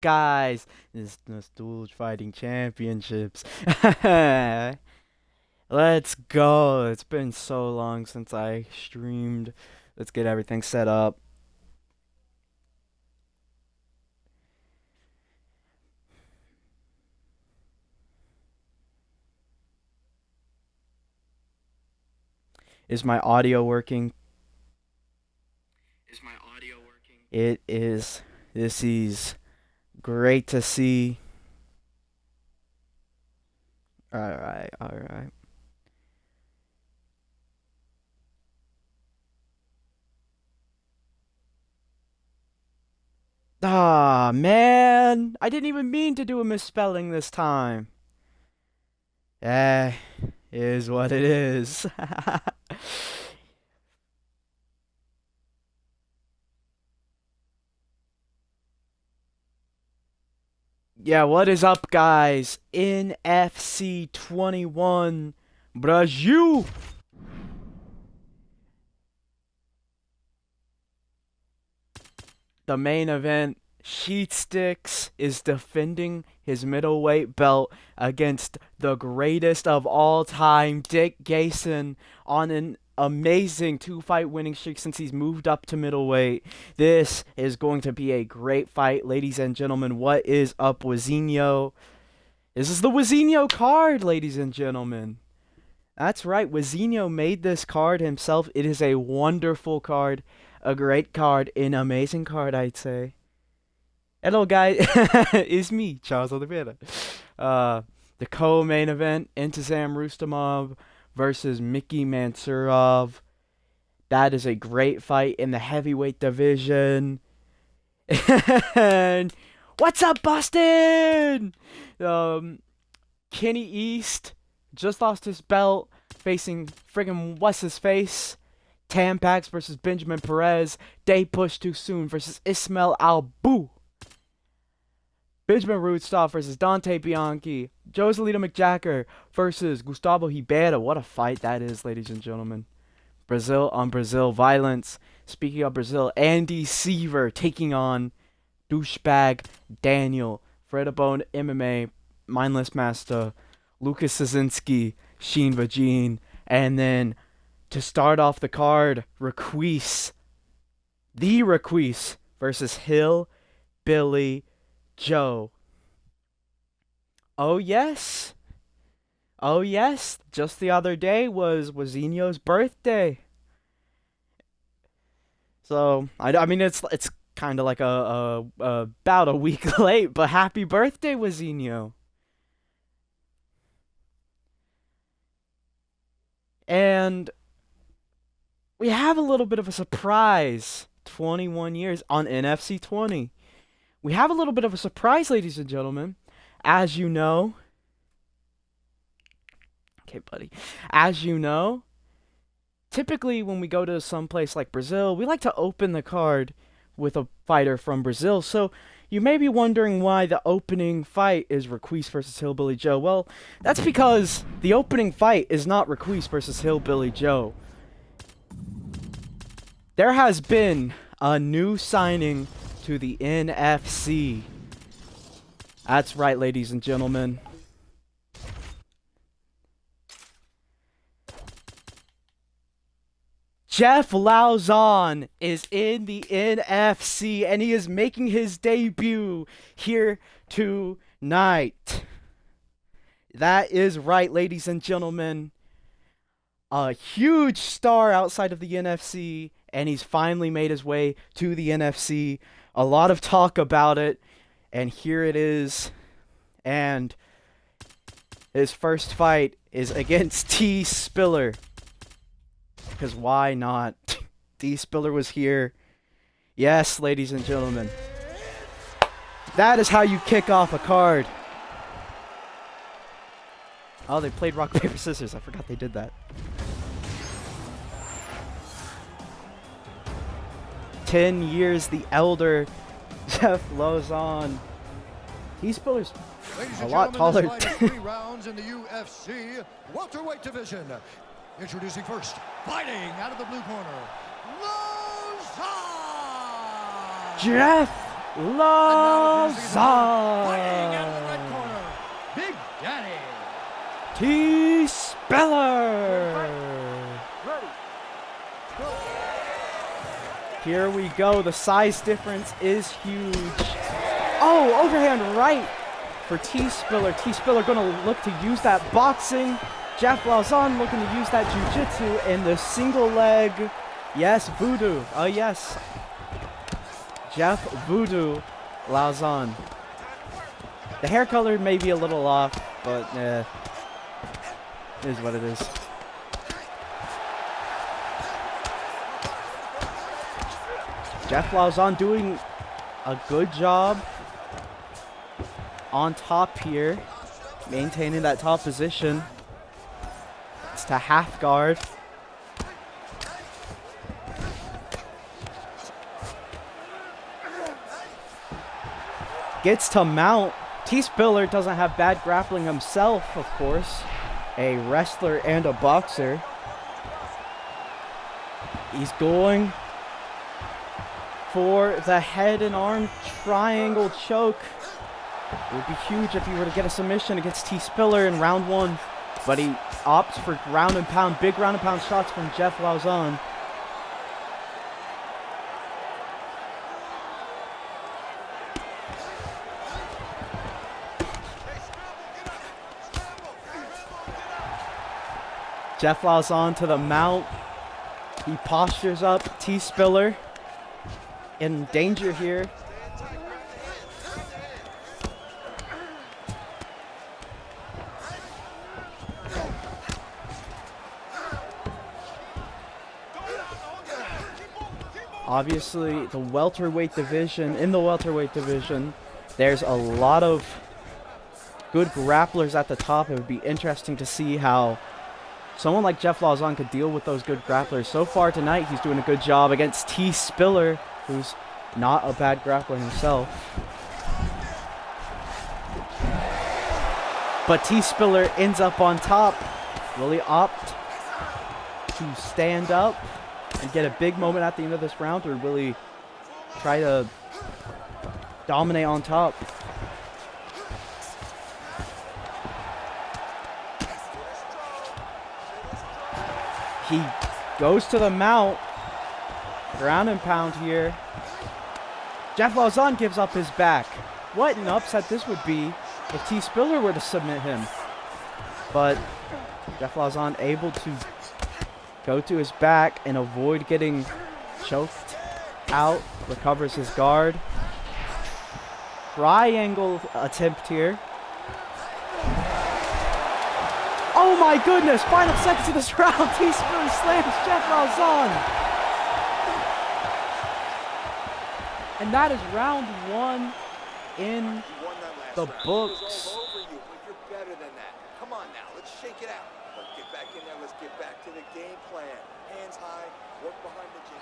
guys? It's the Douche Fighting Championships. Let's go. It's been so long since I streamed. Let's get everything set up. Is my audio working? It is. This is great to see. Alright, alright. Ah, man. I didn't even mean to do a misspelling this time. Eh, is what it is. Yeah, what is up, guys? NFC 21 Brazil. The main event, Sheet Sticks is defending his middleweight belt against the greatest of all time, Dick Gayson, on an amazing 2-fight winning streak since he's moved up to middleweight. This is going to be a great fight, ladies and gentlemen. What is up, WIZINHO? This is the WIZINHO card, ladies and gentlemen. That's right, WIZINHO made this card himself. It is a wonderful card, a great card, an amazing card, I'd say. Hello, guys. It's me, Charles Oliveira. The co-main event, Intizam Rustamov versus Micky Mansurov. That is a great fight in the heavyweight division. And what's up, Boston? Kenny East just lost his belt, facing friggin' Wasshisface. Tam Pax versus Benjamin Perez. DeyPoush Too Soon versus Ismail Albu. Benjamin Rudstoff versus Dante Bianchi. Joselito McJacker versus Gustavo Ribeiro. What a fight that is, ladies and gentlemen. Brazil on Brazil violence. Speaking of Brazil, Andy Seaver taking on DoucheBag Daniel. Fredabone MMA, Mindless Master, Lucas Szynski, Sheen Vajean. And then to start off the card, Requise. The Requise versus Hillbilly Joe. Oh yes. Oh yes. Just the other day was WIZINHO's birthday. So I mean it's kind of like about a week late, but happy birthday, WIZINHO. And we have a little bit of a surprise. 21 years on NFC 20. We have a little bit of a surprise, ladies and gentlemen. As you know... Okay, buddy. As you know, typically when we go to some place like Brazil, we like to open the card with a fighter from Brazil. So you may be wondering why the opening fight is Requise versus Hillbilly Joe. Well, that's because the opening fight is not Requise versus Hillbilly Joe. There has been a new signing to the NFC. That's right, ladies and gentlemen. Jeff Lauzon is in the NFC, and he is making his debut here tonight. That is right, ladies and gentlemen. A huge star outside of the NFC, and he's finally made his way to the NFC. A lot of talk about it, and here it is. And his first fight is against T. Spiller. Because why not? T. Spiller was here. Yes, ladies and gentlemen. That is how you kick off a card. Oh, they played rock, paper, scissors. I forgot they did that. 10 years the elder Jeff Lauzon. T. Spiller's a lot taller. This fight is 3 rounds in the UFC welterweight division. Introducing first, fighting out of the blue corner, Lauzon! Jeff And now introducing himself, fighting out of the red Lausanne. corner, Big Daddy. T-Speller. Here we go. The size difference is huge. Oh, overhand right for T-Spiller. T-Spiller going to look to use that boxing. Jeff Lausanne looking to use that jiu-jitsu and the single leg. Yes, Voodoo. Oh, yes. Jeff Voodoo Lausanne. The hair color may be a little off, but it is what it is. Jeff Lausanne doing a good job on top here, maintaining that top position. It's to half guard. Gets to mount. T-Spiller doesn't have bad grappling himself, of course. A wrestler and a boxer. He's going for the head and arm triangle choke. It would be huge if he were to get a submission against T-Spiller in round one. But he opts for ground and pound, big ground and pound shots from Jeff Lausanne. Jeff Lausanne to the mount. He postures up. T-Spiller in danger here. Obviously, the welterweight division, there's a lot of good grapplers at the top. It would be interesting to see how someone like Jeff Lausanne could deal with those good grapplers. So far tonight, he's doing a good job against T-Spiller, who's not a bad grappler himself. But T-Spiller ends up on top. Will he opt to stand up and get a big moment at the end of this round, or will he try to dominate on top? He goes to the mount. Ground and pound here. Jeff Lausanne gives up his back. What an upset this would be if T-Spiller were to submit him. But Jeff Lausanne able to go to his back and avoid getting choked out. Recovers his guard. Triangle attempt here. Oh my goodness! Final seconds of this round. T-Spiller slams Jeff Lausanne. And that is round one in the books. You're better than that. Come on now, let's shake it out. Let's get back in there. Let's get back to the game plan. Hands high, work behind the jab.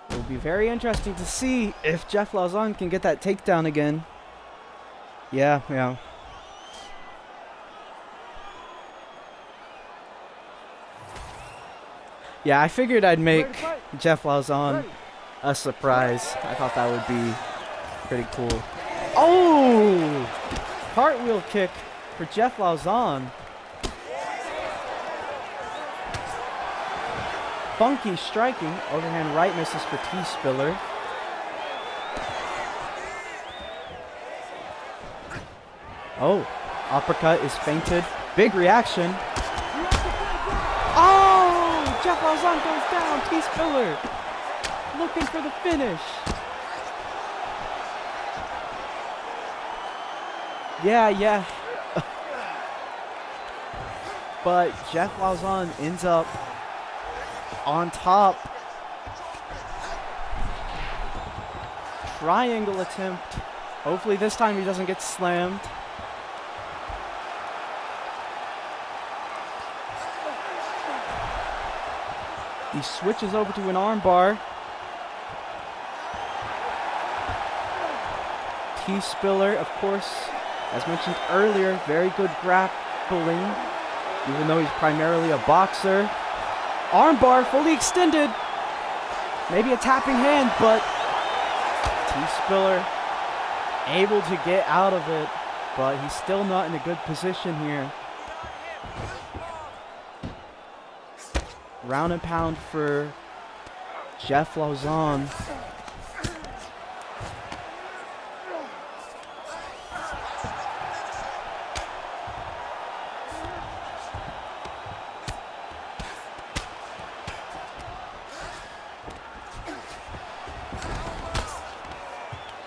It'll be very interesting to see if Jeff Lausanne can get that takedown again. Yeah. Yeah, I figured I'd make Jeff Lausanne a surprise. I thought that would be pretty cool. Oh! Cartwheel kick for Jeff Lausanne. Funky striking. Overhand right misses for T-Spiller. Oh, uppercut is feinted. Big reaction. Oh! Jeff Lausanne goes down. T-Spiller looking for the finish. Yeah. But Jeff Lausanne ends up on top. Triangle attempt. Hopefully this time he doesn't get slammed. He switches over to an armbar. T-Spiller, of course, as mentioned earlier, very good grappling. even though he's primarily a boxer. Armbar fully extended. Maybe a tapping hand, but T-Spiller able to get out of it, but he's still not in a good position here. Round and pound for Jeff Lauzon.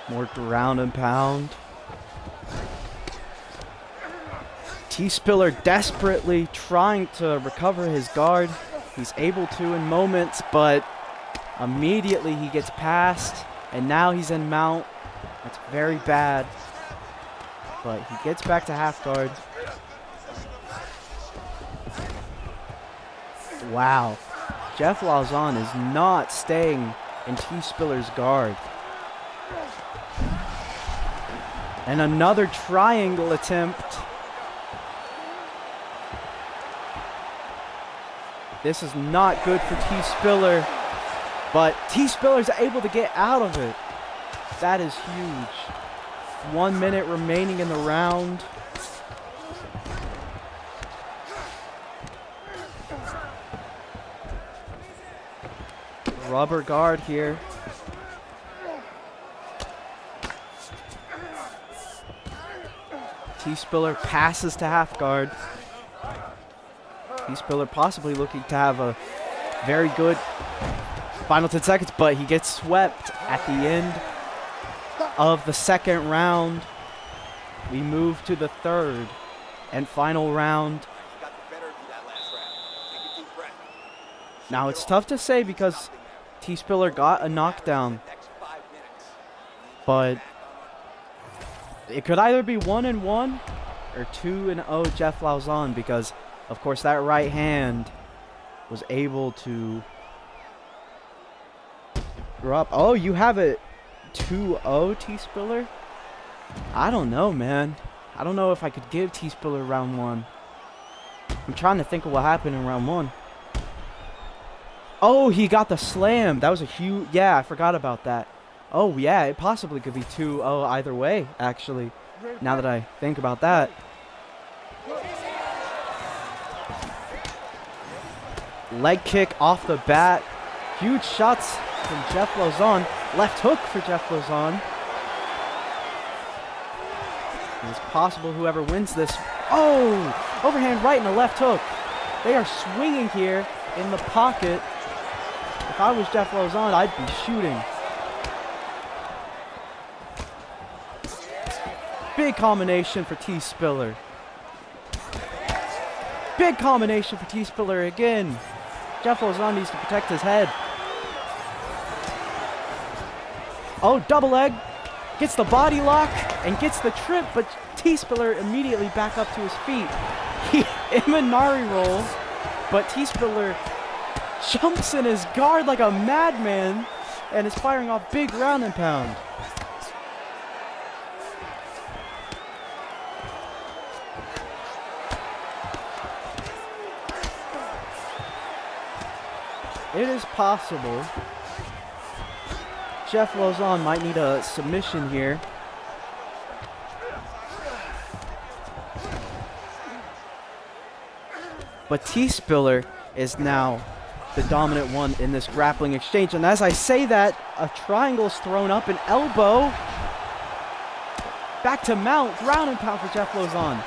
More ground and pound. T-Spiller desperately trying to recover his guard. He's able to in moments, but immediately he gets passed, and now he's in mount. That's very bad. But he gets back to half guard. Wow. Jeff Lauzon is not staying in T-Spiller's guard. And another triangle attempt. This is not good for T-Spiller, but T-Spiller's able to get out of it. That is huge. 1 minute remaining in the round. Rubber guard here. T-Spiller passes to half guard. T-Spiller possibly looking to have a very good final 10 seconds, but he gets swept at the end of the second round. We move to the third and final round. Now it's tough to say because T-Spiller got a knockdown, but it could either be 1-1 or 2-0 Jeff Lauzon, because of course that right hand was able to drop. Oh, you have it 2-0 T-Spiller? I don't know, man. I don't know if I could give T-Spiller round 1. I'm trying to think of what happened in round 1. Oh, he got the slam. That was a huge... Yeah, I forgot about that. Oh, yeah, it possibly could be 2-0 either way, actually, now that I think about that. Leg kick off the bat. Huge shots from Jeff Lauzon. Left hook for Jeff Lauzon. It's possible whoever wins this... Oh! Overhand right and a left hook. They are swinging here in the pocket. If I was Jeff Lauzon, I'd be shooting. Big combination for T-Spiller. Big combination for T-Spiller again. Jeff Lauzon needs to protect his head. Oh, double leg. Gets the body lock and gets the trip, but T-Spiller immediately back up to his feet. He Imanari roll, but T-Spiller jumps in his guard like a madman and is firing off big round and pound. It is possible Jeff Lauzon might need a submission here. But T-Spiller is now the dominant one in this grappling exchange. And as I say that, a triangle's thrown up, an elbow. Back to mount, ground and pound for Jeff Lauzon.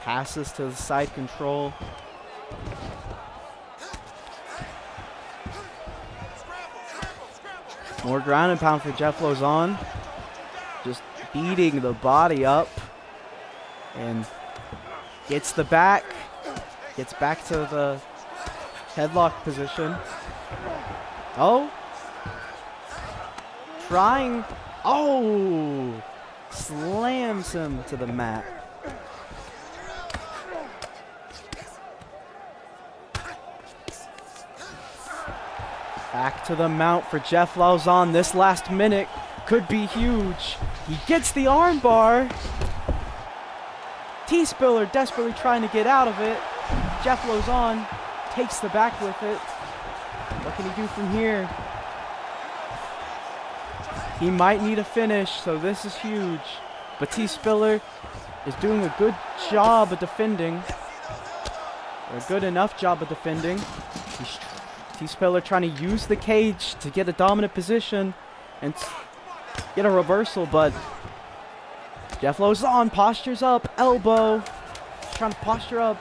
Passes to the side control. More ground and pound for Jeff Lauzon. Just beating the body up. And gets the back. Gets back to the headlock position. Oh. Trying. Oh. Slams him to the mat. Back to the mount for Jeff Lauzon. This last minute could be huge. He gets the armbar. T-Spiller desperately trying to get out of it. Jeff Lauzon takes the back with it. What can he do from here? He might need a finish, so this is huge. But T-Spiller is doing a good job of defending. Or a good enough job of defending. T-Spiller trying to use the cage to get a dominant position and get a reversal, but Jeff Lauzon postures up, elbow. Trying to posture up.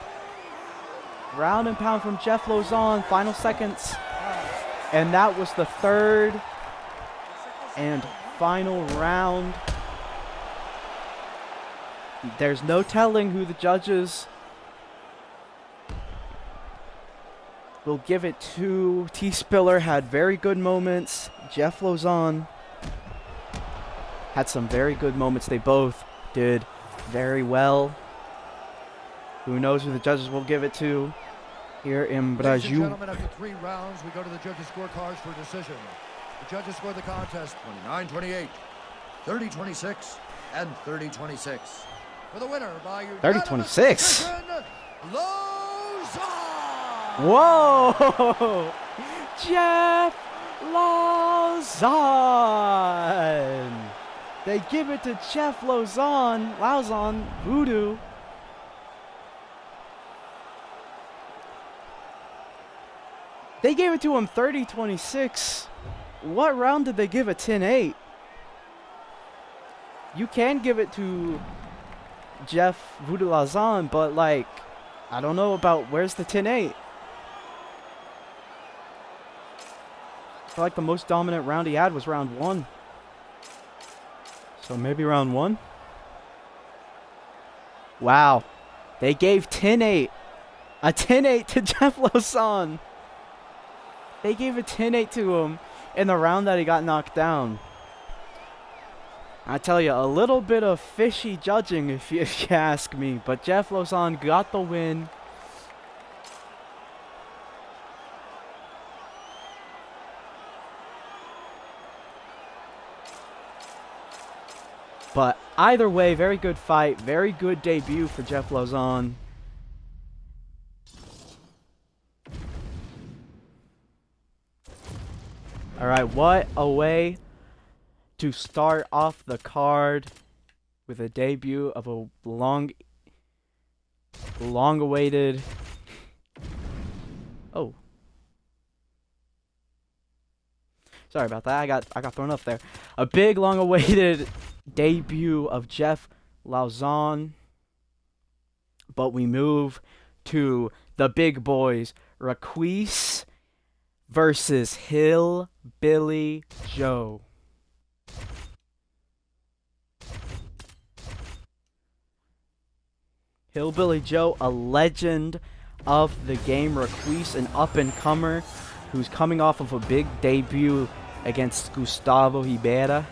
Round and pound from Jeff Lauzon, final seconds. And that was the third and final round. There's no telling who the judges will give it to. T-Spiller had very good moments. Jeff Lauzon had some very good moments. They both did very well. Who knows who the judges will give it to here in Brazil. Ladies and gentlemen, after 3 rounds, we go to the judges' scorecards for decision. The judges scored the contest 29-28, 30-26, and 30-26. For the winner by 30-26. Lauzon! Whoa! Jeff Lauzon! They give it to Jeff Lauzon, Voodoo. They gave it to him 30-26. What round did they give a 10-8? You can give it to Jeff Voodoo Lauzon, but like, I don't know about where's the 10-8. I feel like the most dominant round he had was round 1. So maybe round 1? Wow. They gave 10-8. A 10-8 to Jeff Lauzon. They gave a 10-8 to him in the round that he got knocked down. I tell you, a little bit of fishy judging if you ask me. But Jeff Lauzon got the win. But either way, very good fight. Very good debut for Jeff Lauzon. Alright, what a way to start off the card with a debut of a long-awaited... Oh. Sorry about that. I got thrown up there. A big, long-awaited debut of Jeff Lauzon. But we move to the big boys. Raquise versus Hillbilly Joe. Hillbilly Joe, a legend of the game. Raquise, an up-and-comer who's coming off of a big debut against Gustavo Ribera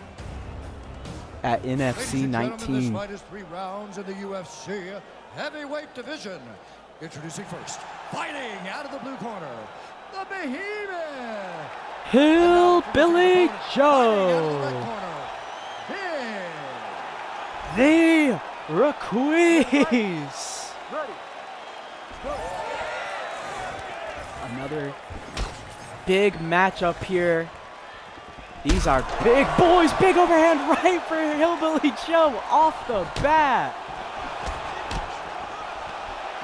at NFC 19. This fight is 3 rounds in the UFC heavyweight division. Introducing first, fighting out of the blue corner, the Behemoth, Hillbilly Joe. The Raquise. Another big matchup here. These are big boys. Big overhand right for Hillbilly Joe off the bat.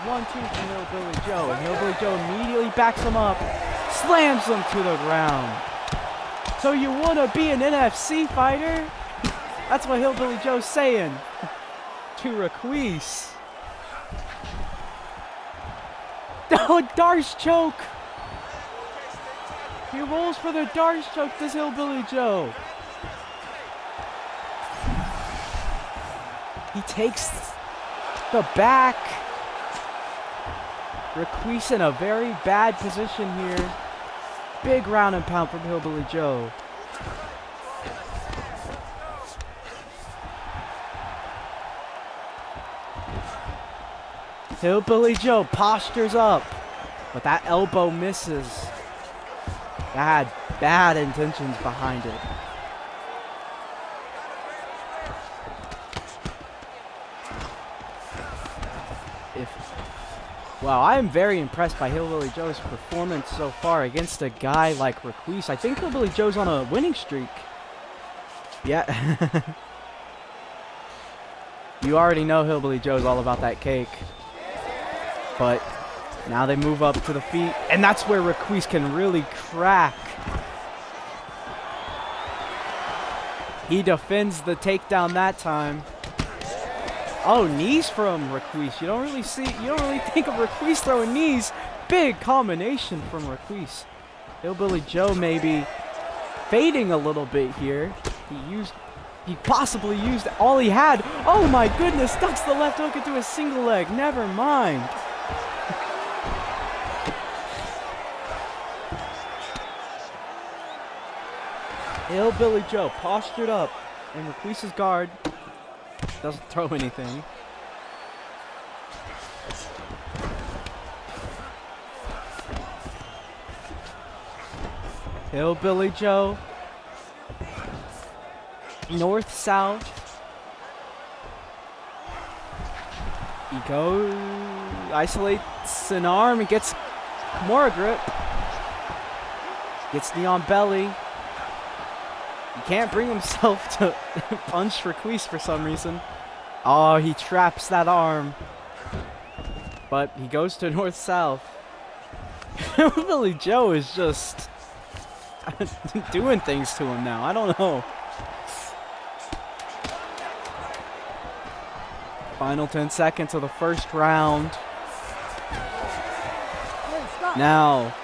1-2 from Hillbilly Joe. And Hillbilly Joe immediately backs him up. Slams him to the ground. So you want to be an NFC fighter? That's what Hillbilly Joe's saying to Raquise. Oh, Darce choke. He rolls for the Darce choke, this Hillbilly Joe. He takes the back. Raquise in a very bad position here. Big round and pound from Hillbilly Joe. Hillbilly Joe postures up, but that elbow misses. That had bad intentions behind it. Wow, I am very impressed by Hillbilly Joe's performance so far against a guy like Requise. I think Hillbilly Joe's on a winning streak. Yeah. You already know Hillbilly Joe's all about that cake. But now they move up to the feet, and that's where Requise can really crack. He defends the takedown that time. Oh, knees from Requise. You don't really think of Requise throwing knees. Big combination from Requise. Hillbilly Joe maybe fading a little bit here. He possibly used all he had. Oh my goodness, ducks the left hook into a single leg. Never mind. Hillbilly Joe postured up in Requise's guard. Doesn't throw anything. Hillbilly Joe. North, south. He goes, isolates an arm and gets more grip. Gets knee on belly. He can't bring himself to punch Requise for some reason. Oh, he traps that arm. But he goes to north-south. Hillbilly Joe is just doing things to him now. I don't know. Final 10 seconds of the first round. Now,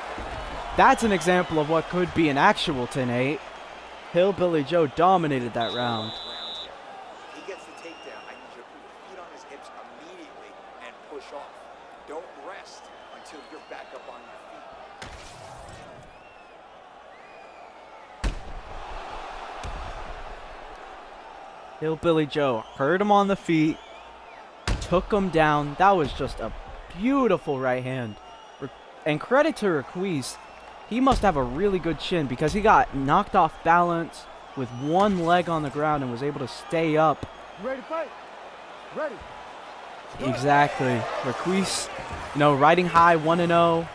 that's an example of what could be an actual 10-8. Hillbilly Joe dominated that round. He gets the takedown. I need you to put your feet on his hips immediately and push off. Don't rest until you're back up on your feet. Hillbilly Joe heard him on the feet, took him down. That was just a beautiful right hand. And credit to Requise. He must have a really good chin because he got knocked off balance with one leg on the ground and was able to stay up. You ready to fight? Ready. Exactly. Requise, riding high 1-0.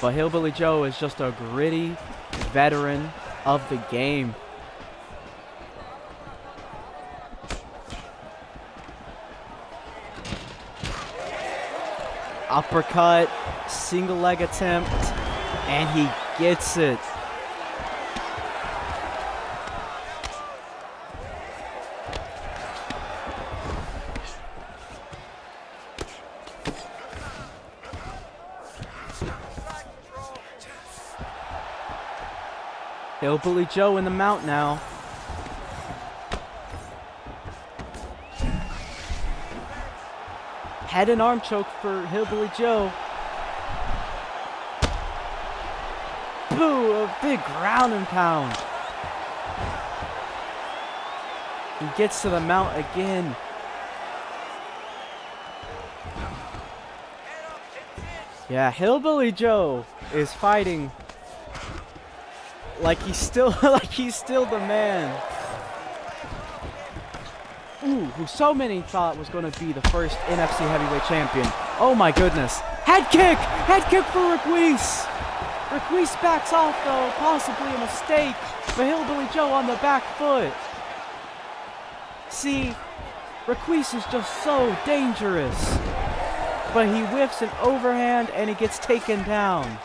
But Hillbilly Joe is just a gritty veteran of the game. Uppercut, single leg attempt. And he gets it. Hillbilly Joe in the mount now. Head and arm choke for Hillbilly Joe. Boo! A big ground and pound. He gets to the mount again. Yeah, Hillbilly Joe is fighting like he's still the man. Ooh, who so many thought was going to be the first NFC heavyweight champion. Oh my goodness. Head kick! Head kick for Requise! Requise backs off though, possibly a mistake, but Hillbilly Joe on the back foot. See, Requise is just so dangerous. But he whiffs an overhand and he gets taken down.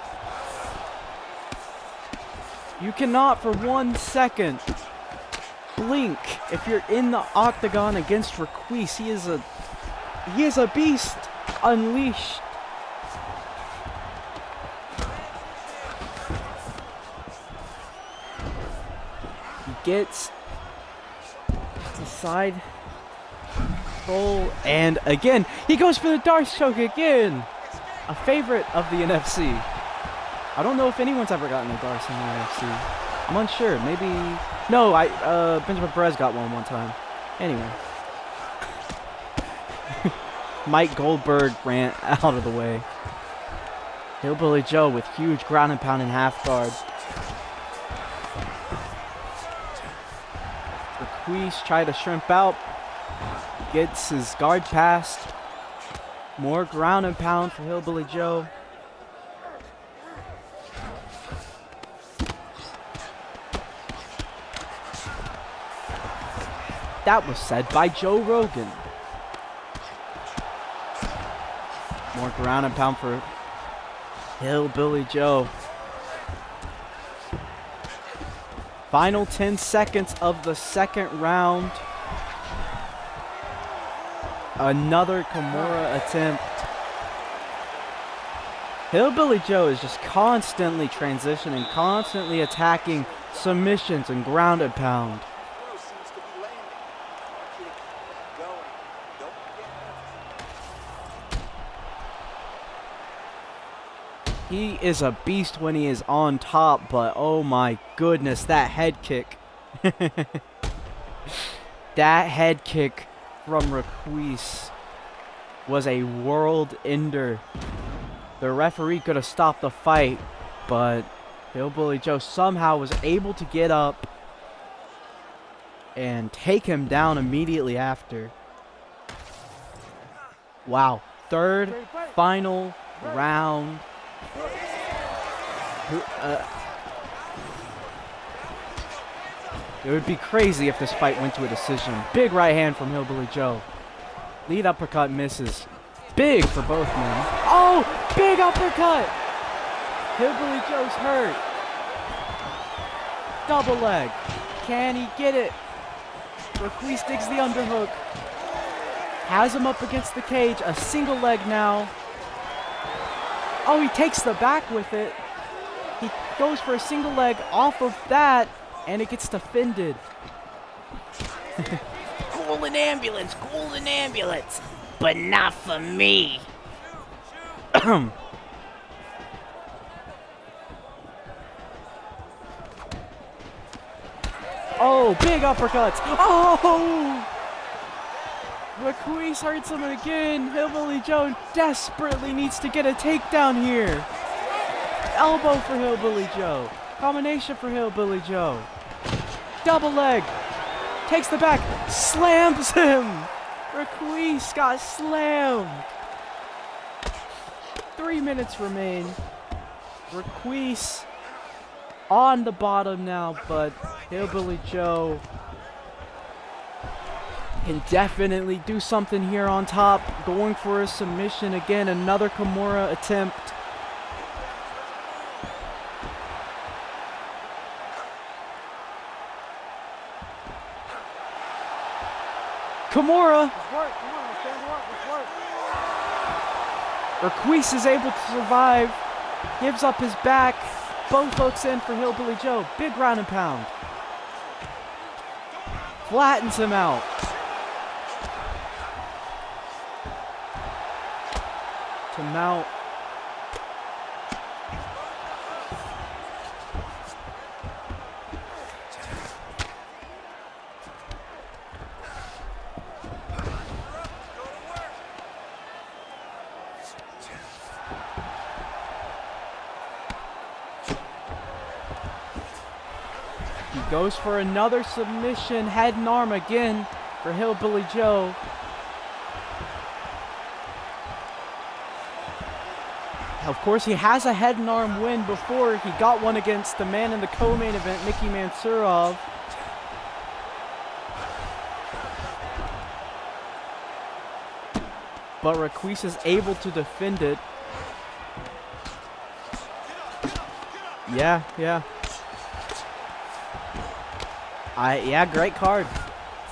You cannot for 1 second blink if you're in the octagon against Requise. He is a beast unleashed. He gets to side control, and again he goes for the Darce choke again. A favorite of the NFC. I don't know if anyone's ever gotten a Darce in the NFC. I'm unsure. Maybe no. Benjamin Perez got one time. Anyway, Mike Goldberg ran out of the way. Hillbilly Joe with huge ground and pound and half guard. Requise try to shrimp out. Gets his guard passed. More ground and pound for Hillbilly Joe. That was said by Joe Rogan. More ground and pound for Hillbilly Joe. Final 10 seconds of the second round. Another Kimura attempt. Hillbilly Joe is just constantly transitioning, constantly attacking submissions and ground and pound. Seems to be landing. I want you to keep that going. Don't forget. He is a beast when he is on top, but oh my goodness, that head kick. That head kick from Requise was a world ender. The referee could have stopped the fight, but Hillbilly Joe somehow was able to get up and take him down immediately after. Wow. Third, final round. It would be crazy if this fight went to a decision. Big right hand from Hillbilly Joe. Lead uppercut misses. Big for both men. Oh, big uppercut! Hillbilly Joe's hurt. Double leg. Can he get it? Requise digs the underhook. Has him up against the cage. A single leg now. Oh, he takes the back with it. He goes for a single leg off of that, and it gets defended. Call an ambulance, call an ambulance. But not for me. Oh, big uppercuts. Oh! Requise hurts him again. Hillbilly Joe desperately needs to get a takedown here. Elbow for Hillbilly Joe. Combination for Hillbilly Joe. Double leg. Takes the back. Slams him. Requise got slammed. 3 minutes remain. Requise on the bottom now, but Hillbilly Joe can definitely do something here on top. Going for a submission again. Another Kimura attempt. Kimura. Requise is able to survive. Gives up his back. Both hooks in for Hillbilly Joe. Big ground and pound. Flattens him out. To mount. He goes for another submission, head and arm again for Hillbilly Joe. Of course, he has a head and arm win before. He got one against the man in the co-main event, Micky Mansurov. But Requise is able to defend it. Yeah. Yeah, great card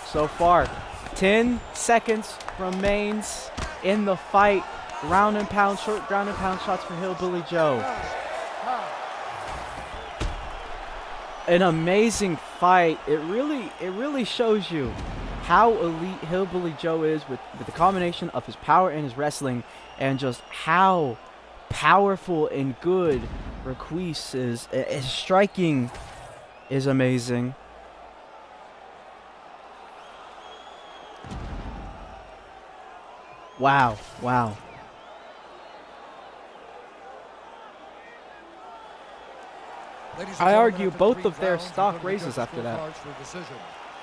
so far. 10 seconds remains in the fight. Ground and pound, short ground and pound shots for Hillbilly Joe. An amazing fight. It really shows you how elite Hillbilly Joe is with the combination of his power and his wrestling, and just how powerful and good Requise is. His striking is amazing. Wow. Ladies and I gentlemen, argue after both 3 of their rounds, we stock go to the raises judges' after that. scorecards for decision.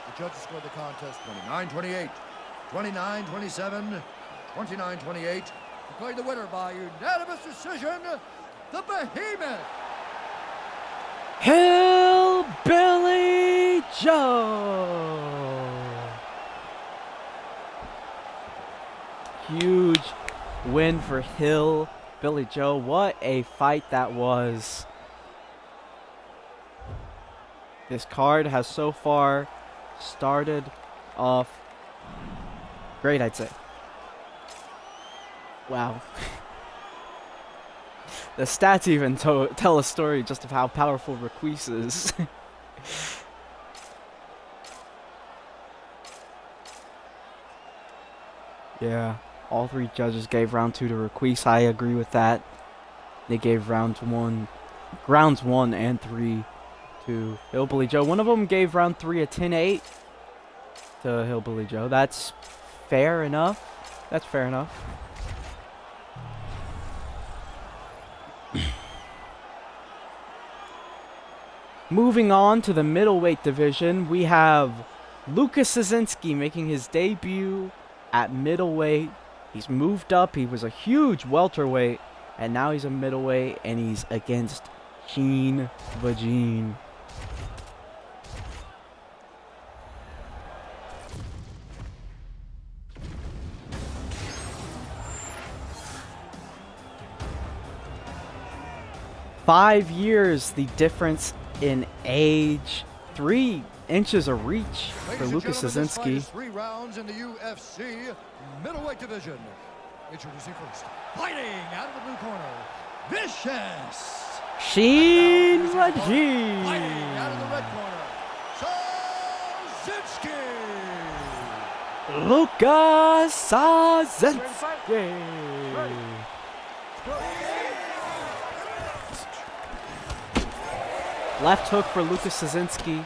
The judges scored the contest 29-28, 29-27, 29-28. Declared the winner by unanimous decision, the Behemoth. Hillbilly Joe. Huge win for Hillbilly Joe. What a fight that was. This card has so far started off great, I'd say. Wow. The stats even tell a story just of how powerful Requise is. Yeah, all three judges gave round 2 to Requise. I agree with that. They gave rounds 1 and 3 to Hillbilly Joe. One of them gave round 3 a 10-8 to Hillbilly Joe. That's fair enough. That's fair enough. Moving on to the middleweight division, we have Lucas Szynski making his debut at middleweight. He's moved up. He was a huge welterweight, and now he's a middleweight, and he's against Shein Vajean. Five years, the difference in age. 3 inches of reach for Lucas Szynski. 3 rounds in the UFC middleweight division. Introducing first, fighting out of the blue corner, vicious. Shein Vajean. Fighting out of the red corner, Szynski. Lucas Szynski. Left hook for Lucas Szynski.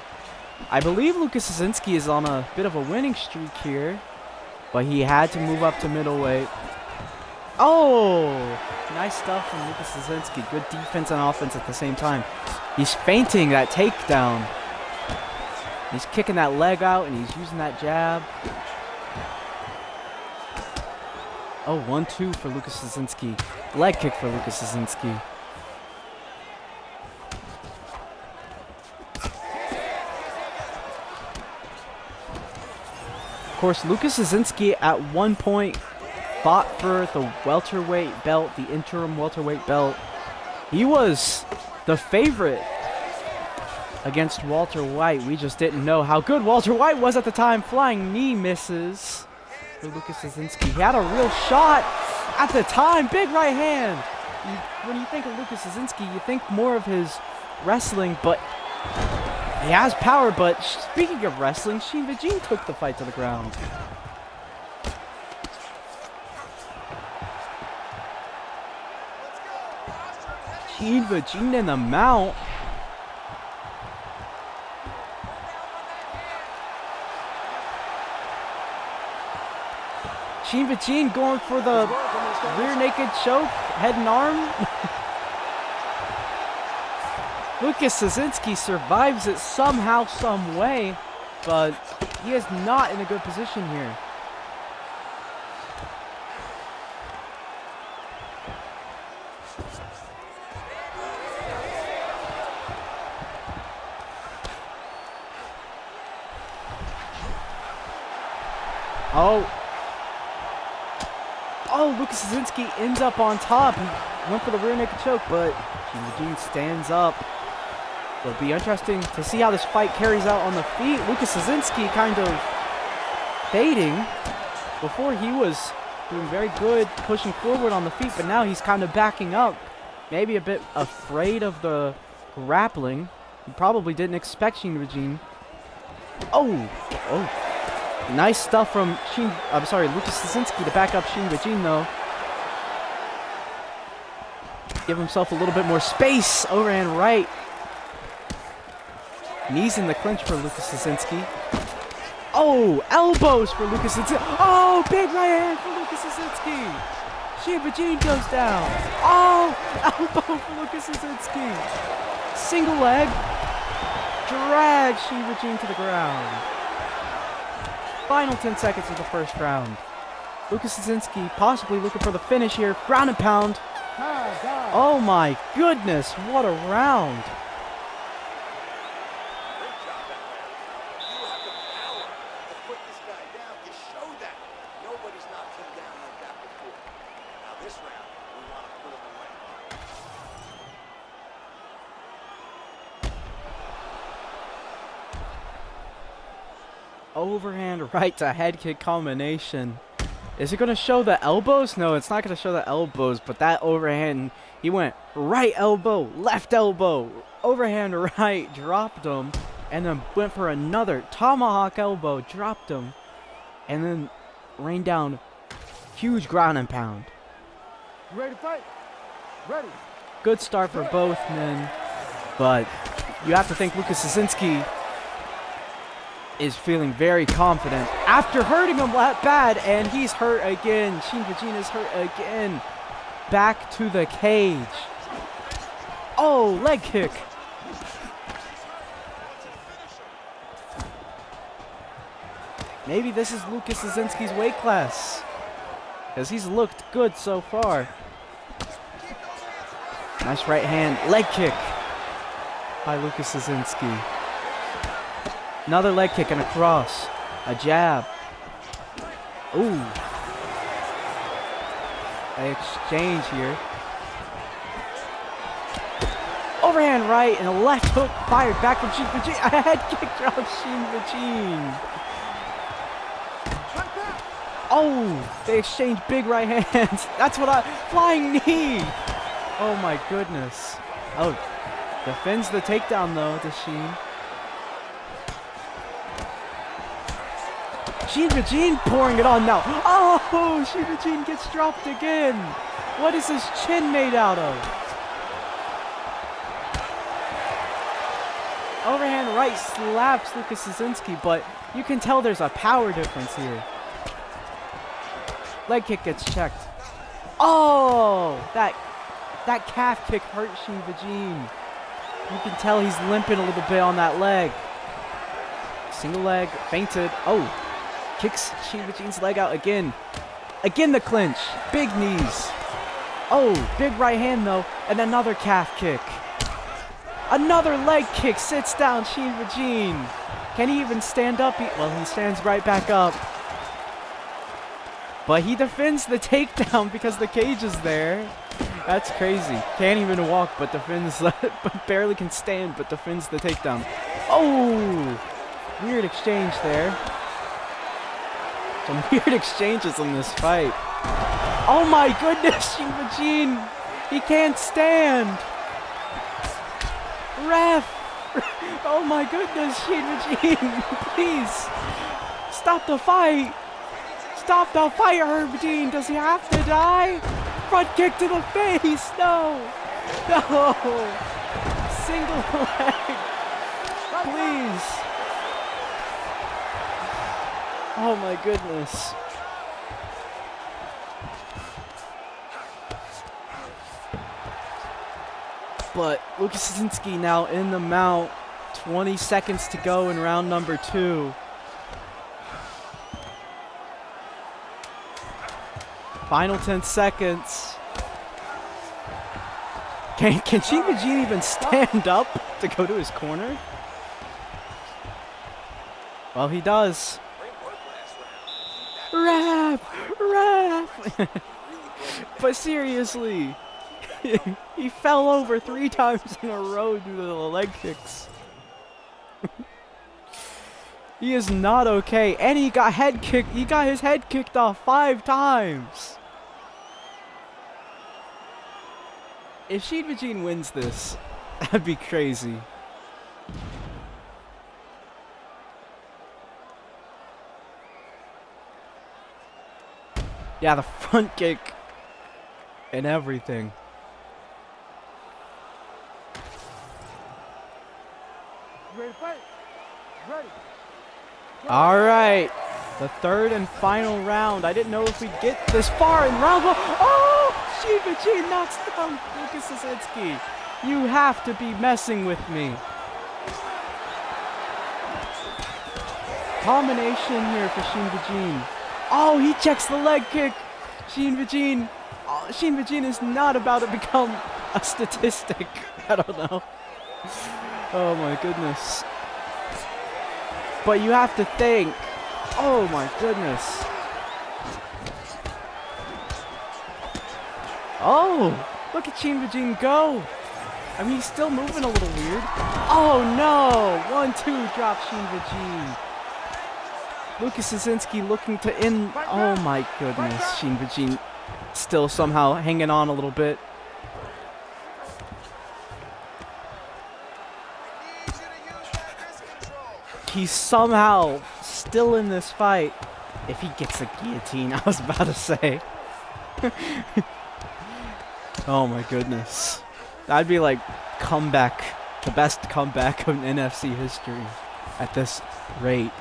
I believe Lucas Szynski is on a bit of a winning streak here, but he had to move up to middleweight. Oh, nice stuff from Lucas Szynski. Good defense and offense at the same time. He's feinting that takedown. He's kicking that leg out and he's using that jab. Oh, 1-2 for Lucas Szynski. Leg kick for Lucas Szynski. Of course, Lucas Szynski at one point fought for the welterweight belt, the interim welterweight belt. He was the favorite against Walter White. We just didn't know how good Walter White was at the time. Flying knee misses for Lucas Szynski. He had a real shot at the time. Big right hand. When you think of Lucas Szynski, you think more of his wrestling, but he has power. But speaking of wrestling, Shein Vajean took the fight to the ground. Shein Vajean in the mount. Shein Vajean going for the rear naked choke, head and arm. Lucas Szynski survives it somehow, some way, but he is not in a good position here. Oh, Lucas Szynski ends up on top. He went for the rear naked choke, but Shein Vajean stands up. It'll be interesting to see how this fight carries out on the feet. Lucas Szynski kind of fading. Before he was doing very good pushing forward on the feet, but now he's kind of backing up. Maybe a bit afraid of the grappling. He probably didn't expect Shein Vajean. Oh. Nice stuff from Lucas Szynski to back up Shein Vajean though. Give himself a little bit more space. Overhand right. Knees in the clinch for Lucas Szynski. Oh, elbows for Lucas Szynski. Oh, big right hand for Lucas Szynski. Shein Vajean goes down. Oh, elbow for Lucas Szynski. Single leg. Drag Shein Vajean to the ground. Final 10 seconds of the first round. Lucas Szynski possibly looking for the finish here. Ground and pound. Oh my goodness, what a round. Great job out there. You have the power to put this guy down. You showed that. Nobody's knocked him down like that before. Now this round, we want to put him away. Overhand right to head kick combination. Is it going to show the elbows? No, it's not going to show the elbows, but that overhand, he went right elbow, left elbow, overhand right, dropped him, and then went for another tomahawk elbow, dropped him, and then rained down huge ground and pound. You ready to fight? Ready. Good start for both men, but you have to think Lucas Szynski is feeling very confident after hurting him that bad, and he's hurt again. Vajean is hurt again. Back to the cage. Oh, leg kick. Maybe this is Lucas Szynski's weight class, because he's looked good so far. Nice right hand, leg kick by Lucas Szynski. Another leg kick and a cross. A jab. Ooh. They exchange here. Overhand right and a left hook fired back from Shein Vajean. A head kick from Shein Vajean. Oh, they exchange big right hands. That's what flying knee. Oh my goodness. Oh, defends the takedown though to Shein. Shein Vajean pouring it on now. Oh, Shein Vajean gets dropped again. What is his chin made out of? Overhand right slaps Lucas Szynski, but you can tell there's a power difference here. Leg kick gets checked. Oh, that calf kick hurt Shein Vajean. You can tell he's limping a little bit on that leg. Single leg, feinted. Oh. Kicks Shein Vajean's leg out again. Again the clinch. Big knees. Oh, big right hand though. And another calf kick. Another leg kick. Sits down Shein Vajean. Can he even stand up? Well, he stands right back up. But he defends the takedown because the cage is there. That's crazy. Can't even walk, but defends. But barely can stand, but defends the takedown. Oh, weird exchange there. Some weird exchanges in this fight. Oh my goodness, Shein Vajean. He can't stand. Ref. Oh my goodness, Shein Vajean. Please. Stop the fight. Stop the fight, Vajean. Does he have to die? Front kick to the face. No. No. Single leg. Please. Oh my goodness. But Lucas Szynski now in the mount. 20 seconds to go in round number 2. Final 10 seconds. Can Shein Vajean even stand up to go to his corner? Well, he does. Ref! But seriously, he fell over 3 times in a row due to the leg kicks. He is not okay, and he got head kicked. He got his head kicked off 5 times. If Shein Vajean wins this, that'd be crazy. Yeah, the front kick and everything. You ready to fight? Ready. All right, the third and final round. I didn't know if we'd get this far in round 1. Oh, Shein Vajean knocks down Lucas Szynski. You have to be messing with me. combination here for Shein Vajean. Oh, he checks the leg kick. Shein Vajean. Oh, Shein Vajean is not about to become a statistic. I don't know. Oh my goodness. But you have to think. Oh my goodness. Oh, look at Shein Vajean go. I mean, he's still moving a little weird. Oh no! 1-2 drop Shein Vajean. Lucas Zazinski looking to end. Oh my goodness. Shein Vajean still somehow hanging on a little bit. He's somehow still in this fight. If he gets a guillotine, I was about to say. Oh my goodness. That'd be like comeback, the best comeback of NFC history at this rate.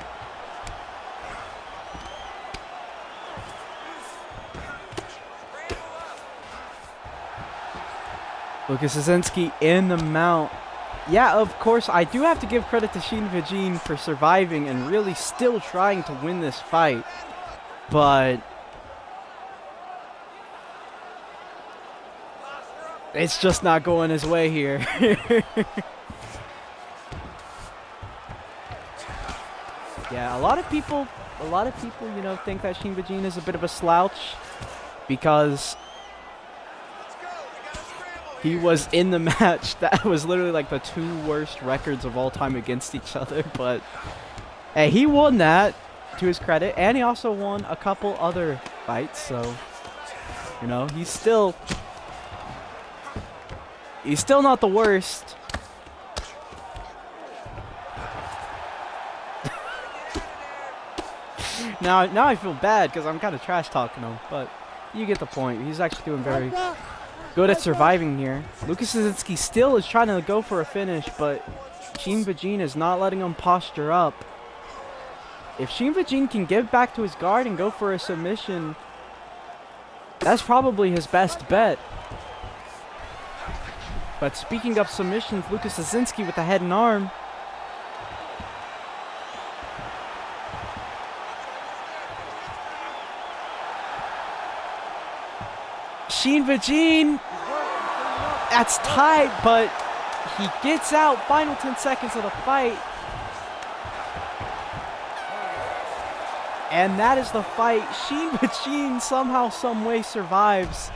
Lucas Zazinski in the mount. Yeah, of course, I do have to give credit to Shein Vajean for surviving and really still trying to win this fight. But it's just not going his way here. Yeah, a lot of people, you know, think that Shein Vajean is a bit of a slouch because he was in the match that was literally like the 2 worst records of all time against each other. But hey, he won that to his credit, and he also won a couple other fights. So, you know, he's still not the worst. Now I feel bad because I'm kind of trash talking him, but you get the point. He's actually doing very good at surviving here. Lucas Zazinski still is trying to go for a finish, but Shein Vajean is not letting him posture up. If Shein Vajean can get back to his guard and go for a submission, that's probably his best bet. But speaking of submissions, Lucas Zazinski with the head and arm. Shein Vajean, that's tight, but he gets out. Final 10 seconds of the fight. And that is the fight. Shein Vajean somehow, someway survives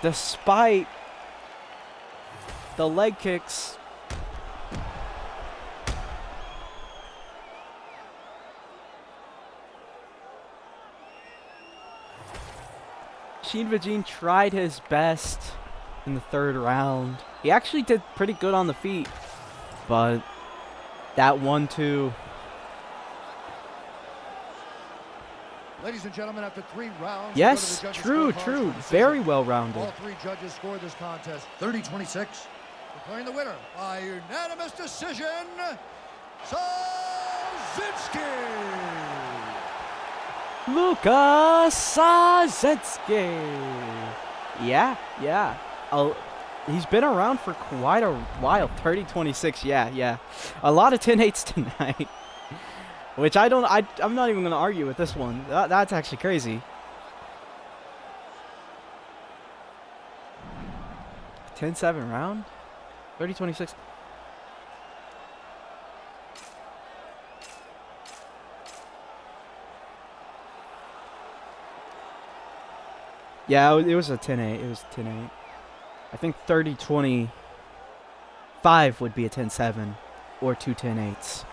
despite the leg kicks. Shein Vajean tried his best in the 3rd round. He actually did pretty good on the feet, but that 1-2. Ladies and gentlemen, after 3 rounds, Yes, true. Very well rounded. All 3 judges scored this contest 30-26. Declaring the winner by unanimous decision, Zazinski. Lucas Zazinski. Yeah. He's been around for quite a while. 30-26. Yeah. A lot of 10-8s tonight. Which I'm not even going to argue with this one. That's actually crazy. 10-7 round? 30-26. Yeah, it was a 10-8. It was 10-8. I think 30-25 would be a 10-7 or 2 10-8s.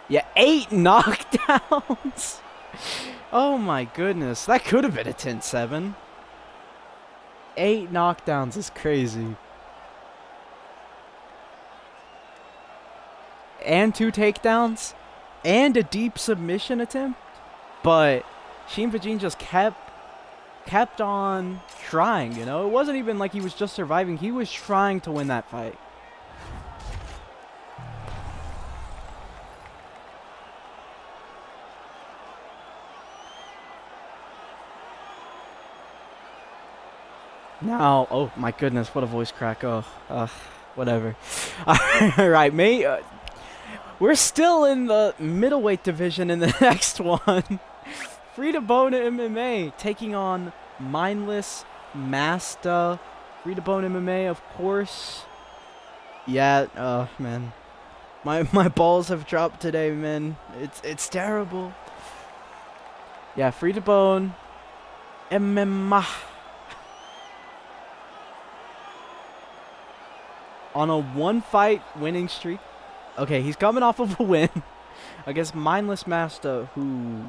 Yeah, 8 knockdowns. Oh my goodness. That could have been a 10-7. 8 knockdowns is crazy. And 2 takedowns. And a deep submission attempt. But Shein Vajean just kept on trying, you know? It wasn't even like he was just surviving. He was trying to win that fight. Now, oh my goodness, what a voice crack. Oh, Whatever. Alright, mate. We're still in the middleweight division in the next one. Tebonememima taking on Mindless Master. Tebonememima, of course. Yeah, man. My balls have dropped today, man. It's terrible. Yeah, Tebonememima. On a 1-fight winning streak. Okay, he's coming off of a win against Mindless Master, who...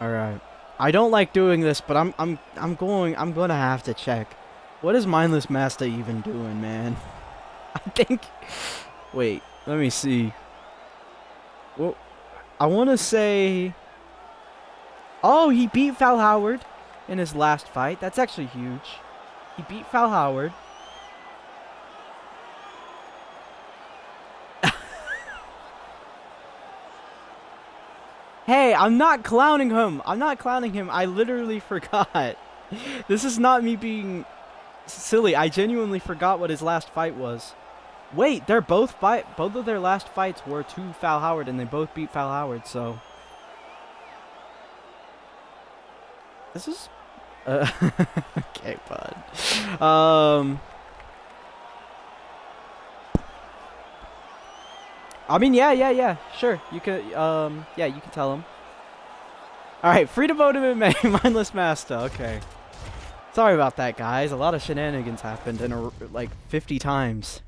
Alright. I don't like doing this, but I'm gonna have to check. What is Mindless Master even doing, man? I think... Wait, let me see. Well, I want to say... Oh, he beat Val Howard in his last fight. That's actually huge. He beat Val Howard. Hey, I'm not clowning him. I'm not clowning him. I literally forgot. This is not me being silly. I genuinely forgot what his last fight was. Wait, both of their last fights were to Val Howard, and they both beat Val Howard, so... This is... okay, bud. I mean, yeah, sure. You can, yeah, you can tell him. Alright, Tebonememima, Mindless Master, okay. Sorry about that, guys. A lot of shenanigans happened in like 50 times.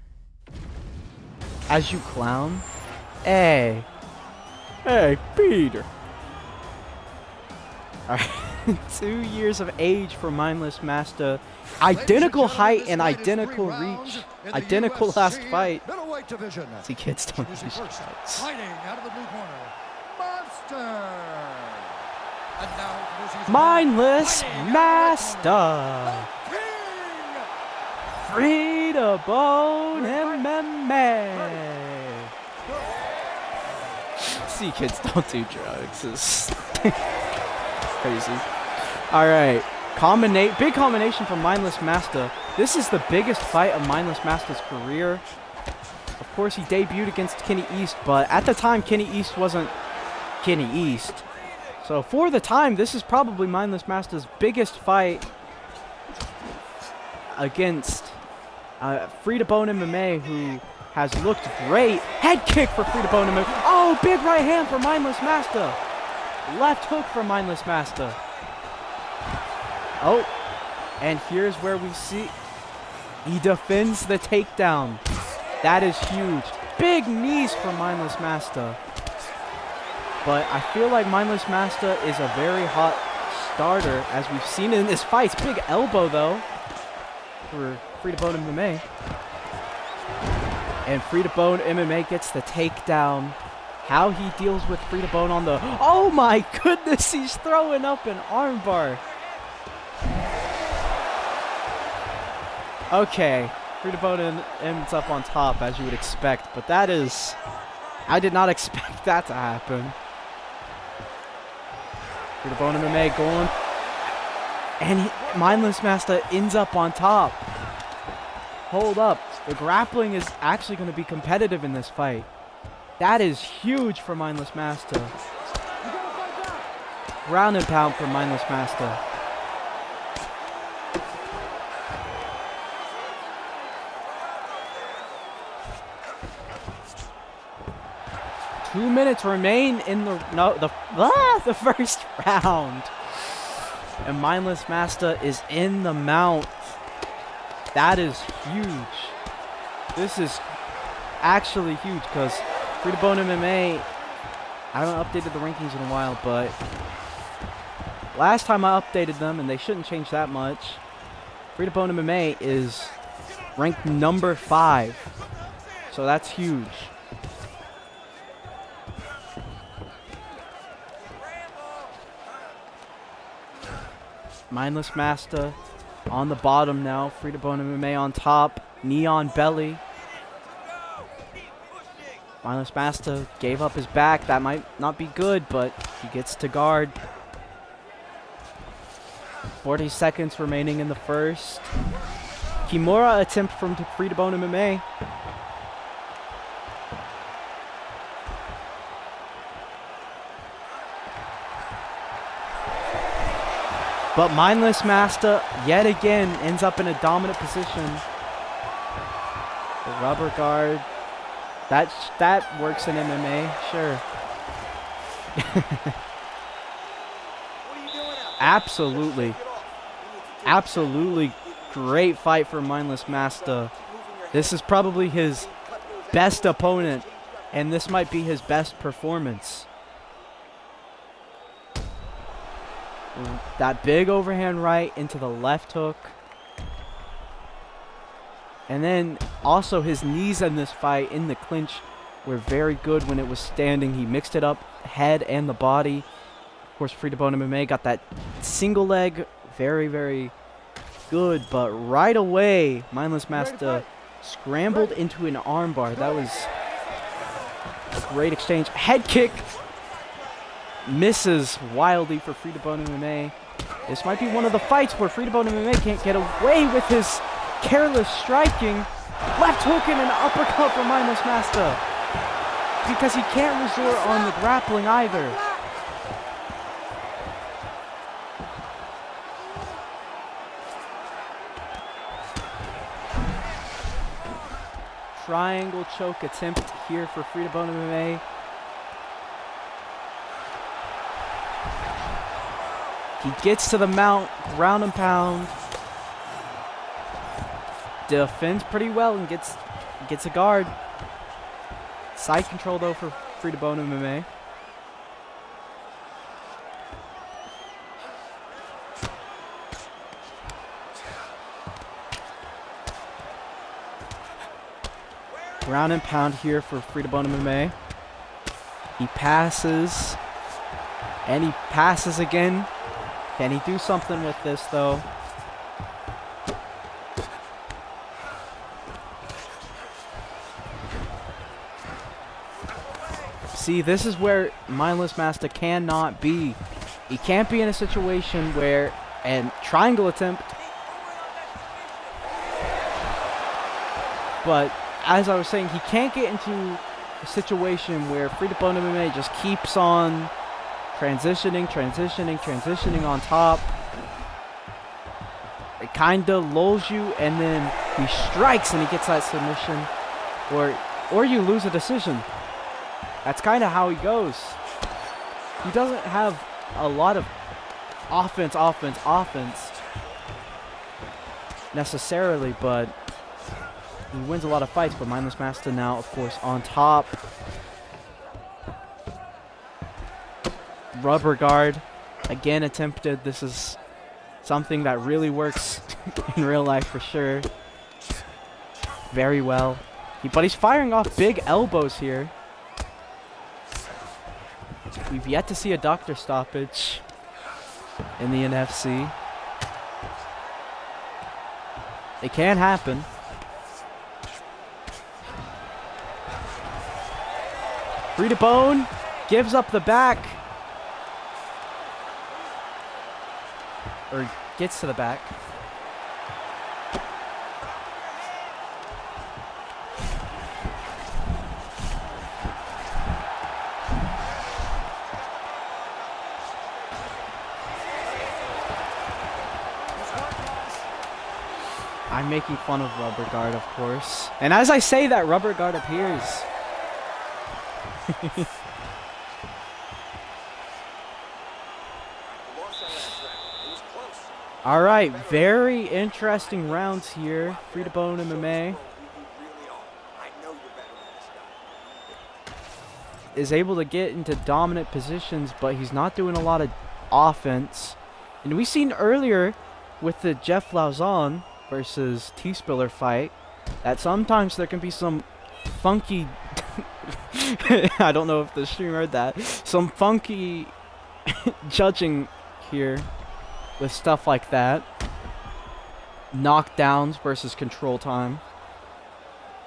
As you clown. Hey, Peter. Alright, 2 years of age for Mindless Master. Identical height and identical reach. Identical last fight. See, kids don't use shots. Mindless Master. Tebonememima. See, kids don't do drugs. It's crazy. Alright. Big combination from Mindless Master. This is the biggest fight of Mindless Master's career. Of course, he debuted against Kenny East, but at the time, Kenny East wasn't Kenny East. So for the time, this is probably Mindless Master's biggest fight against Tebonememima, who has looked great. Head kick for Tebonememima. Oh, big right hand for Mindless Master. Left hook for Mindless Master. Oh, and here's where we see he defends the takedown. That is huge. Big knees for Mindless Master. But I feel like Mindless Master is a very hot starter, as we've seen in this fight. Big elbow, though, for Tebonememima. And Tebonememima gets the takedown. How he deals with Tebow on the... Oh my goodness, he's throwing up an armbar. Okay, Tebow ends up on top, as you would expect, but that is... I did not expect that to happen. Tebonememima going... And Mindless Master ends up on top. Hold up. The grappling is actually going to be competitive in this fight. That is huge for Mindless Master. Ground and pound for Mindless Master. Two minutes remain in the first round. And Mindless Master is in the mount. That is huge. This is actually huge because Tebonememima, I haven't updated the rankings in a while, but last time I updated them, and they shouldn't change that much, Tebonememima is ranked number 5. So that's huge. Mindless Master on the bottom now. Tebonememima on top. Knee on belly. Mindless Master gave up his back. That might not be good, but he gets to guard. 40 seconds remaining in the first. Kimura attempt from Free Tebonememima. But Mindless Master, yet again, ends up in a dominant position. The rubber guard. That works in MMA, sure. Absolutely. Absolutely great fight for Mindless Master. This is probably his best opponent, and this might be his best performance. That big overhand right into the left hook. And then also his knees in this fight in the clinch were very good when it was standing. He mixed it up, head and the body. Of course, Free Tebonememima got that single leg, very, very good. But right away, Mindless Master scrambled into an armbar. That was a great exchange. Head kick. Misses wildly for Free Tebonememima. This might be one of the fights where Free Tebonememima can't get away with his careless striking. Left hook and an uppercut from Mindless Master. Because he can't resort on the grappling either. Triangle choke attempt here for Free Tebonememima. He gets to the mount, ground and pound. Defends pretty well and gets a guard. Side control though for Free Tebonememima. Ground and pound here for Free Tebonememima. He passes. And he passes again. Can he do something with this, though? See, this is where Mindless Master cannot be. He can't be in a situation where... And triangle attempt. But, as I was saying, he can't get into a situation where Free Tebonememima just keeps on... transitioning on top. It kind of lulls you, and then he strikes and he gets that submission, or you lose a decision. That's kind of how he goes. He doesn't have a lot of offense necessarily, but he wins a lot of fights. But Mindless Master now, of course, on top. Rubber guard, again attempted. This is something that really works in real life for sure. Very well. But he's firing off big elbows here. We've yet to see a doctor stoppage in the NFC. It can happen. Free to bone, gives up the back. Or gets to the back. I'm making fun of rubber guard, of course. And as I say that, rubber guard appears. All right, very interesting rounds here. Free to Tebonememima is able to get into dominant positions, but he's not doing a lot of offense. And we seen earlier with the Jeff Lauzon versus T-Spiller fight that sometimes there can be some funky I don't know if the stream heard that. Some funky judging here with stuff like that. Knockdowns versus control time.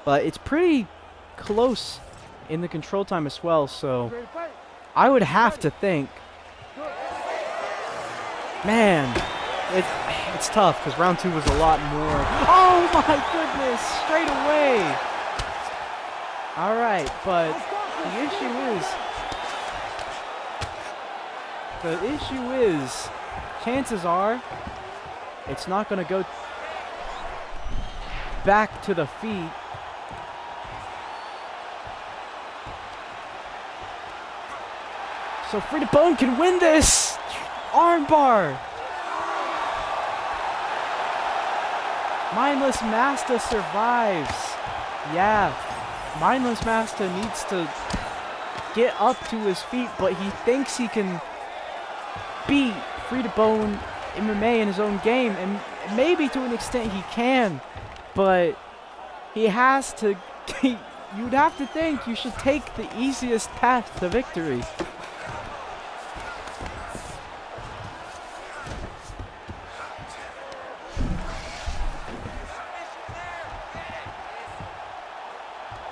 But it's pretty close in the control time as well, so I would have to think, man, It's tough because round 2 was a lot more. Oh my goodness! Straight away. All right, but the issue is, chances are, it's not gonna go back to the feet. So Free to Bone can win this! Armbar! Mindless Master survives. Yeah, Mindless Master needs to get up to his feet, but he thinks he can beat Free to Bone MMA in his own game, and maybe to an extent he can, but he has to. You'd have to think you should take the easiest path to victory.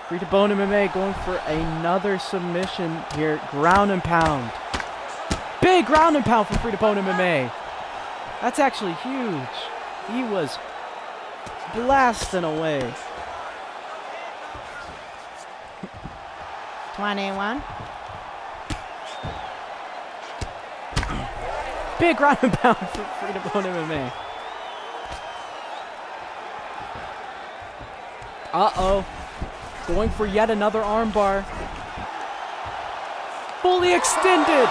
Free to Bone MMA going for another submission here. Ground and pound. Big ground and pound for Free to Bone MMA. That's actually huge. He was blasting away. 21. Big ground and pound for Free to Bone MMA. Uh-oh. Going for yet another armbar. Fully extended.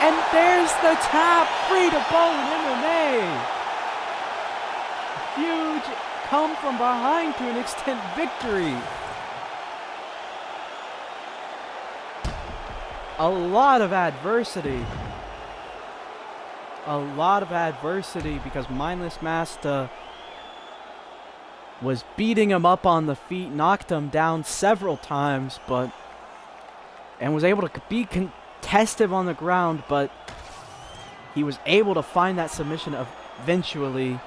And there's the tap. Free to Bone MMA. Huge come from behind to an extent victory. A lot of adversity. A lot of adversity because Mindless Master was beating him up on the feet, knocked him down several times, and was able to be contested on the ground, but he was able to find that submission eventually.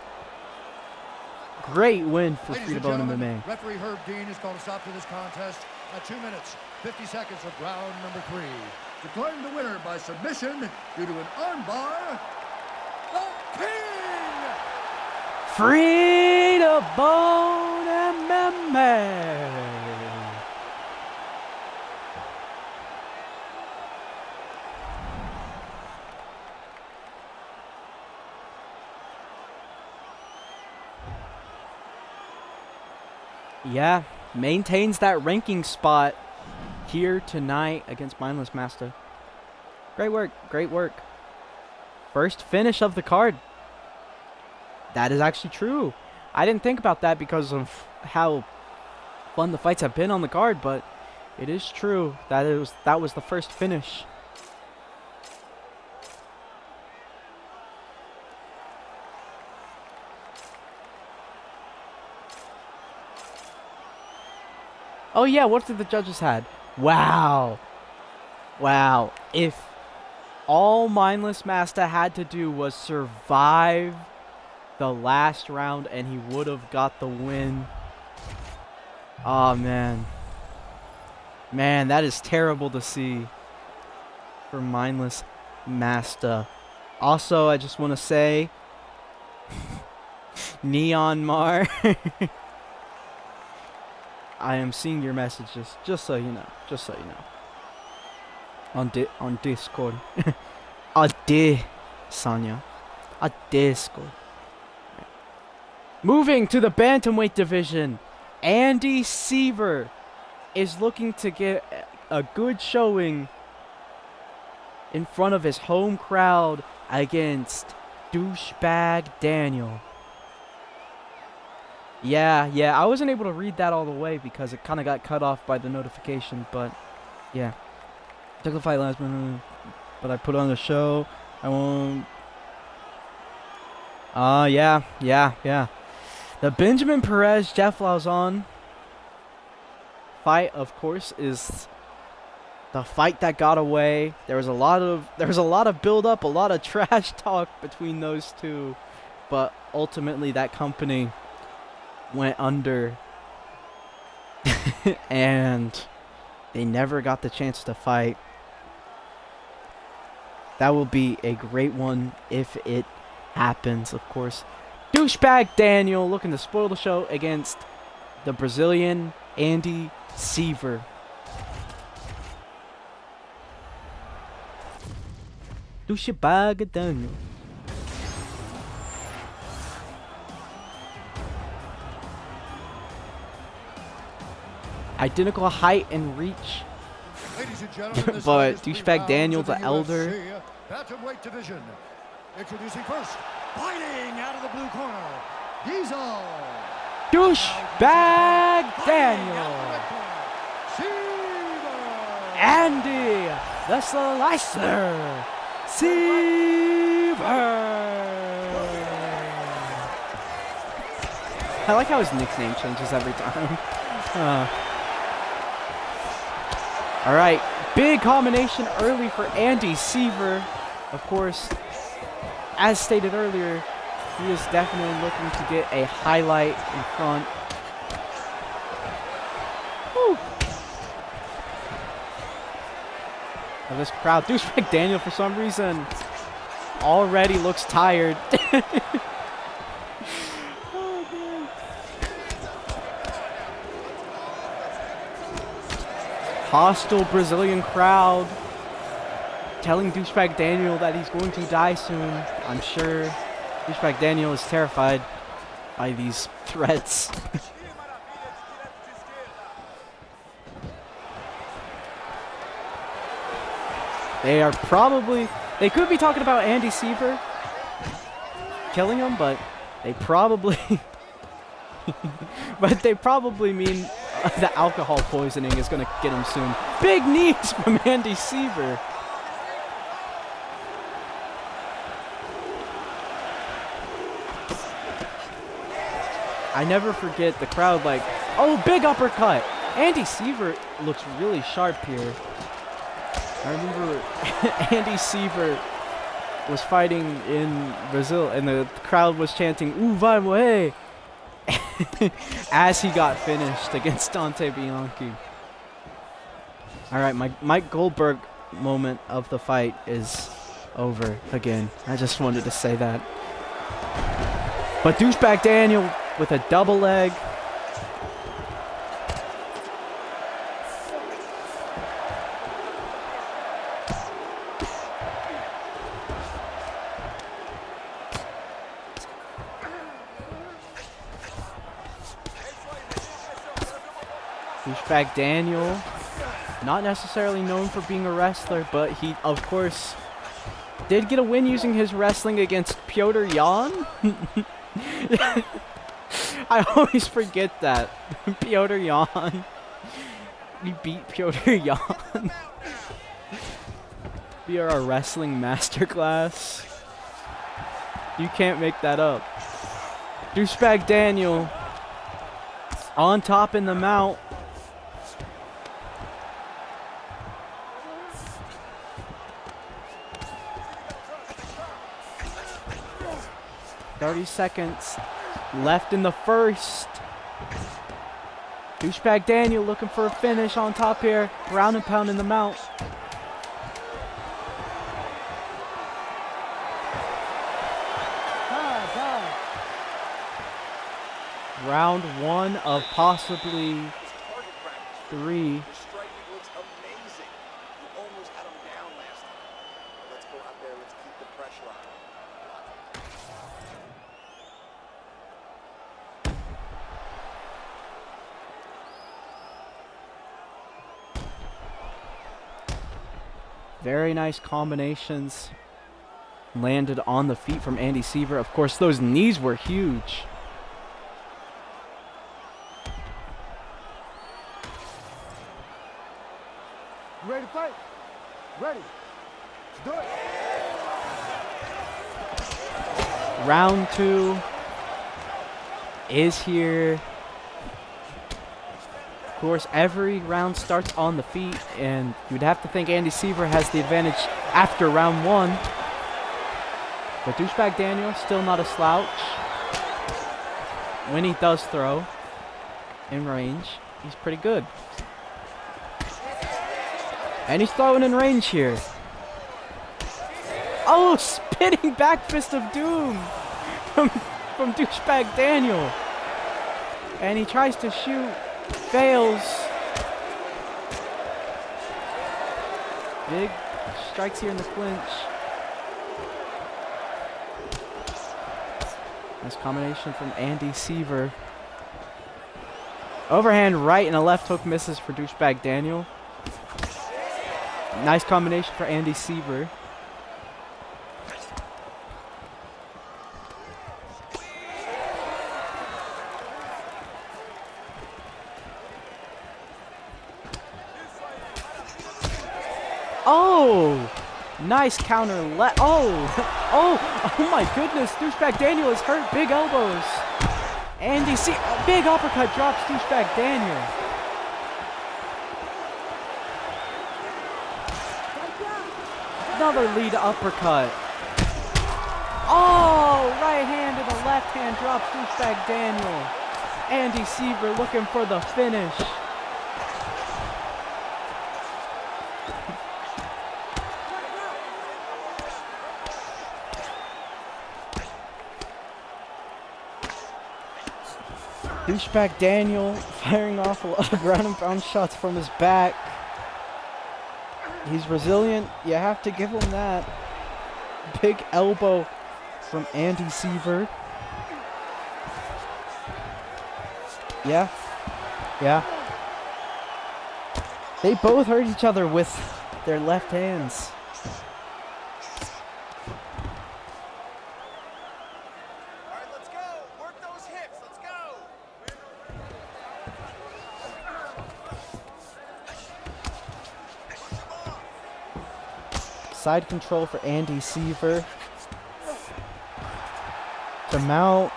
Great win for Free to Bone MMA. Referee Herb Dean has called a stop to this contest at 2 minutes, 50 seconds of round number 3. Declaring the winner by submission due to an armbar, the King! Free to Bone MMA. Yeah, maintains that ranking spot here tonight against Mindless Master. Great work, great work. First finish of the card. That is actually true. I didn't think about that because of how fun the fights have been on the card, but it is true that that was the first finish. Oh yeah, what did the judges had? Wow. Wow. If all Mindless Master had to do was survive the last round and he would have got the win. Oh man. Man, that is terrible to see for Mindless Master. Also, I just want to say Neon Mar I am seeing your messages, just so you know. Just so you know. On Discord. Ade, Sanya. A Discord. Moving to the bantamweight division, Andy Seaver is looking to get a good showing in front of his home crowd against Douchebag Daniel. Yeah, I wasn't able to read that all the way because it kind of got cut off by the notification, but yeah. Took the fight last minute, but I put on the show. I won't. Yeah. The Benjamin Perez Jeff Lauzon fight, of course, is the fight that got away. There was a lot of build up, a lot of trash talk between those two, but ultimately that company went under and they never got the chance to fight. That will be a great one if it happens, of course. Douchebag Daniel looking to spoil the show against the Brazilian Andy Seaver. Douchebag Daniel. Identical height and reach. Ladies and gentlemen, this But latest three douchebag rounds Daniel, of the UFC elder. Bantamweight division. Introducing first, fighting out of the blue corner, Diesel. Douchebag Daniel. Ceed Earl. Andy the Slicer Seaver. I like how his nickname changes every time. All right, big combination early for Andy Seaver. Of course, as stated earlier, he is definitely looking to get a highlight in front. Woo. Of this crowd. Douchebag Daniel, for some reason, already looks tired. Oh, man. Hostile Brazilian crowd telling Douchebag Daniel that he's going to die soon. I'm sure Douchebag Daniel is terrified by these threats. They could be talking about Andy Seaver killing him, but they probably mean the alcohol poisoning is going to get him soon. Big knees from Andy Seaver. I never forget the crowd like, oh, big uppercut. Andy Seaver looks really sharp here. I remember Andy Seaver was fighting in Brazil and the crowd was chanting, Oozmanboy, as he got finished against Dante Bianchi. Alright, my Mike Goldberg moment of the fight is over again. I just wanted to say that. But Douchebag Daniel with a double leg. Douchebag Daniel, not necessarily known for being a wrestler, but he, of course, did get a win using his wrestling against Petr Yan. I always forget that. Petr Yan. We beat Petr Yan. We are a wrestling masterclass. You can't make that up. Douchebag Daniel on top in the mount. "30 seconds left in the first. Douchebag Daniel looking for a finish on top here. Ground and pound in the mount. Round one of possibly three. Your striking looks amazing. You almost had him down last time. Let's go out there. Let's keep the pressure on. Very nice combinations landed on the feet from Andy Seaver. Of course, those knees were huge. You ready to fight? Ready. Let's do it. Round two is here. Of course, every round starts on the feet, and you'd have to think Andy Seaver has the advantage after round one. But Douchebag Daniel, still not a slouch. When he does throw in range, he's pretty good. And he's throwing in range here. Oh, spinning back fist of doom from douchebag Daniel. And he tries to shoot, fails. Big strikes here in the clinch. Nice combination from Andy Seaver. Overhand right and a left hook misses for douchebag Daniel. Nice combination for Andy Seaver. Oh! Nice counter oh my goodness, douchebag Daniel is hurt. Big elbows. Andy C. Big uppercut drops douchebag Daniel. Another lead uppercut. Oh, right hand and the left hand drops douchebag Daniel. Andy Seaver looking for the finish. Douchebag Daniel firing off a lot of ground and pound shots from his back. He's resilient. You have to give him that. Big elbow from Andy Seaver. Yeah. They both hurt each other with their left hands. Side control for Andy Seaver. To mount.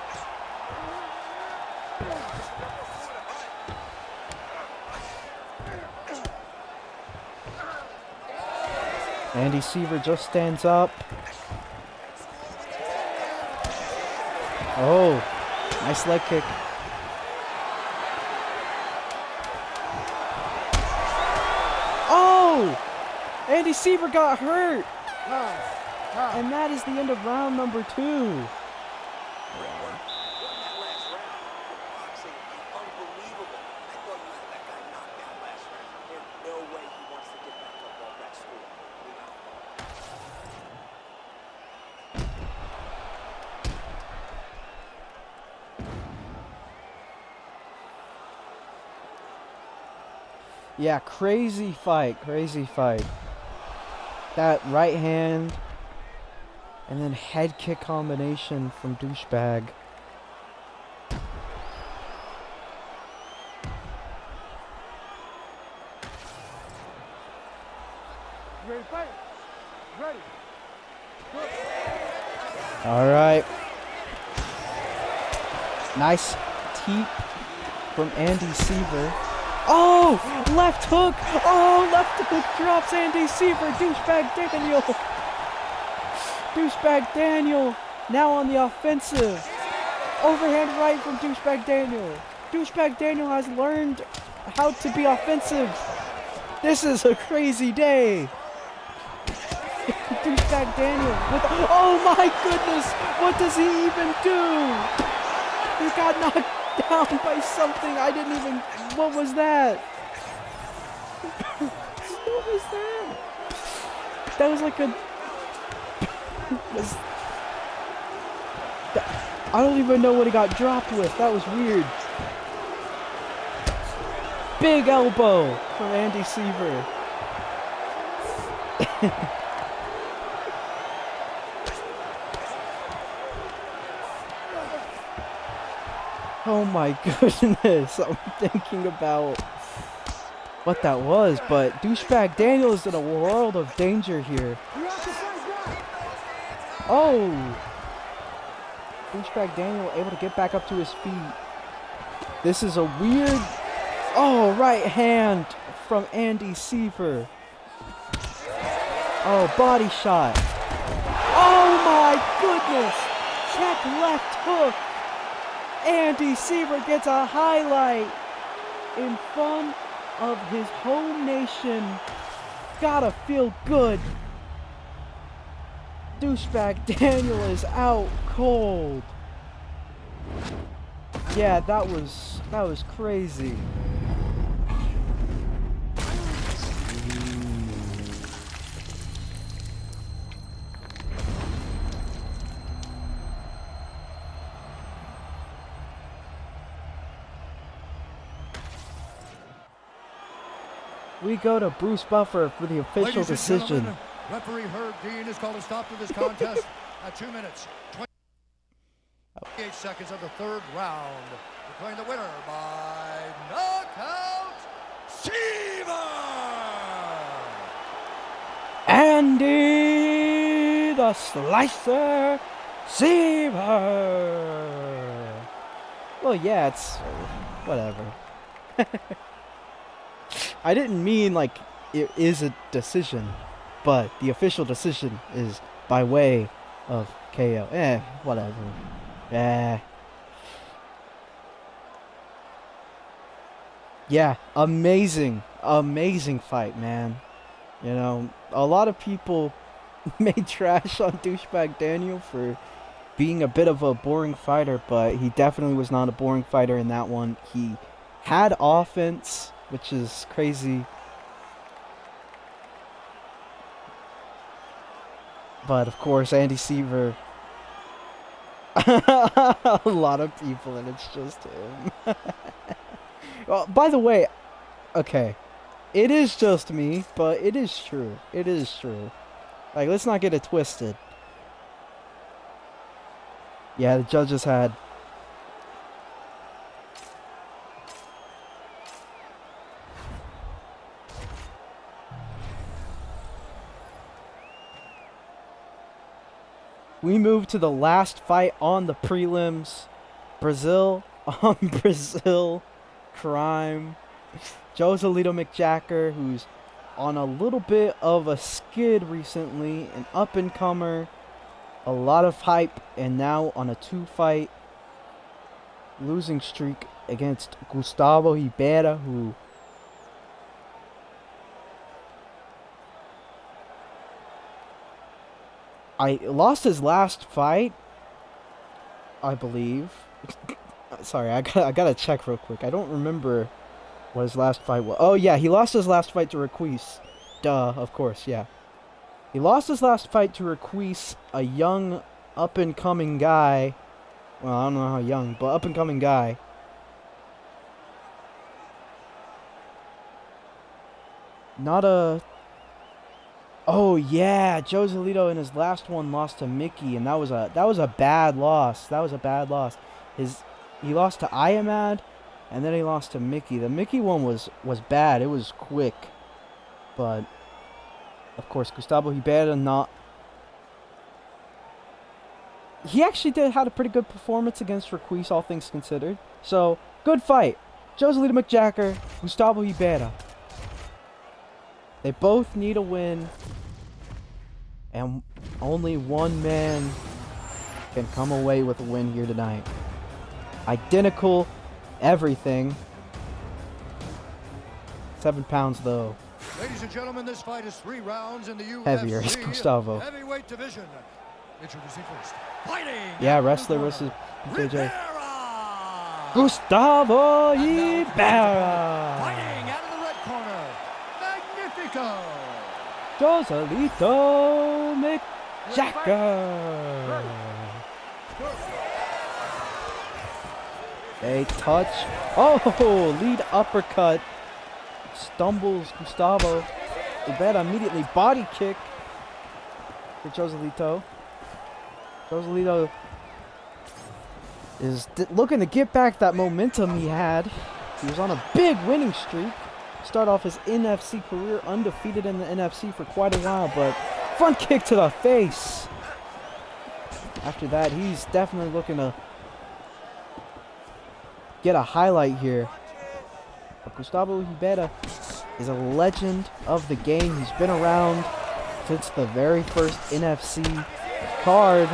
Andy Seaver just stands up. Oh, nice leg kick. Oh! Andy Seaver got hurt. And that is the end of round number 2. Yeah, crazy fight. That right hand and then head kick combination from douchebag. Ready, fight. Ready. All right. Nice teep from Andy Seaver. Oh, left hook. Oh, left hook drops Andy Seaver. Douchebag Daniel. Douchebag Daniel now on the offensive. Overhand right from douchebag Daniel. Douchebag Daniel has learned how to be offensive. This is a crazy day. Douchebag Daniel with, oh my goodness, what does he even do? He got knocked down by something. I didn't even, what was that? What was that? That was like a, I don't even know what he got dropped with. That was weird. Big elbow from Andy Seaver. Oh my goodness, I'm thinking about what that was, but douchebag Daniel is in a world of danger here. Oh! Douchebag Daniel able to get back up to his feet. This is a weird, oh, right hand from Andy Seaver. Oh, body shot. Oh my goodness! Check left hook. Andy Seaver gets a highlight in front of his home nation. Gotta feel good. douchebag Daniel is out cold. Yeah, that was crazy. We go to Bruce Buffer for the official Ladies and decision. gentlemen, referee Herb Dean has called a stop to this contest at 2 minutes, 28 seconds of the third round. Declaring the winner by knockout, Seaver! Andy the Slicer Seaver. Well, yeah, it's whatever. I didn't mean like it is a decision, but the official decision is by way of KO. Whatever. Yeah, amazing fight, man. You know, a lot of people made trash on douchebag Daniel for being a bit of a boring fighter, but he definitely was not a boring fighter in that one. He had offense, which is crazy. But of course, Andy Seaver. A lot of people, and it's just him. Well, by the way, okay, it is just me, but it is true. It is true. Like, let's not get it twisted. Yeah, the judges had. We move to the last fight on the prelims. Brazil on Brazil crime. Joselito McJacker, who's on a little bit of a skid recently, an up-and-comer, a lot of hype, and now on a 2-fight losing streak against Gustavo Ribera, who lost his last fight, I believe. Sorry, I gotta check real quick. I don't remember what his last fight was. Oh yeah, he lost his last fight to Requise. Duh, of course, yeah. He lost his last fight to Requise, a young, up-and-coming guy. Well, I don't know how young, but up-and-coming guy. Not a... Oh yeah, Joselito in his last one lost to Micky, and that was a bad loss. That was a bad loss. He lost to Iamad, and then he lost to Micky. The Micky one was bad. It was quick, but of course Gustavo Ribera not. He actually had a pretty good performance against Requise, all things considered. So good fight, Joselito McJacker, Gustavo Ribera. They both need a win, and only one man can come away with a win here tonight. Identical, everything. 7 pounds though. Ladies and gentlemen, this fight is 3 rounds in the UFC Heavier is Gustavo. heavyweight division. Introducing first, fighting. Yeah, wrestler versus BJJ. Rivera! Gustavo Ribera. Fighting out of the red corner, Magnifico. Joselito McJacker. They touch. Oh, lead uppercut. Stumbles Gustavo. Ribera immediately body kick for Joselito. Joselito is looking to get back that momentum he had. He was on a big winning streak. Start off his NFC career undefeated in the NFC for quite a while, but front kick to the face. After that, he's definitely looking to get a highlight here. But Gustavo Ribera is a legend of the game. He's been around since the very first NFC card.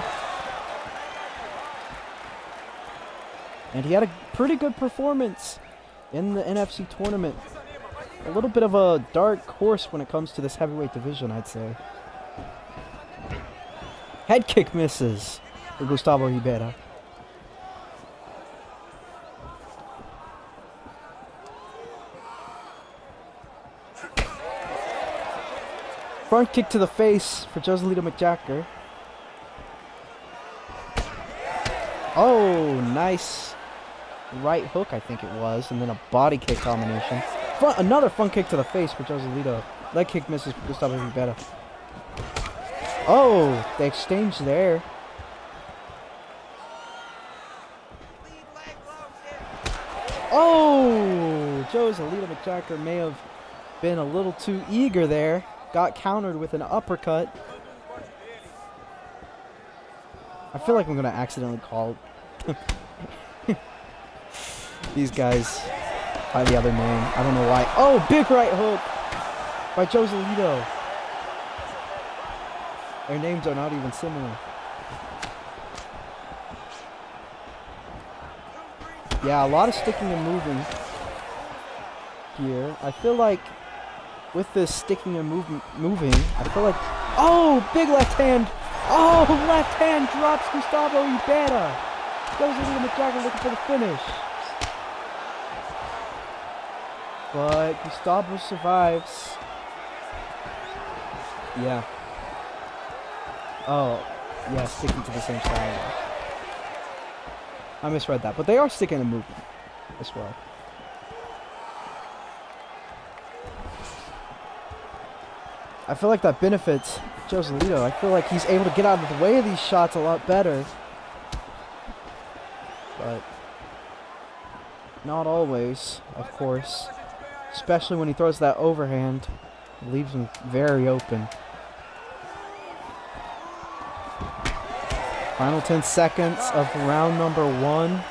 And he had a pretty good performance in the NFC tournament. A little bit of a dark horse when it comes to this heavyweight division, I'd say. Head kick misses for Gustavo Ribera. Front kick to the face for Joselito McJacker. Oh, nice right hook, I think it was, and then a body kick combination. Another front kick to the face for Joselito. Leg kick misses for Gustavo Ribera. Oh, they exchanged there. Oh, Joselito McJacker may have been a little too eager there. Got countered with an uppercut. I feel like I'm going to accidentally call these guys by the other name. I don't know why. Oh, big right hook by Joselito. Their names are not even similar. Yeah, a lot of sticking and moving here. I feel like with this sticking and moving, I feel like... Oh, big left hand. Oh, left hand drops Gustavo Ribera. Joselito McJacker looking for the finish. But Gustavo survives. Yeah. Oh, yeah, sticking to the same side. I misread that, but they are sticking and moving as well. I feel like that benefits Joselito. I feel like he's able to get out of the way of these shots a lot better. But not always, of course. Especially when he throws that overhand. It leaves him very open. Final 10 seconds of round number 1.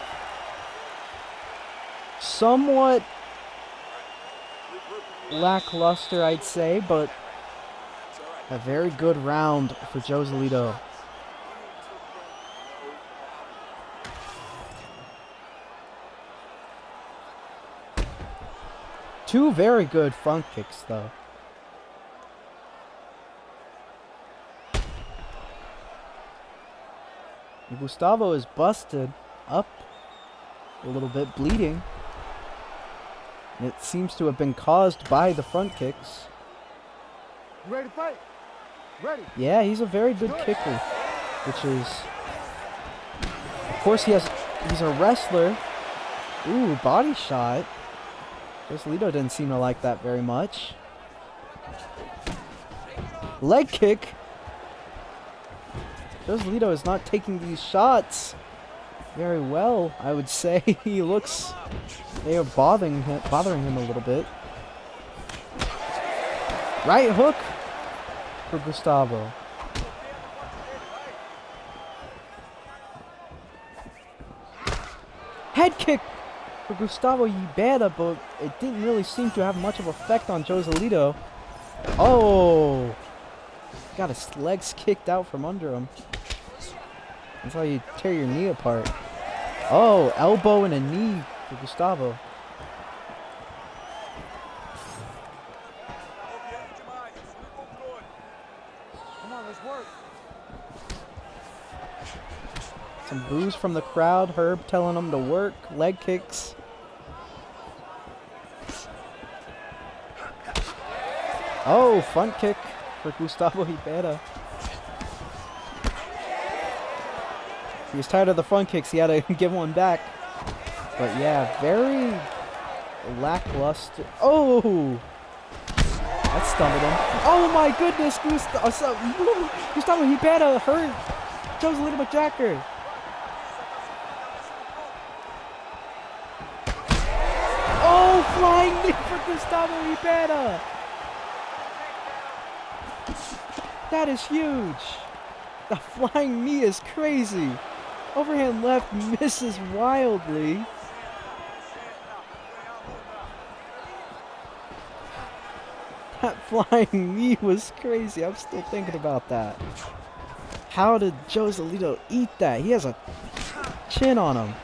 Somewhat lackluster, I'd say, but a very good round for Joselito. Two very good front kicks, though. Gustavo is busted up a little bit, bleeding. And it seems to have been caused by the front kicks. You ready to fight? Ready. Yeah, he's a very good kicker, which is... Of course, he's a wrestler. Ooh, body shot. Joselito didn't seem to like that very much. Leg kick. Joselito is not taking these shots very well, I would say. He looks... They are bothering him a little bit. Right hook for Gustavo. Head kick for Gustavo Ribera, but it didn't really seem to have much of an effect on Joselito. Oh! Got his legs kicked out from under him. That's how you tear your knee apart. Oh, elbow and a knee for Gustavo. Come on, let's work. Some boos from the crowd. Herb telling him to work. Leg kicks. Oh, front kick for Gustavo Ribera. He was tired of the front kicks. He had to give one back. But yeah, very lackluster. Oh! That stumbled him. Oh my goodness! Gustavo Ribera hurt Joselito McJacker. Oh, flying knee for Gustavo Ribera. That is huge. The flying knee is crazy. Overhand left misses wildly. That flying knee was crazy. I'm still thinking about that. How did Joselito eat that? He has a chin on him.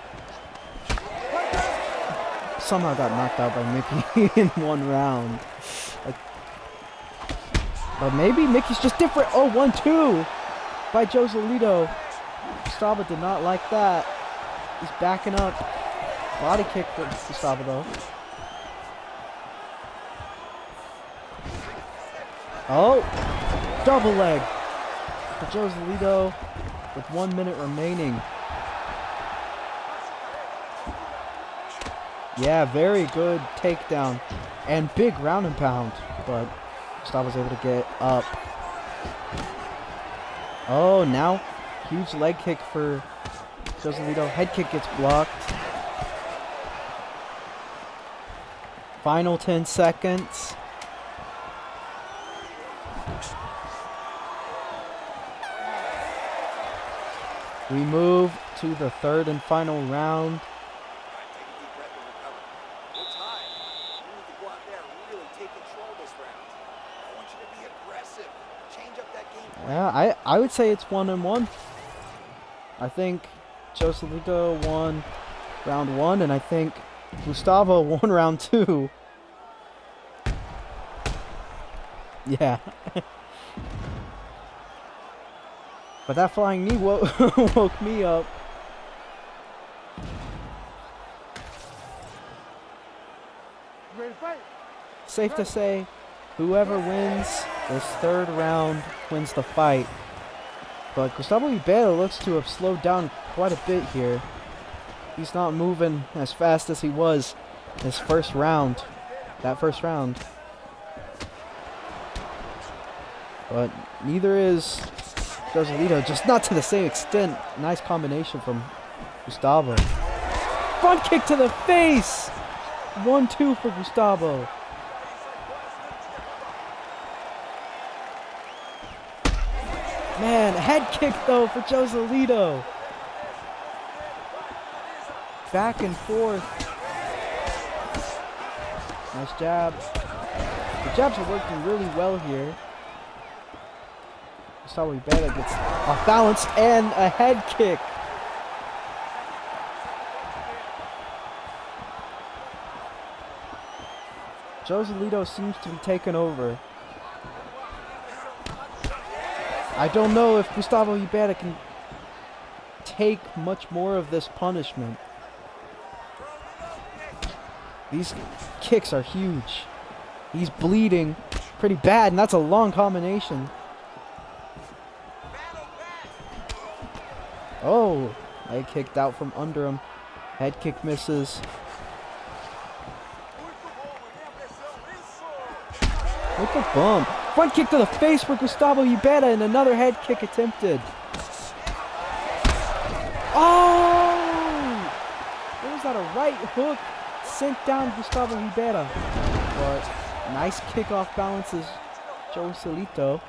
Somehow got knocked out by Micky in one round. But maybe Micky's just different. Oh, 1-2. by Joselito. Gustavo did not like that. He's backing up. Body kick for Gustavo though. Oh! Double leg for Joselito with 1 minute remaining. Yeah, very good takedown. And big ground and pound. But Gustavo's able to get up. Oh, now huge leg kick for Joselito. Head kick gets blocked. Final 10 seconds. We move to the third and final round. Yeah, I would say it's 1-1. I think Joselito won round 1, and I think Gustavo won round 2. Yeah. But that flying knee woke me up. Ready to fight? Safe to say, whoever wins this third round wins the fight. But Gustavo Ibera looks to have slowed down quite a bit here. He's not moving as fast as he was his first round. That first round. But neither is Joselito, just not to the same extent. Nice combination from Gustavo. Front kick to the face! 1-2 for Gustavo. Man, head kick though for Joselito. Back and forth. Nice jab. The jabs are working really well here. Gustavo Ibera gets off balance and a head kick. Joselito seems to be taking over. I don't know if Gustavo Ibera can take much more of this punishment. These kicks are huge. He's bleeding pretty bad, and that's a long combination. Oh, leg kicked out from under him. Head kick misses. Look at bump. Front kick to the face for Gustavo Ibera and another head kick attempted. Oh! What was that, a right hook sent down Gustavo Ibera? But nice kick off balances Joselito.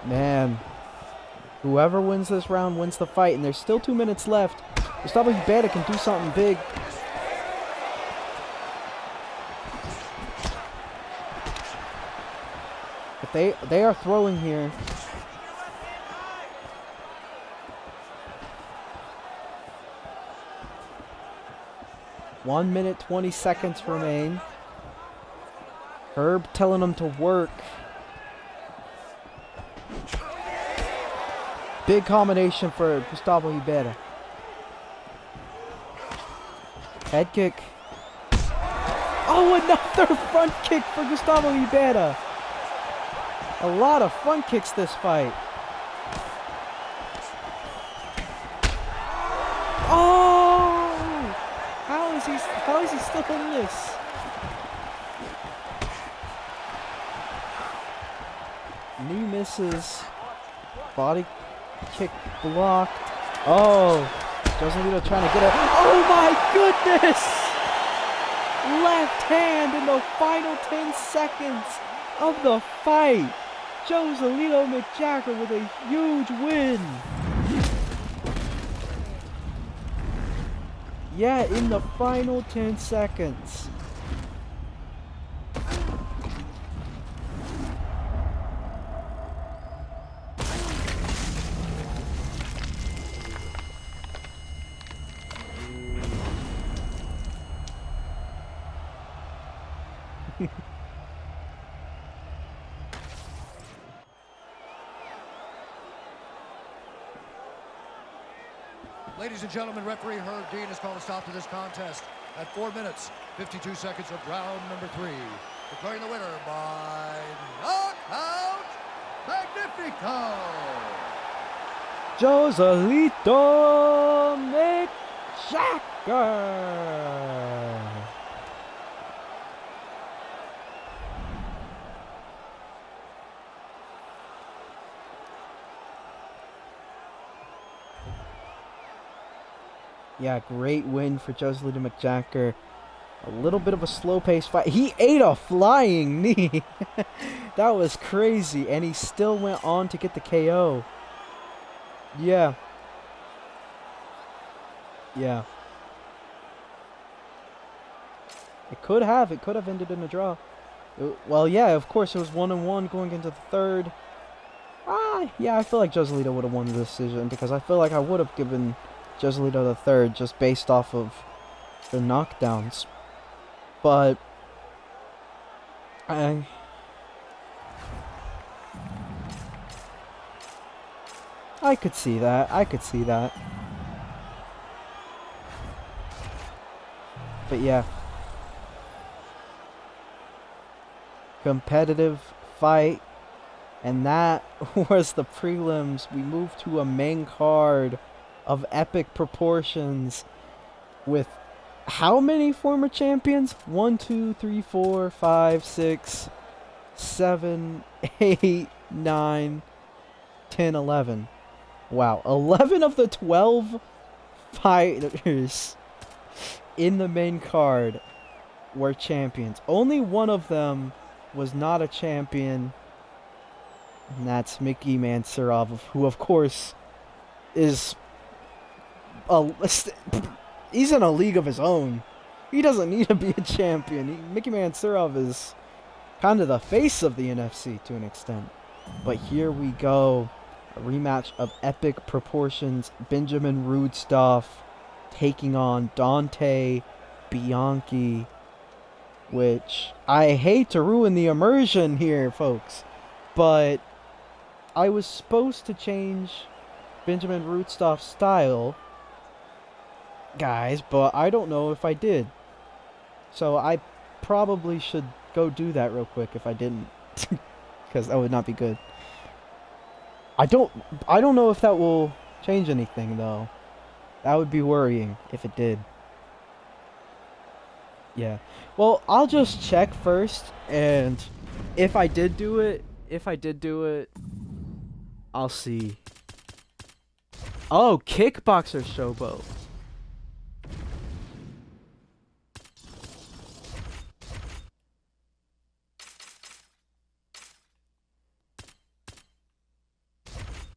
Man, whoever wins this round wins the fight, and there's still 2 minutes left. Gustavo Ibera can do something big. But they are throwing here. One minute, 20 seconds remain. Herb telling them to work. Big combination for Gustavo Ibera. Head kick. Oh, another front kick for Gustavo Ibera. A lot of front kicks this fight. Oh! How is he still in this? Knee misses. Body kick blocked. Oh! Joselito trying to get it. Oh my goodness! Left hand in the final 10 seconds of the fight. Joselito McJacker with a huge win. Yeah, in the final 10 seconds. Ladies and gentlemen, referee Herb Dean has called a stop to this contest at 4 minutes, 52 seconds of round number 3. Declaring the winner by knockout magnifico. Joselito McJacker. Yeah, great win for Joselito McJacker. A little bit of a slow-paced fight. He ate a flying knee. That was crazy, and he still went on to get the KO. Yeah. Yeah. It could have ended in a draw. Well, yeah, of course, it was 1-1 going into the third. Yeah, I feel like Joselito would have won the decision, because I feel like I would have given Joselito the third just based off of the knockdowns. But I could see that. But yeah. Competitive fight. And that was the prelims. We moved to a main card of epic proportions with how many former champions? 1, 2, 3, 4, 5, 6, 7, 8, 9, 10, 11. Wow, 11 of the 12 fighters in the main card were champions. Only one of them was not a champion, and that's Micky Mansurov, who of course is he's in a league of his own. He doesn't need to be a champion. Micky Mansurov is kind of the face of the NFC to an extent. But here we go. A rematch of epic proportions. Benjamin Rudstoff taking on Dante Bianchi. Which, I hate to ruin the immersion here, folks. But I was supposed to change Benjamin Rudstoff's style, guys, but I don't know if I did. So I probably should go do that real quick if I didn't. Because that would not be good. I don't know if that will change anything, though. That would be worrying if it did. Yeah. Well, I'll just check first, and if I did do it, I'll see. Oh, Kickboxer Showboat.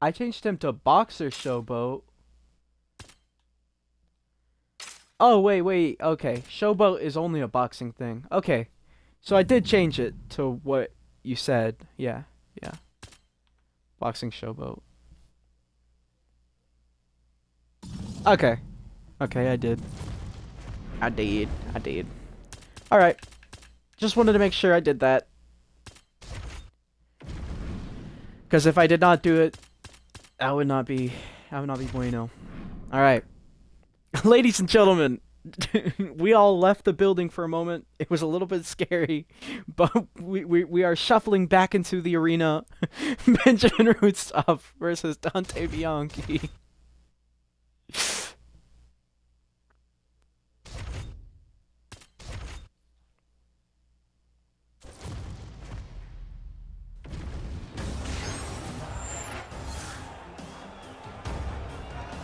I changed him to Boxer Showboat. Oh, wait, okay. Showboat is only a boxing thing. Okay. So I did change it to what you said. Yeah. Boxing Showboat. Okay, I did. Alright. Just wanted to make sure I did that. Because if I did not do it, that would not be bueno. Alright. Ladies and gentlemen, we all left the building for a moment. It was a little bit scary, but we are shuffling back into the arena. Benjamin Rudstoff versus Dante Bianchi.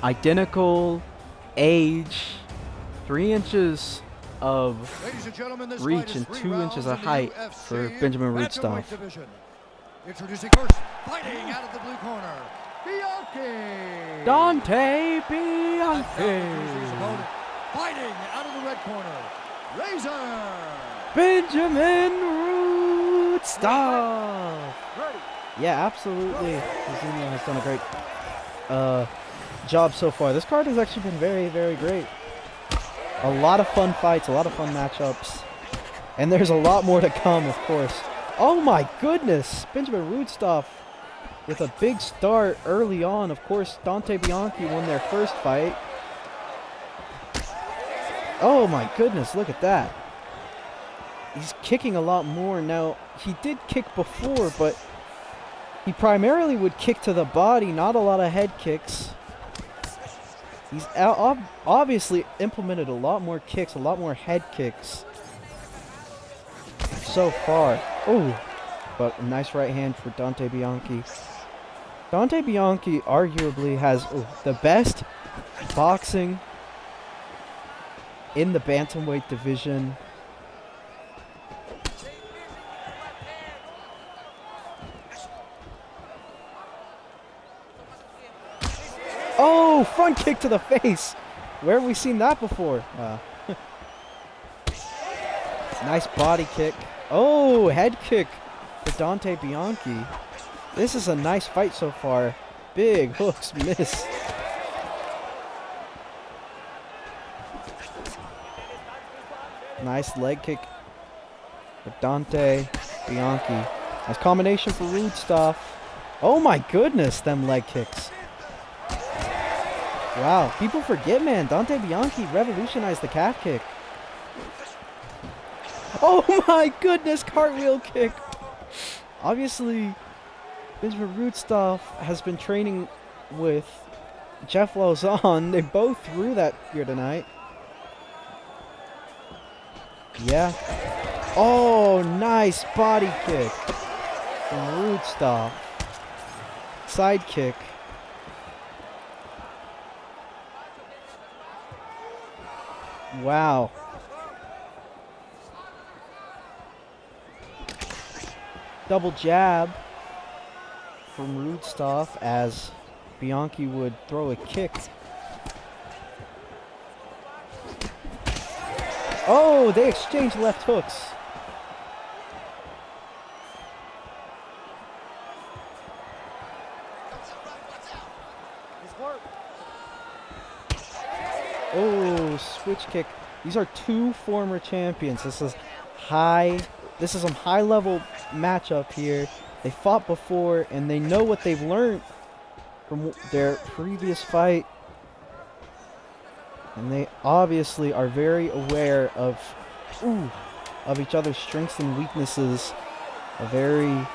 Identical age, 3 inches of reach and 2 inches of height for Benjamin Rudstoff. Introducing first, fighting out of the blue corner, Bianchi. Dante Bianchi. Fighting out of the red corner, Razor. Benjamin Rudstoff. Yeah, absolutely. WIZINHO has done a great job so far. This card has actually been very, very great. A lot of fun fights, a lot of fun matchups. And there's a lot more to come, of course. Oh my goodness! Benjamin Rudstoff with a big start early on. Of course, Dante Bianchi won their first fight. Oh my goodness, look at that. He's kicking a lot more now. He did kick before, but he primarily would kick to the body, not a lot of head kicks. He's obviously implemented a lot more kicks, a lot more head kicks so far. Oh, but a nice right hand for Dante Bianchi. Dante Bianchi arguably has the best boxing in the bantamweight division. Oh, front kick to the face. Where have we seen that before? Nice body kick. Oh, head kick for Dante Bianchi. This is a nice fight so far. Big hooks miss. Nice leg kick for Dante Bianchi. Nice combination for Rudstoff. Oh my goodness, them leg kicks. Wow, people forget, man. Dante Bianchi revolutionized the calf kick. Oh my goodness, cartwheel kick. Obviously, Benjamin Rudstoff has been training with Jeff Lauzon. They both threw that here tonight. Yeah. Oh, nice body kick from Rudstoff. Side kick. Wow. Double jab from Rudstoff as Bianchi would throw a kick. Oh, they exchanged left hooks. Oh, switch kick. These are two former champions. This is some high level matchup here. They fought before and they know what they've learned from their previous fight. And they obviously are very aware of each other's strengths and weaknesses. A very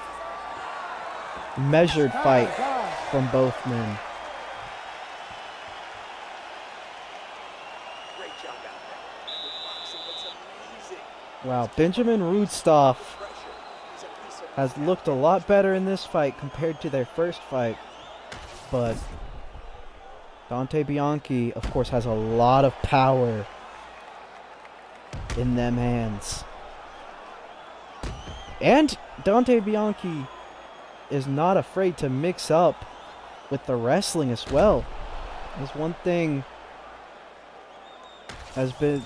measured fight from both men. Wow, Benjamin Rudstoff has looked a lot better in this fight compared to their first fight. But Dante Bianchi, of course, has a lot of power in them hands. And Dante Bianchi is not afraid to mix up with the wrestling as well. That's one thing has been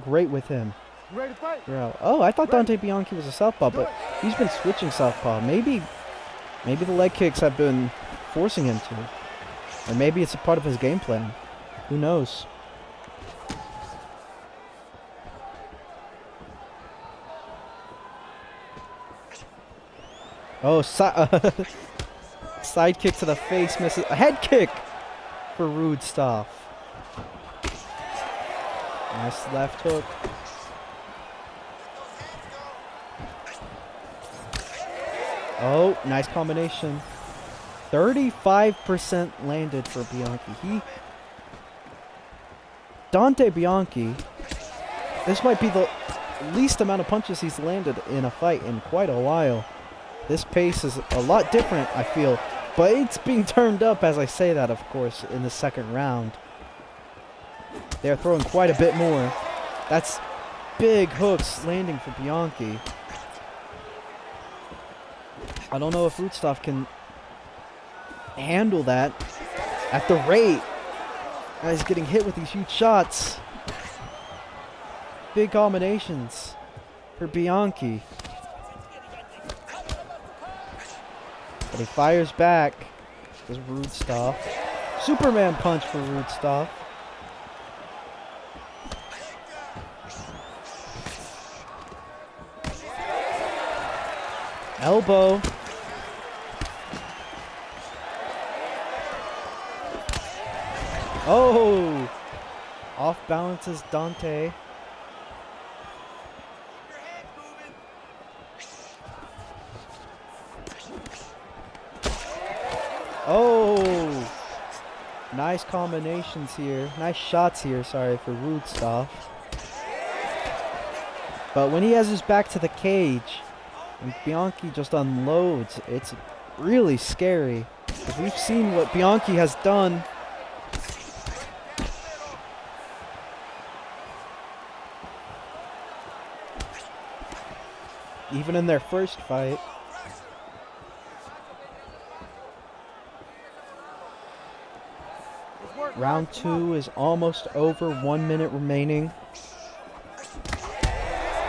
great with him. Ready to fight? Oh, I thought Dante Bianchi was a southpaw, but he's been switching southpaw. Maybe the leg kicks have been forcing him to. Or maybe it's a part of his game plan. Who knows? Oh, side kick to the face misses. A head kick for Rudstoff. Nice left hook. Oh, nice combination. 35% landed for Bianchi. Dante Bianchi, this might be the least amount of punches he's landed in a fight in quite a while. This pace is a lot different, I feel, but it's being turned up as I say that, of course, in the second round. They're throwing quite a bit more. That's big hooks landing for Bianchi. I don't know if Rudstoff can handle that at the rate. He's getting hit with these huge shots. Big combinations for Bianchi. But he fires back. There's Rudstoff. Superman punch for Rudstoff. Elbow. Oh! Off balances Dante. Your head moving. Oh! Nice combinations here. Nice shots here, sorry, for Rudstoff. But when he has his back to the cage, and Bianchi just unloads, it's really scary. Because we've seen what Bianchi has done. Even in their first fight. Round 2 is almost over. 1 minute remaining.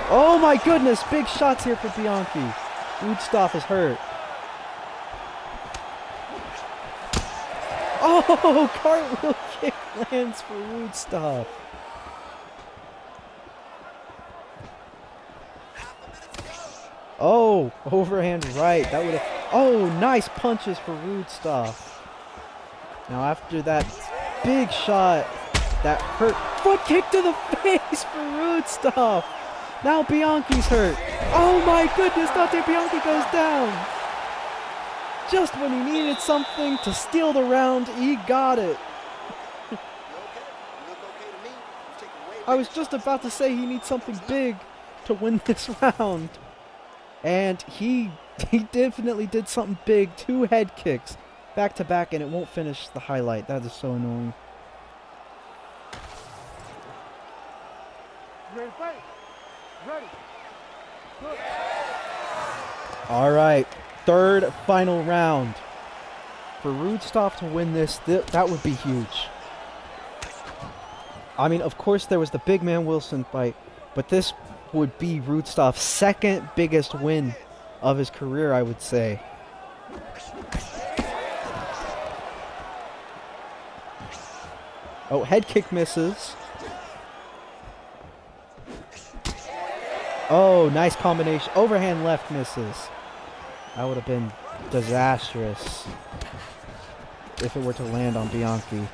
Oh my goodness! Big shots here for Bianchi. Rudstoff is hurt. Oh! Cartwheel kick lands for Rudstoff. Oh! Overhand right. That would have... Oh! Nice punches for Rudstoff. Now after that big shot that hurt... Foot kick to the face for Rudstoff. Now Bianchi's hurt. Oh my goodness, Dante Bianchi goes down. Just when he needed something to steal the round, he got it. I was just about to say he needs something big to win this round. And he definitely did something big. 2 head kicks back to back, and it won't finish the highlight. That is so annoying. Ready to fight? Ready. Good. All right, third final round. For Rudstoff to win this, that would be huge. I mean, of course there was the Big Man Wilson fight, but this would be Rudstoff's second biggest win of his career, I would say. Oh, head kick misses. Oh, nice combination. Overhand left misses. That would have been disastrous if it were to land on Bianchi.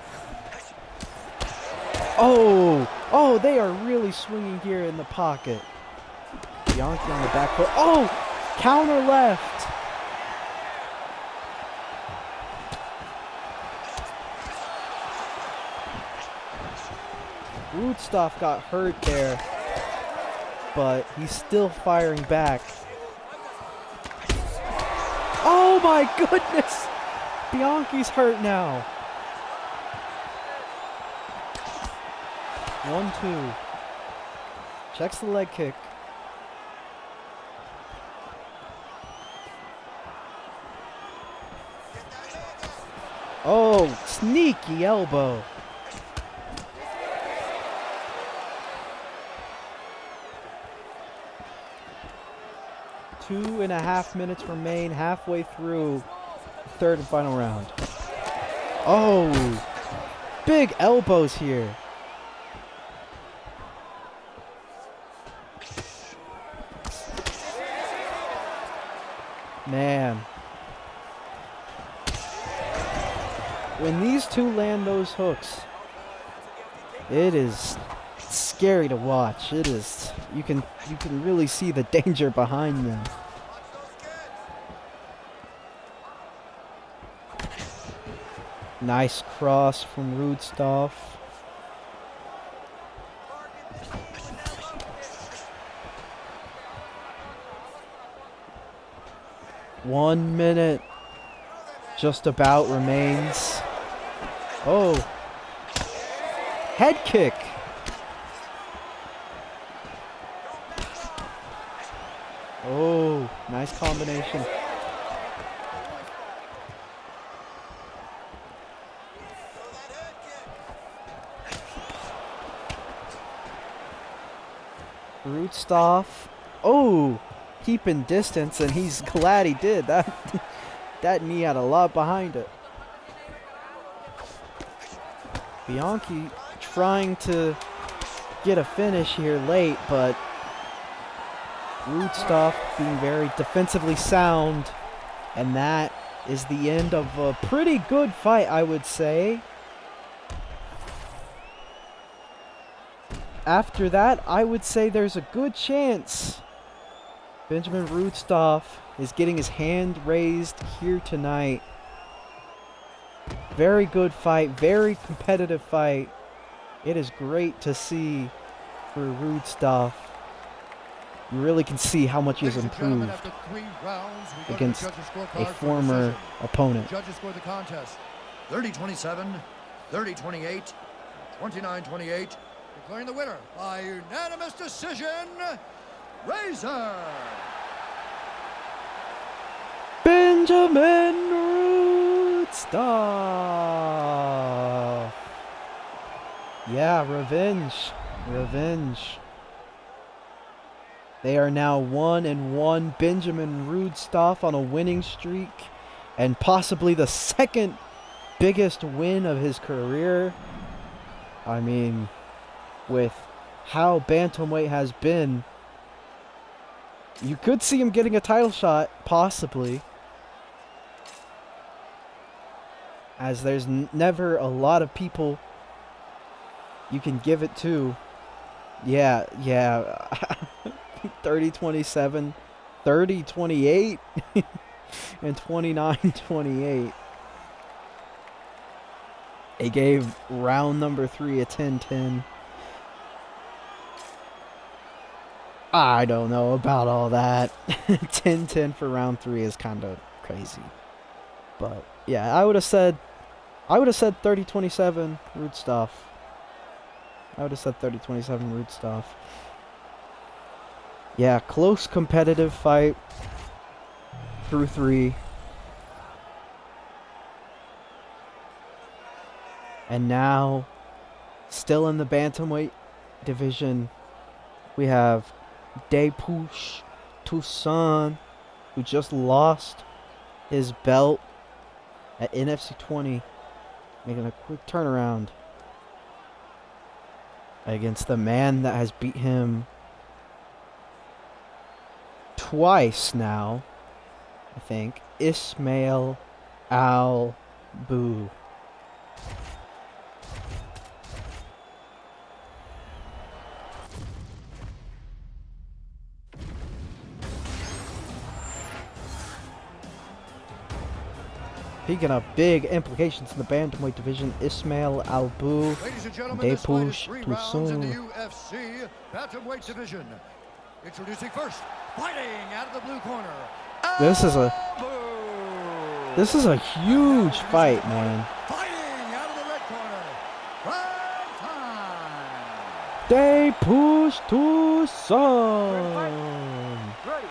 Oh! Oh, they are really swinging here in the pocket. Bianchi on the back foot. Oh! Counter left! Rudstoff got hurt there, but he's still firing back. Oh my goodness! Bianchi's hurt now. 1-2. Checks the leg kick. Oh, sneaky elbow. Two and a half minutes remain, halfway through the third and final round. Oh, big elbows here. Man. When these two land those hooks, it is scary to watch. It is, you can really see the danger behind them. Nice cross from Rudstoff. One minute just about remains. Oh, head kick. Oh, nice combination. Rudstoff. Oh, keeping distance, and he's glad he did. That knee had a lot behind it. Bianchi trying to get a finish here late, but Rudstoff being very defensively sound, and that is the end of a pretty good fight, I would say. after that, I would say there's a good chance Benjamin Rudstoff is getting his hand raised here tonight. Very good fight, very competitive fight. It is great to see for Rudstoff. You really can see how much he has improved against a former opponent. Judges scored the contest 30-27, 30-28, 29-28. Declaring the winner by unanimous decision, Razor. Benjamin Rudstoff. Yeah, revenge. Revenge. They are now 1-1. Benjamin Rudstoff on a winning streak. And possibly the second biggest win of his career. I mean, with how bantamweight has been, you could see him getting a title shot, possibly. As there's never a lot of people you can give it to. Yeah. 30-27, 30-28, and 29-28. They gave round number 3 a 10-10. I don't know about all that. 10-10 for round 3 is kind of crazy. But yeah, I would have said 30-27 Rudstoff. I would have said 30-27 Rudstoff. Yeah, close competitive fight through 3. And now, still in the bantamweight division, we have DeyPoush Tucson, who just lost his belt at NFC 20, making a quick turnaround against the man that has beat him twice now, I think, Ismail Al-Boo. Speaking of big implications in the bantamweight division, Ismail Al-Boo, DeyPoush in the Tucson. UFC bantamweight division. Introducing first, fighting out of the blue corner. This is a huge fight, man. Fighting out of the red corner. Prime time. DeyPoush Tucson. Ready.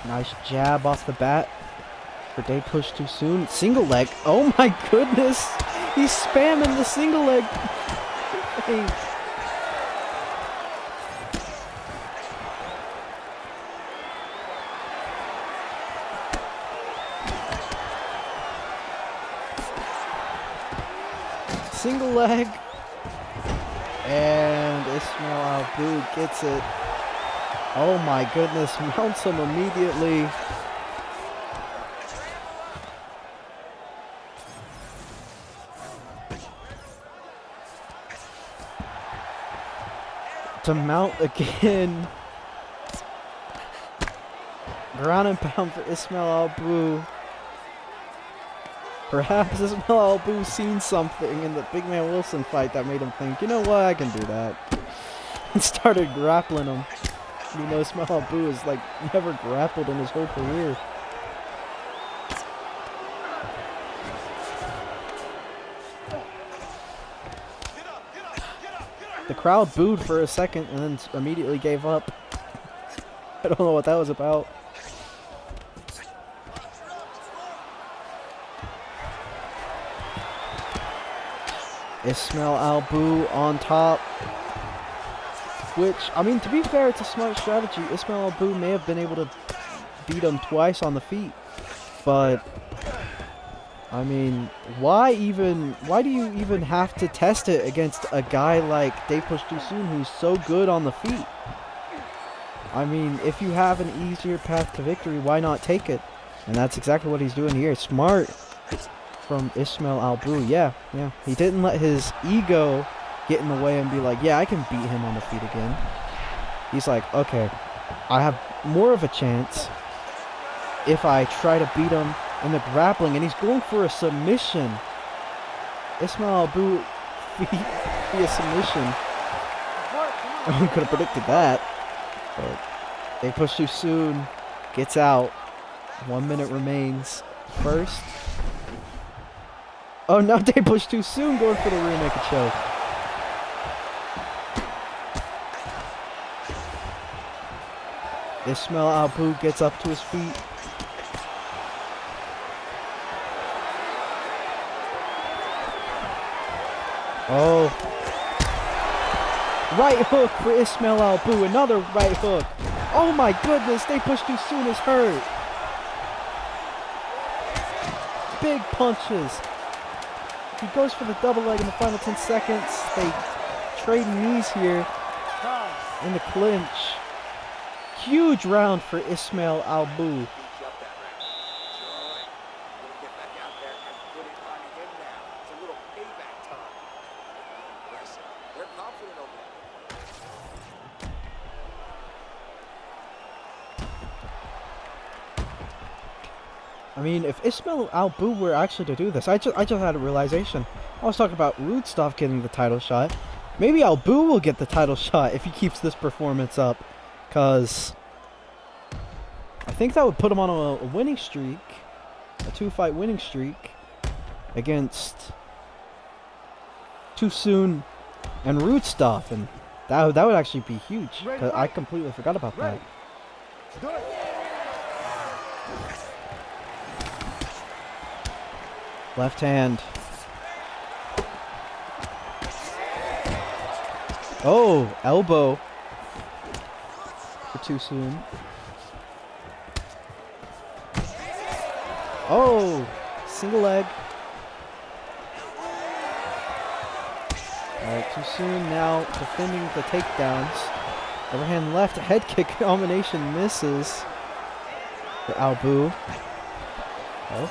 Nice jab off the bat for DeyPoush Tucson. Single leg. Oh my goodness. He's spamming the single leg. Hey. Single leg. And Ismail Al-Boo gets it. Oh my goodness, mounts him immediately. To mount again. Ground and pound for Ismail Al-Boo. Perhaps Ismail Al-Boo seen something in the Bigman Wilson fight that made him think, you know what, I can do that. And started grappling him. You know, Ismail Al-Boo is like never grappled in his whole career. The crowd booed for a second and then immediately gave up. I don't know what that was about. Ismail Al-Boo on top. Which, I mean, to be fair, it's a smart strategy. Ismail Al-Boo may have been able to beat him twice on the feet. But, I mean, why do you even have to test it against a guy like DeyPoush Tucson who's so good on the feet? I mean, if you have an easier path to victory, why not take it? And that's exactly what he's doing here. Smart. from Ismail Albu. Yeah. He didn't let his ego get in the way and be like, yeah, I can beat him on the feet again. He's like, okay, I have more of a chance if I try to beat him in the grappling, and he's going for a submission. Ismail Albu via submission. No one could have predicted that. But they push too soon. Gets out. 1 minute remains. First. Oh, no, they push too soon, going for the rear naked choke. Ismail Albu gets up to his feet. Oh. Right hook for Ismail Albu. Another right hook. Oh my goodness, they push too soon is hurt. Big punches. He goes for the double leg in the final 10 seconds. They trade knees here in the clinch. Huge round for Ismail Albu. I mean, if Ismail Albu were actually to do this, I just had a realization. I was talking about Rudstoff getting the title shot. Maybe Albu will get the title shot if he keeps this performance up, because I think that would put him on a winning streak, a 2-fight winning streak against Too Soon and Rudstoff, and that would actually be huge. 'Cause I completely forgot about that. Left hand. Oh, elbow for Too Soon. Oh, single leg. Alright, Too Soon now defending the takedowns. Overhand left, head kick combination misses for Albu. Oh.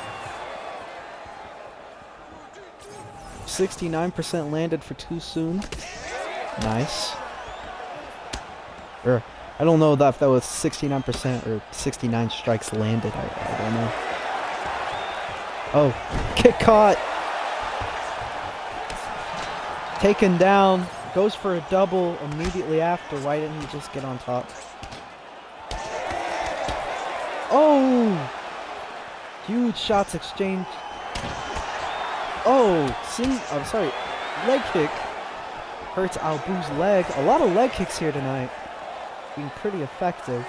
69% landed for Too Soon. Nice. Or, I don't know if that was 69% or 69 strikes landed. I don't know. Oh, kick caught. Taken down. Goes for a double immediately after. Why didn't he just get on top? Oh! Huge shots exchanged. Oh, I'm sorry. Leg kick hurts Albu's leg. A lot of leg kicks here tonight. Being pretty effective.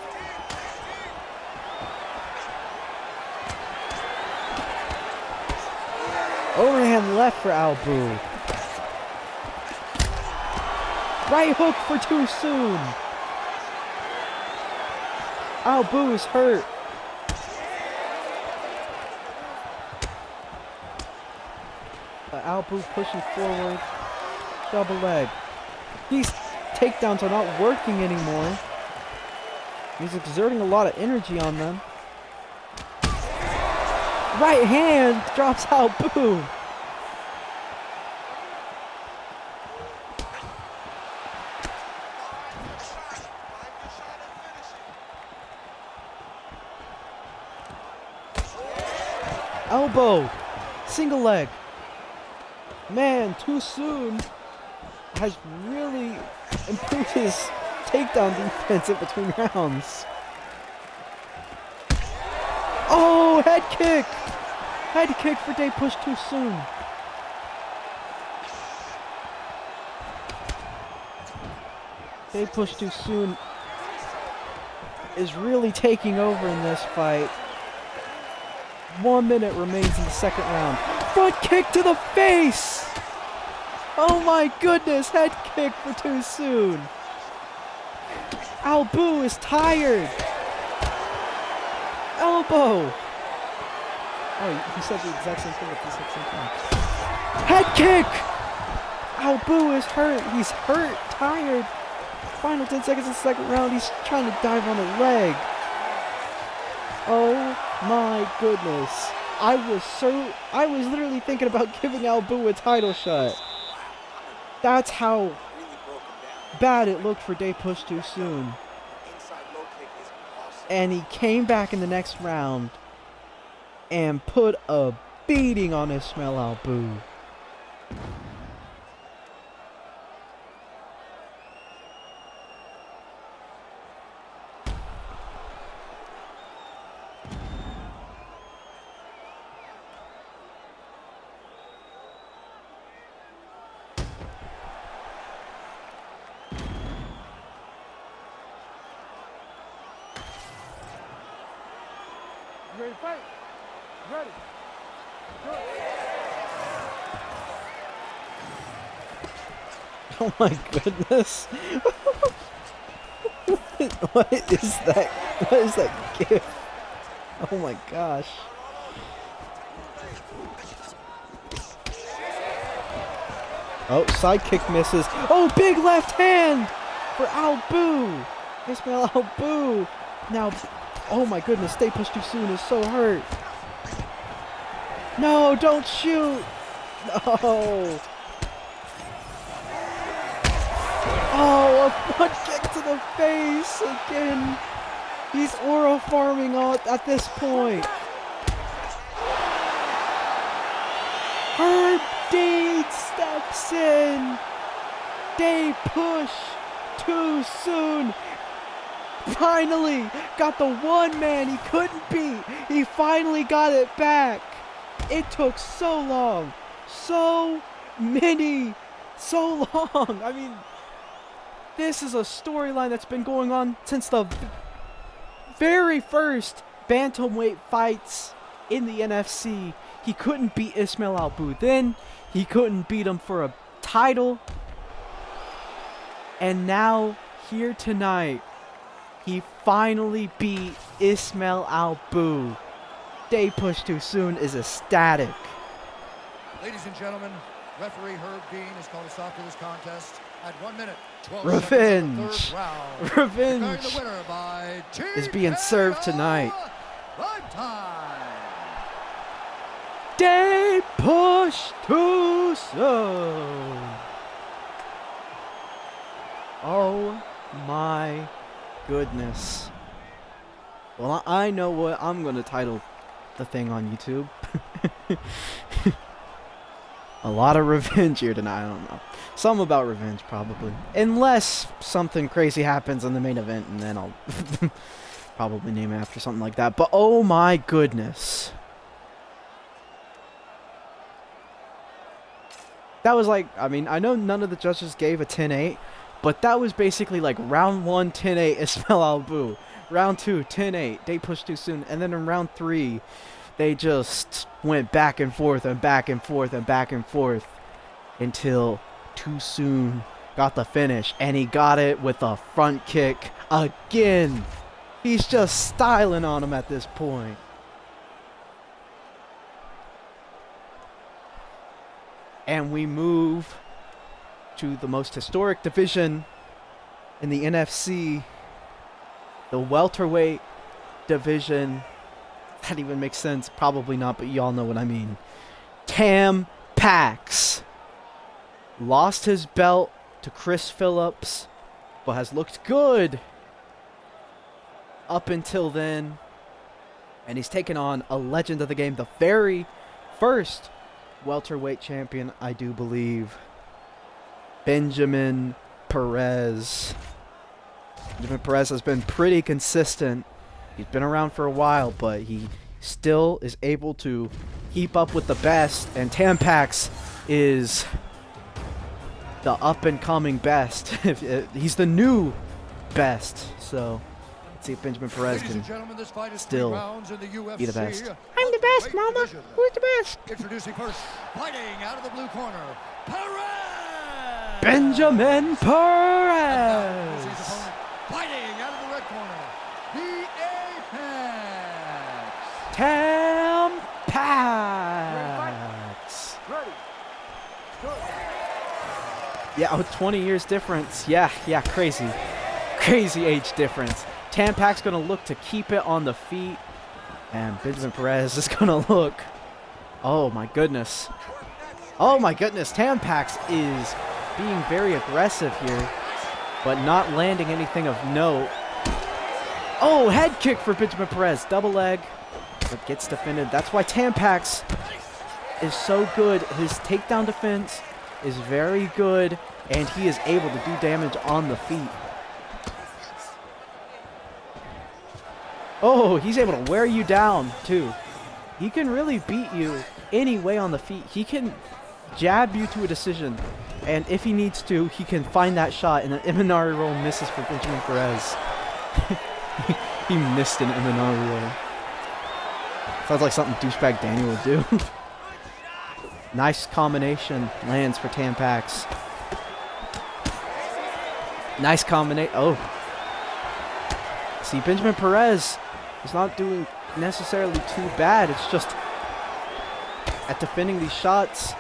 Overhand left for Albu. Right hook for Too Soon. Albu is hurt. Albu pushing forward. Double leg. These takedowns are not working anymore. He's exerting a lot of energy on them. Right hand drops Albu. Elbow. Single leg. Man, Too Soon has really improved his takedown defense in between rounds. Oh, head kick! Head kick for DeyPoush Too Soon. DeyPoush Too Soon is really taking over in this fight. 1 minute remains in the second round. Front kick to the face! Oh my goodness, head kick for Too Soon. Albu is tired. Elbow. Oh, he said the exact same thing at the exact same time. Head kick! Albu is hurt. He's hurt, tired. Final 10 seconds in the second round. He's trying to dive on a leg. Oh my goodness. I was literally thinking about giving Al Boo a title shot. That's how Really broke him down. bad it looked for DeyPoush too soon. Inside low kick is awesome. And he came back in the next round and put a beating on Ismail Al Boo. Ready to fight? Ready. Oh my goodness. What is that? What is that gift? Oh my gosh. Oh, side kick misses. Oh, big left hand for Al Boo. Ismail Al Boo. Now, oh my goodness, DeyPoush too soon is so hurt. No, don't shoot. No. Oh, a front kick to the face again. He's aura farming at this point. Herb Deed steps in. DeyPoush too soon. Finally got the one man he couldn't beat. He finally got it back. It took so long. So long. I mean, this is a storyline that's been going on since the very first bantamweight fights in the NFC. He couldn't beat Ismail Al Boo then. He couldn't beat him for a title. And now, here tonight, he finally beat Ismail Al Boo. DeyPoush too soon is ecstatic. Ladies and gentlemen, referee Herb Dean has called a stop to this contest at 1 minute, 12 Revenge. seconds of the third round. Revenge Declaring the winner by is being served tonight. Prime time. DeyPoush too soon. Oh my goodness. Well, I know what I'm going to title the thing on YouTube. A lot of revenge here tonight. I don't know. Some about revenge, probably. Unless something crazy happens in the main event, and then I'll probably name it after something like that. But oh my goodness. That was like, I mean, I know none of the judges gave a 10-8, but that was basically like round 1, 10-8, Ismail Al Boo. Round 2, 10-8, DeyPoush too soon. And then in round 3, they just went back and forth and back and forth and back and forth until too soon got the finish. And he got it with a front kick again. He's just styling on him at this point. And we move to the most historic division in the NFC, the welterweight division. That even makes sense. Probably not, but y'all know what I mean. Tam Pax lost his belt to Chris Phillips, but has looked good up until then. And he's taken on a legend of the game, the very first welterweight champion, I do believe, Benjamin Perez. Benjamin Perez has been pretty consistent. He's been around for a while, but he still is able to keep up with the best. And Tam Pax is the up-and-coming best. He's the new best. So let's see if Benjamin Perez can still be the best. I'm the best, Mama. Who's the best? Introducing first, fighting out of the blue corner, Perez! Benjamin His Perez! opponent, fighting out of the red corner, the Apex! Tam Pax! Ready. Yeah, oh, 20 years difference. Yeah, crazy. Crazy age difference. Tam Pax gonna look to keep it on the feet. And Benjamin Perez is gonna look Oh my goodness. Oh my goodness. Tam Pax is being very aggressive here, but not landing anything of note. Oh, head kick for Benjamin Perez. Double leg, but gets defended. That's why Tam Pax is so good. His takedown defense is very good, and he is able to do damage on the feet. Oh, he's able to wear you down, too. He can really beat you any way on the feet. He can jab you to a decision, and if he needs to, he can find that shot, and an Imanari roll misses for Benjamin Perez. He missed an Imanari roll. Sounds like something douchebag Daniel would do. Nice combination lands for Tam Pax. Nice combination. Oh. See, Benjamin Perez is not doing necessarily too bad. It's just at defending these shots,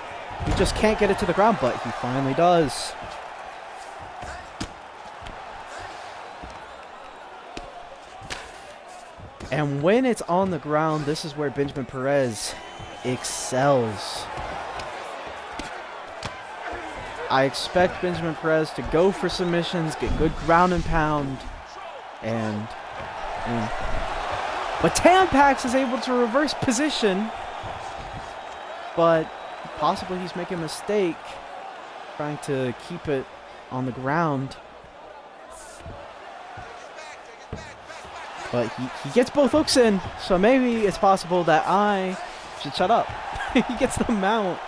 he just can't get it to the ground, but he finally does. And when it's on the ground, this is where Benjamin Perez excels. I expect Benjamin Perez to go for submissions, get good ground and pound, but Tam Pax is able to reverse position, but possibly he's making a mistake trying to keep it on the ground. But he gets both hooks in, so maybe it's possible that I should shut up. He gets the mount.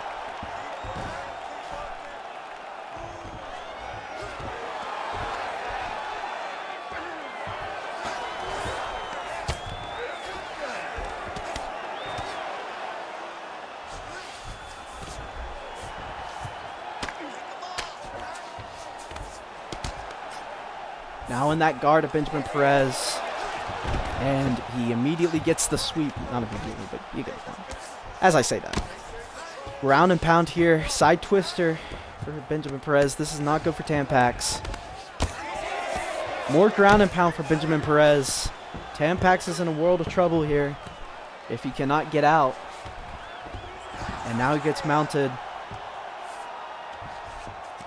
Now in that guard of Benjamin Perez. And he immediately gets the sweep. Not immediately, but you get it. As I say that. Ground and pound here. Side twister for Benjamin Perez. This is not good for Tam Pax. More ground and pound for Benjamin Perez. Tam Pax is in a world of trouble here if he cannot get out. And now he gets mounted.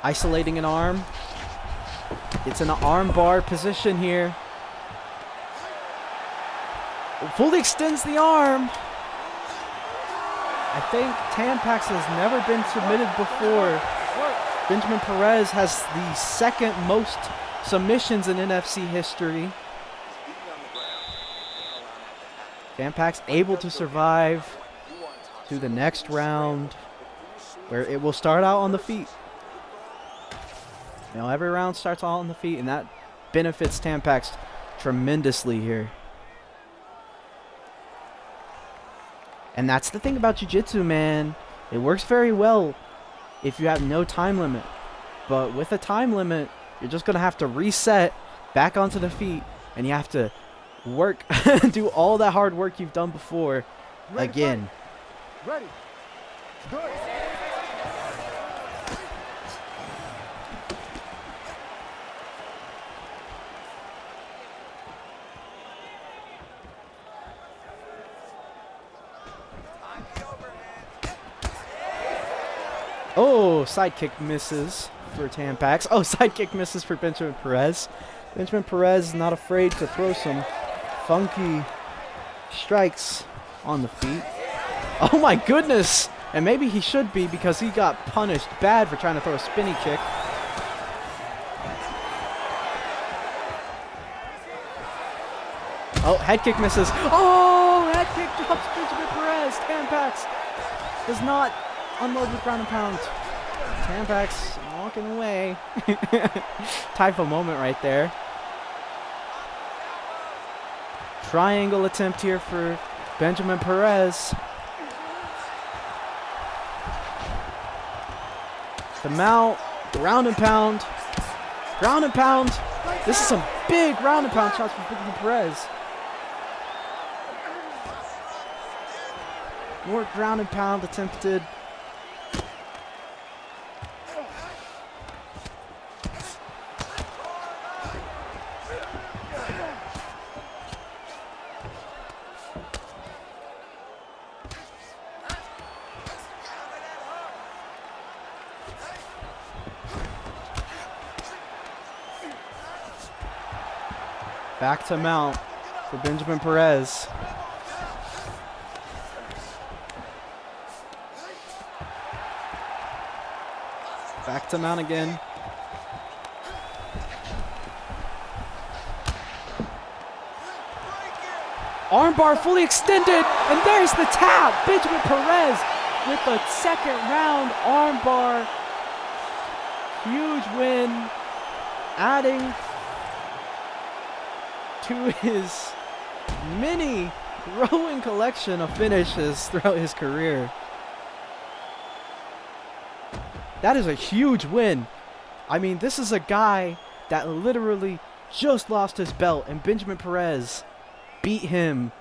Isolating an arm. It's in an arm bar position here. Fully extends the arm. I think Tam Pax has never been submitted before. Benjamin Perez has the second most submissions in NFC history. Tam Pax able to survive to the next round, where it will start out on the feet. You know, every round starts out on the feet, and that benefits Tam Pax tremendously here. And that's the thing about jiu-jitsu, man. It works very well if you have no time limit. But with a time limit, you're just going to have to reset back onto the feet. And you have to work, do all that hard work you've done before again. Ready. Good. Oh, sidekick misses for Tam Pax. Oh, sidekick misses for Benjamin Perez. Benjamin Perez is not afraid to throw some funky strikes on the feet. Oh my goodness! And maybe he should be, because he got punished bad for trying to throw a spinny kick. Oh, head kick misses. Oh, head kick drops Benjamin Perez. Tam Pax does not unload with ground and pound. Tam Pax walking away. Type of moment right there. Triangle attempt here for Benjamin Perez. The mount, ground and pound. Ground and pound. This is some big ground and pound shots from Benjamin Perez. More ground and pound attempted. Back to mount for Benjamin Perez. Back to mount again. Armbar fully extended, and there's the tap. Benjamin Perez with the second round armbar. Huge win, adding to his mini growing collection of finishes throughout his career. That is a huge win. I mean, this is a guy that literally just lost his belt, and Benjamin Perez beat him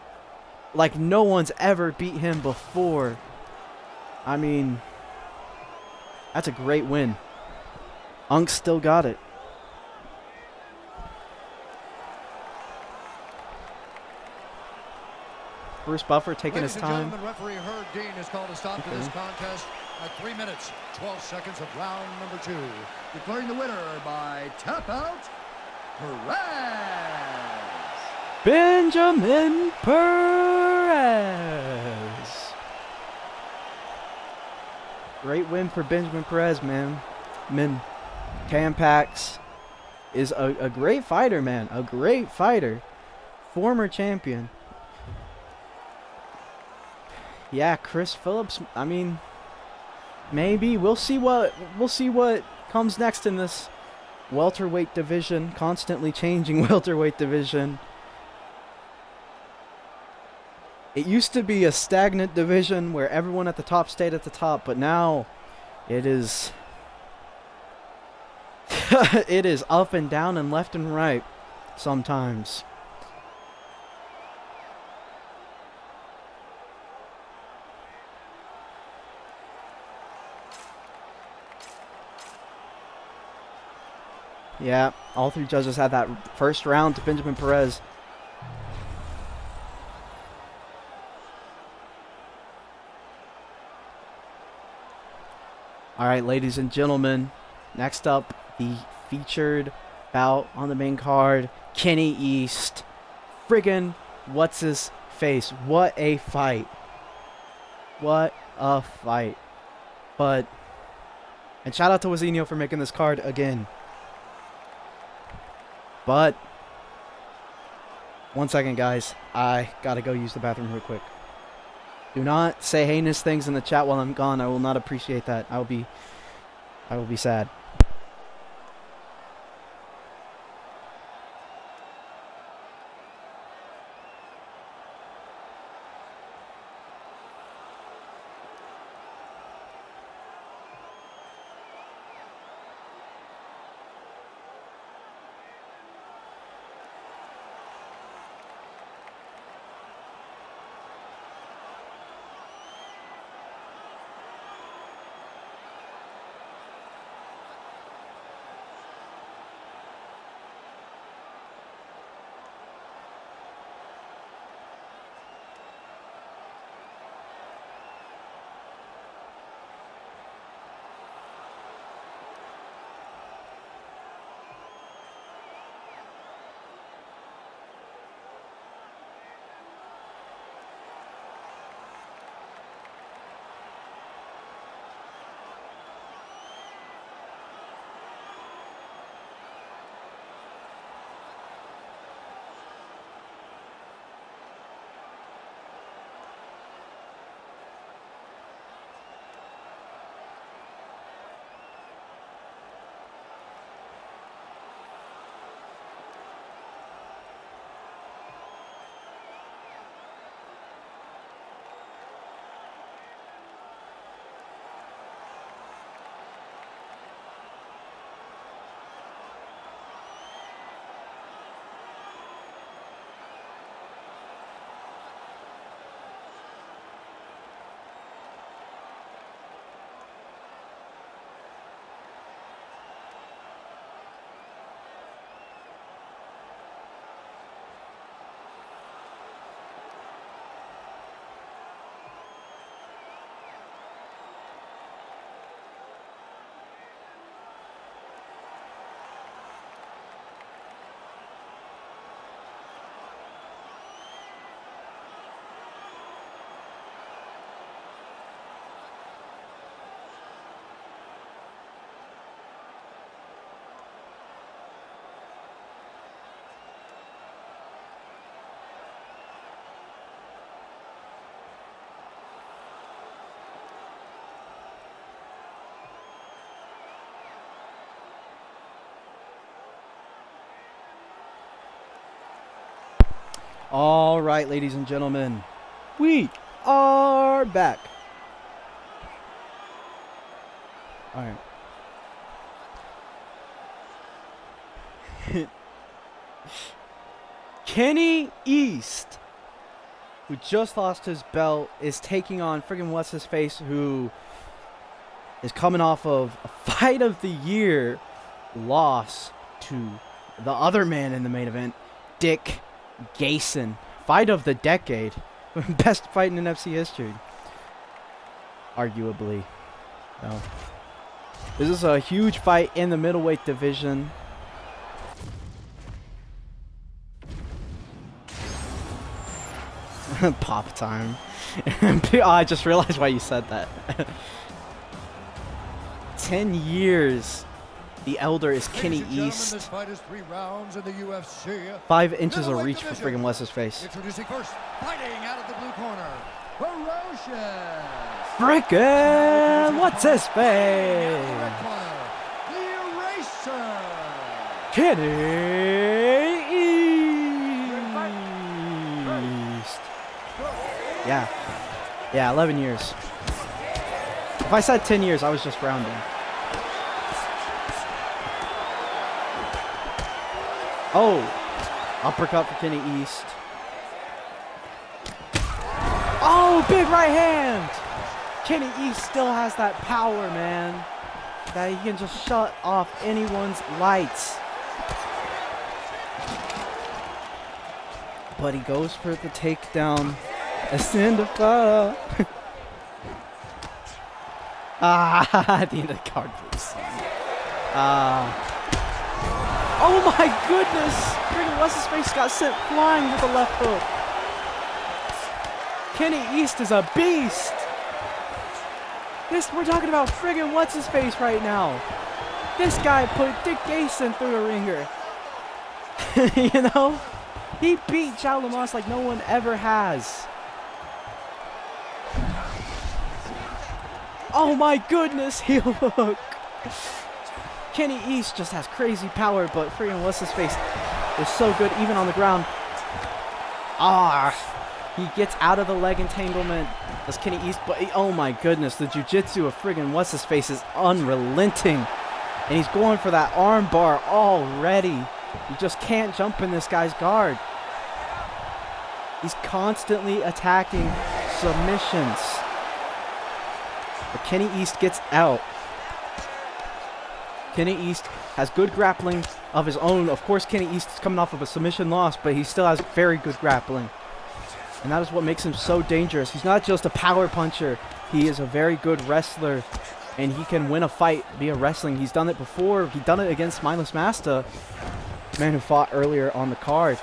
like no one's ever beat him before. I mean, that's a great win. Unk still got it. Bruce Buffer taking his time. Referee Herb Dean has called a stop to this contest at 3 minutes, 12 seconds of round number 2. Declaring the winner by tap out, Perez. Benjamin Perez. Great win for Benjamin Perez, man. Tam Pax is a great fighter, man. A great fighter. Former champion. Yeah, Chris Phillips, I mean, maybe we'll see what comes next in this welterweight division, constantly changing welterweight division. It used to be a stagnant division where everyone at the top stayed at the top, but now it is it is up and down and left and right sometimes. Yeah, all three judges had that first round to Benjamin Perez. All right, ladies and gentlemen, next up, the featured bout on the main card, Kenny East. Friggin' what's his face? What a fight. What a fight. And shout out to WIZINHO for making this card again. But, one second, guys. I gotta go use the bathroom real quick. Do not say heinous things in the chat while I'm gone. I will not appreciate that. I will be sad. All right, ladies and gentlemen, we are back. All right. Kenny East, who just lost his belt, is taking on friggin' Wasshisface, who is coming off of a fight of the year loss to the other man in the main event, Dick Gayson. Fight of the decade. Best fight in NFC history. Arguably. No. This is a huge fight in the middleweight division. Pop time. Oh, I just realized why you said that. 10 years. The elder is Kenny East. This fight is 3 rounds in the UFC. 5 inches of reach for friggin' Wasshisface. Introducing first, fighting out of the blue corner, ferocious. Friggin' what's his Out of face? the red corner, the eraser. Kenny East. Yeah, 11 years. If I said 10 years, I was just rounding. Oh, uppercut for Kenny East. Oh, big right hand. Kenny East still has that power, man, that he can just shut off anyone's lights. But he goes for the takedown. Ascend of fire. At the end of the card, please. Oh my goodness! Friggin' Wasshisface got sent flying with the left hook. Kenny East is a beast. We're talking about friggin' Wasshisface right now. This guy put Dick Gayson through the ringer. You know? He beat Chow Lamas like no one ever has. Oh my goodness, heel hook. Kenny East just has crazy power, but friggin' Wasshisface is so good even on the ground. He gets out of the leg entanglement. That's Kenny East, but oh my goodness, the jiu-jitsu of friggin' Wasshisface is unrelenting. And he's going for that arm bar already. You just can't jump in this guy's guard. He's constantly attacking submissions. But Kenny East gets out. Kenny East has good grappling of his own. Of course, Kenny East is coming off of a submission loss, but he still has very good grappling. And that is what makes him so dangerous. He's not just a power puncher. He is a very good wrestler. And he can win a fight via wrestling. He's done it before. He's done it against Mindless Masta, man who fought earlier on the card.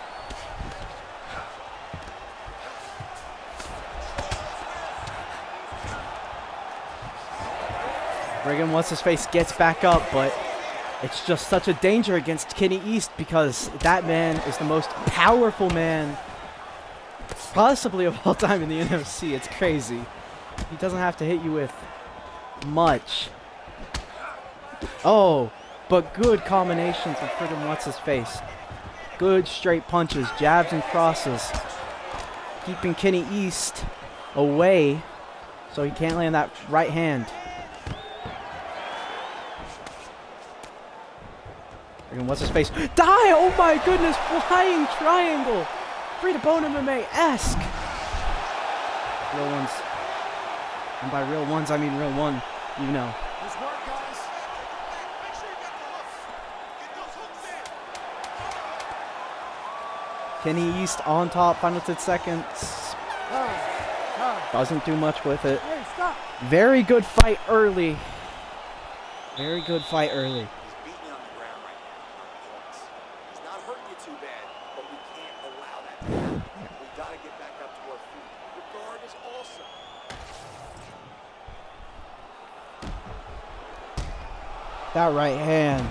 Friggin' Wasshisface gets back up, but it's just such a danger against Kenny East because that man is the most powerful man possibly of all time in the NFC. It's crazy. He doesn't have to hit you with much. Oh, but good combinations of friggin' Wasshisface. Good straight punches, jabs and crosses. Keeping Kenny East away so he can't land that right hand. Friggin' Wasshisface. Die! Oh my goodness! Flying triangle! Tebonememima-esque. Real ones. And by real ones, I mean real one. You know. Nice work, guys. Make sure you get the hooks. Get those hooks in. Kenny East on top, final 10 seconds. Doesn't do much with it. Hey, stop. Very good fight early. Very good fight early. He's beating you on the ground right now on points. He's not hurting you too bad, but we can't allow that to happen. We gotta get back up to our feet. Your guard is awesome. That right hand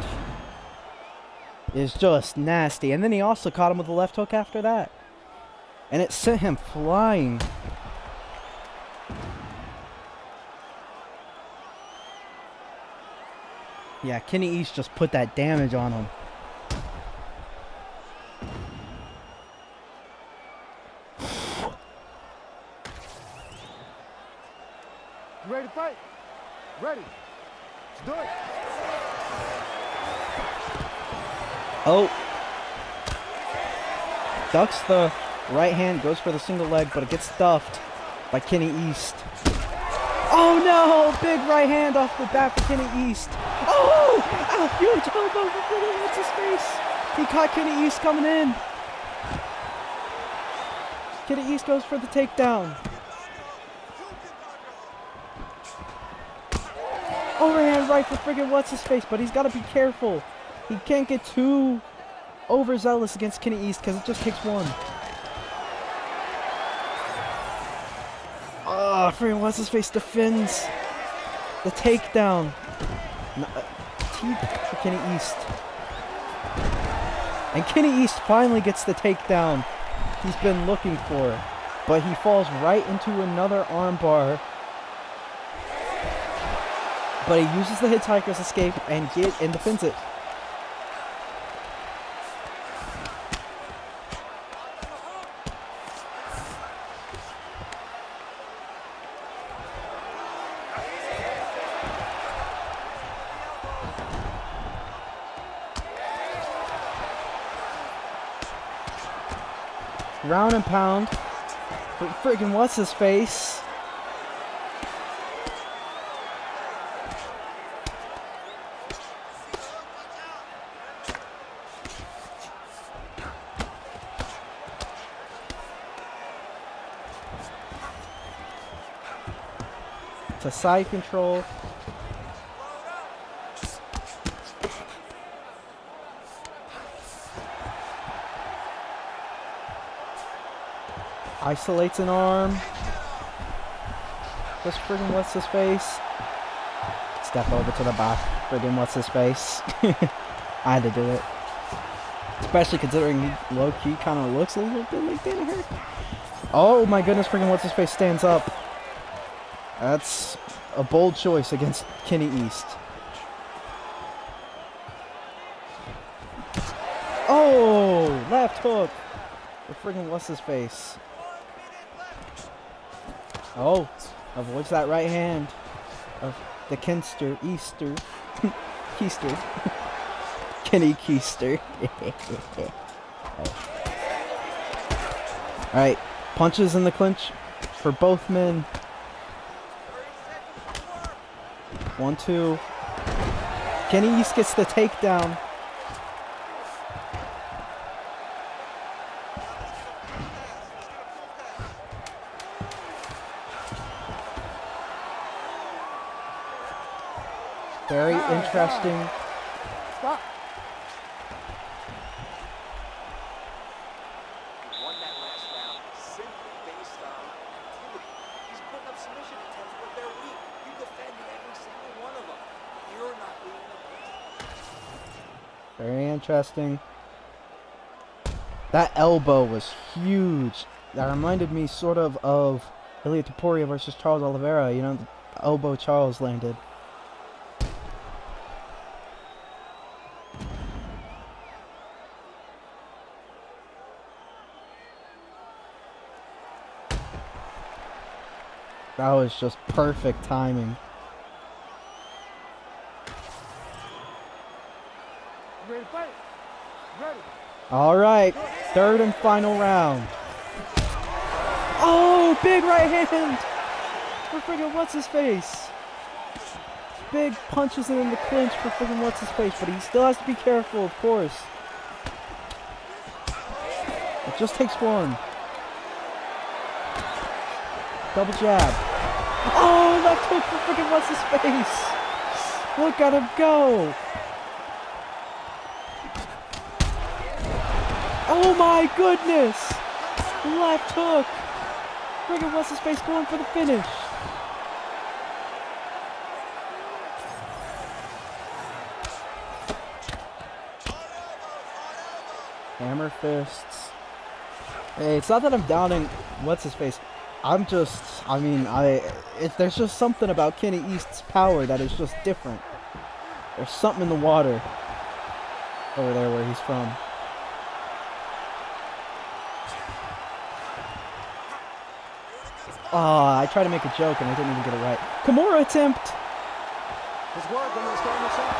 is just nasty. And then he also caught him with a left hook after that. And it sent him flying. Yeah, Kenny East just put that damage on him. Oh. Ducks the right hand, goes for the single leg, but it gets stuffed by Kenny East. Oh no! Big right hand off the bat for Kenny East. Oh! Ow! Huge elbow for Friggin' what's his face? He caught Kenny East coming in. Kenny East goes for the takedown. Overhand right for friggin' what's his face, but he's got to be careful. He can't get too overzealous against Kenny East because it just takes one. Ah, friggin' what's his face defends the takedown. Teep for Kenny East. And Kenny East finally gets the takedown he's been looking for, but he falls right into another armbar. But he uses the hitchhiker's escape and defends it. Round and pound for friggin' what's his face. To side control. Isolates an arm. Just friggin' what's his face. Step over to the back. Friggin' what's his face. I had to do it. Especially considering he low-key kind of looks a little bit like Danaher. Oh my goodness, friggin' what's his face stands up. That's a bold choice against Kenny East. Oh, left hook. The friggin' what's his face. Oh, avoids that right hand of the Kenster Easter. Keister. Kenny Keister. Alright, punches in the clinch for both men. 1-2. Kenny East gets the takedown. Very interesting. Stop. He won that last round simply based on activity. He's putting up submission attempts, but they're weak. You defended every single one of them. You're not being the best. Very interesting. That elbow was huge. That reminded me sort of Ilia Topuria versus Charles Oliveira. You know, the elbow Charles landed. That was just perfect timing. Ready to fight? Ready. All right, third and final round. Oh, big right hand. For friggin' what's his face. Big punches it in the clinch for friggin' what's his face, but he still has to be careful, of course. It just takes one. Double jab. Oh, left hook for friggin' what's his face. Look at him go. Oh my goodness. Left hook. Friggin' what's his face going for the finish. Hammer fists. Hey, it's not that I'm downing what's his face. There's just something about Kenny East's power that is just different. There's something in the water over there where he's from. Ah, I tried to make a joke and I didn't even get it right. Kimura attempt. His work when they're starting this up.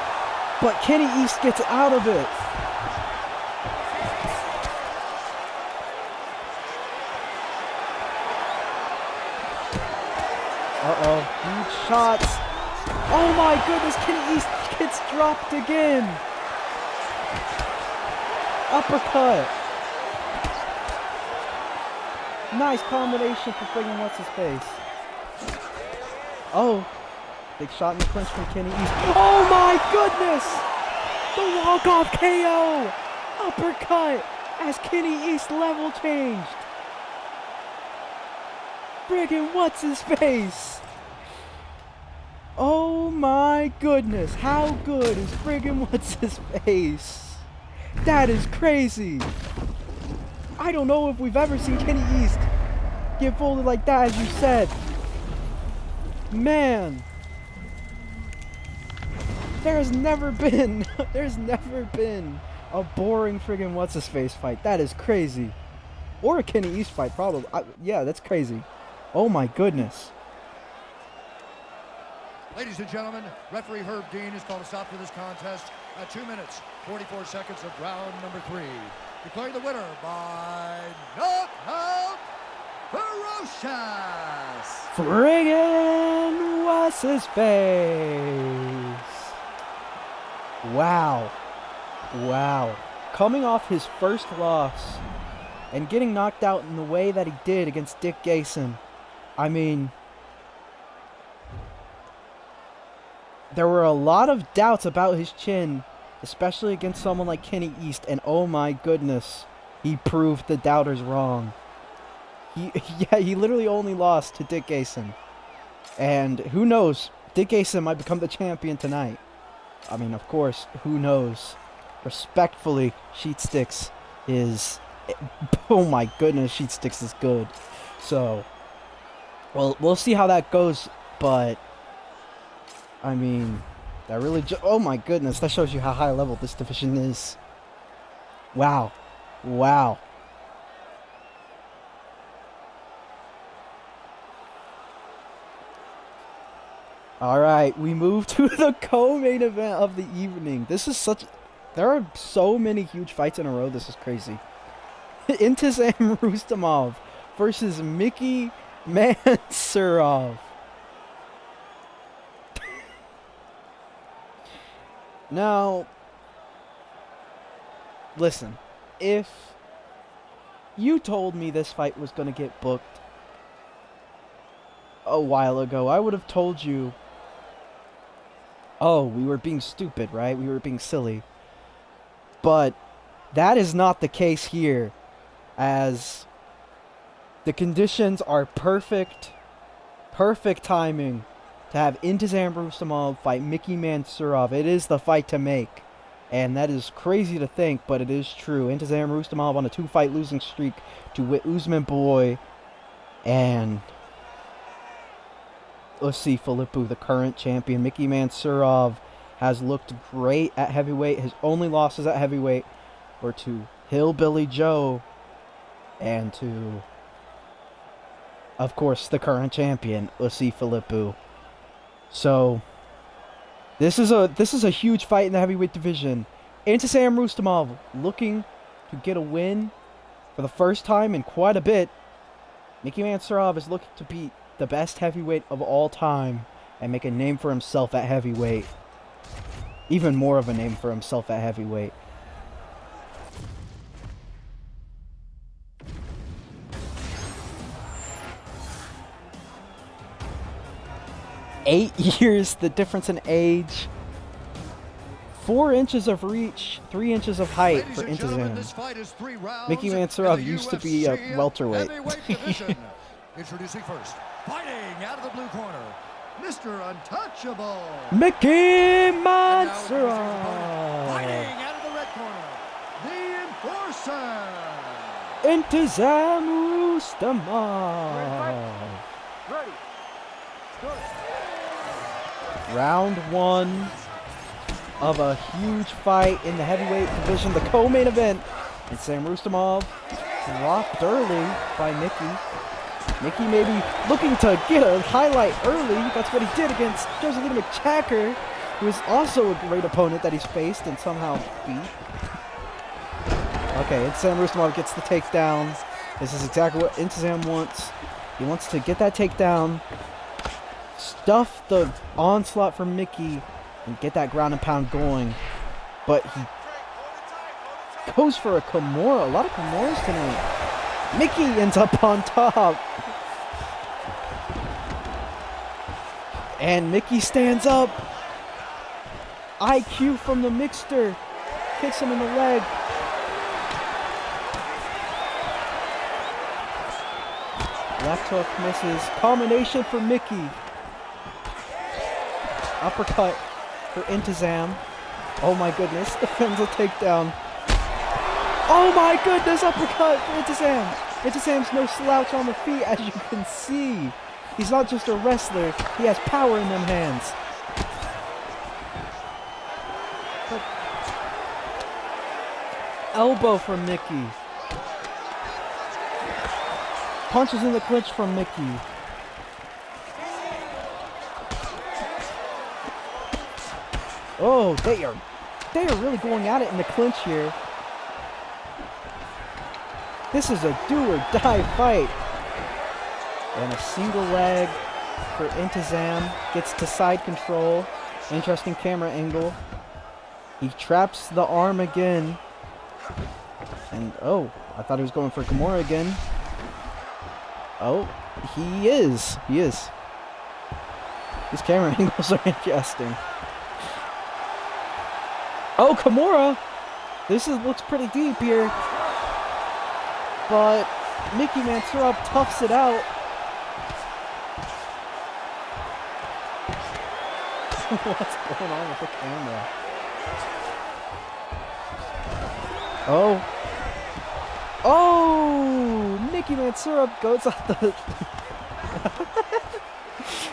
But Kenny East gets out of it. Uh-oh. Huge shots. Oh my goodness, Kenny East gets dropped again. Uppercut. Nice combination for friggin' What's-His-Face. Oh. Big shot in the clinch from Kenny East. Oh my goodness! The walk-off KO! Uppercut as Kenny East level changed. Friggin' What's-His-Face? Oh my goodness, how good is friggin' What's-His-Face? That is crazy. I don't know if we've ever seen Kenny East get folded like that, as you said. Man. There's never been a boring friggin' What's-His-Face fight. That is crazy. Or a Kenny East fight, probably. Yeah, that's crazy. Oh my goodness. Ladies and gentlemen, referee Herb Dean has called a stop to this contest at 2 minutes, 44 seconds of round number 3. Declaring the winner by knockout, ferocious. Friggin' What's-His-Face? Wow. Wow. Coming off his first loss and getting knocked out in the way that he did against Dick Gayson. I mean, there were a lot of doubts about his chin, especially against someone like Kenny East, and oh my goodness, he proved the doubters wrong. He literally only lost to Dick Gayson. And who knows, Dick Gayson might become the champion tonight. I mean, of course, who knows? Respectfully, Sheet Sticks is... Oh my goodness, Sheet Sticks is good. So, well, we'll see how that goes, but... I mean, that really... Oh my goodness, that shows you how high level this division is. Wow. Wow. Alright, we move to the co-main event of the evening. This is such... There are so many huge fights in a row, this is crazy. Intizam Rustamov versus Micky Mansurov. Now, listen, if you told me this fight was going to get booked a while ago, I would have told you, oh, we were being stupid, right? We were being silly. But that is not the case here, as the conditions are perfect timing to have Intizam Rustamov fight Micky Mansurov. It is the fight to make. And that is crazy to think, but it is true. Intizam Rustamov on a 2-fight losing streak to Oozmanboy and Wasshisface, the current champion. Micky Mansurov has looked great at heavyweight. His only losses at heavyweight were to Hillbilly Joe and to, of course, the current champion, Wasshisface. So, this is a huge fight in the heavyweight division. Intizam Rustamov looking to get a win for the first time in quite a bit. Micky Mansurov is looking to beat the best heavyweight of all time and make a name for himself at heavyweight. Even more of a name for himself at heavyweight. Eight years, the difference in age. 4 inches of reach, 3 inches of height for Intizam. Micky Mansurov used to be a welterweight. Introducing first, fighting out of the blue corner, Mr. Untouchable, Micky Mansurov. Fighting out of the red corner, the Enforcer, Intizam Rustamov. Ready. Good. Round 1 of a huge fight in the heavyweight division, the co-main event. Intizam Rustamov dropped early by Micky. Micky maybe looking to get a highlight early. That's what he did against Joselito McJacker, who is also a great opponent that he's faced and somehow beat. Okay, Intizam Rustamov gets the takedown. This is exactly what Intizam wants. He wants to get that takedown stuff the onslaught from Micky and get that ground and pound going. But he goes for a Kimura. A lot of Kimuras tonight. Micky ends up on top. And Micky stands up. IQ from the mixter. Kicks him in the leg. Left hook misses. Combination for Micky. Uppercut for Intizam. Oh my goodness. Defends a takedown. Oh my goodness. Uppercut for Intizam. Intizam's no slouch on the feet, as you can see. He's not just a wrestler. He has power in them hands. But elbow from Micky. Punches in the clinch from Micky. Oh, they are really going at it in the clinch here. This is a do or die fight. And a single leg for Intizam. Gets to side control. Interesting camera angle. He traps the arm again. And oh, I thought he was going for Kimura again. Oh, he is. He is. These camera angles are interesting. Oh, Kimura! This looks pretty deep here. But Micky Mansurov toughs it out. What's going on with the camera? Oh. Oh! Micky Mansurov goes out the...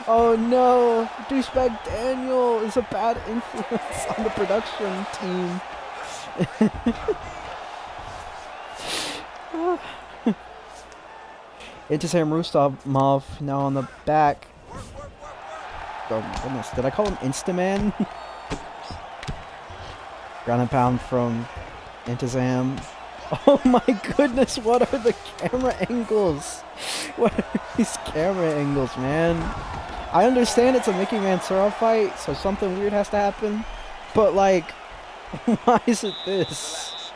Oh no! Douchebag Daniel is a bad influence on the production team. Intizam Rudstoff now on the back. Oh goodness, did I call him Instaman? Ground and pound from Intizam. Oh my goodness, what are the camera angles? What are these camera angles, man? I understand it's a Micky Mansurov fight, so something weird has to happen. But like, why is it this?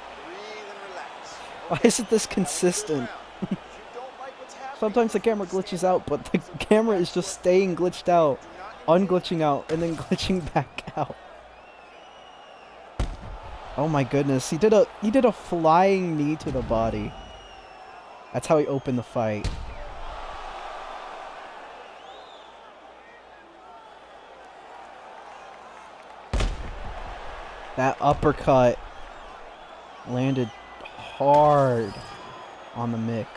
Why is it this consistent? Sometimes the camera glitches out, but the camera is just staying glitched out, unglitching out, and then glitching back out. Oh my goodness, he did a flying knee to the body. That's how he opened the fight. That uppercut landed hard on the Mick.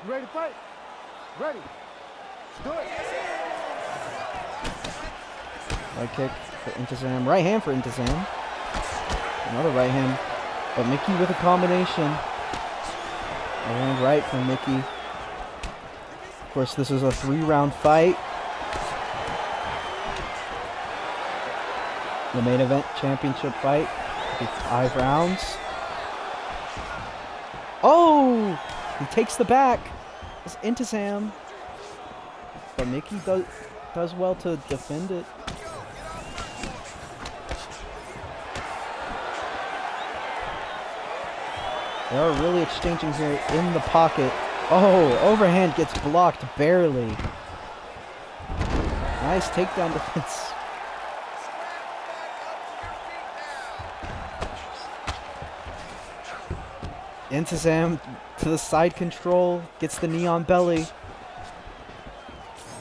You ready to fight? Ready. Let's do it. Right kick for Intizam. Right hand for Intizam. Another right hand. But Micky with a combination. And right from Micky. Of course, this is a 3-round fight. The main event championship fight. 5 rounds. Oh! He takes the back. It's Intizam. But Micky does well to defend it. They are really exchanging here in the pocket. Oh, overhand gets blocked barely. Nice takedown defense. Intizam to the side control, gets the knee on belly.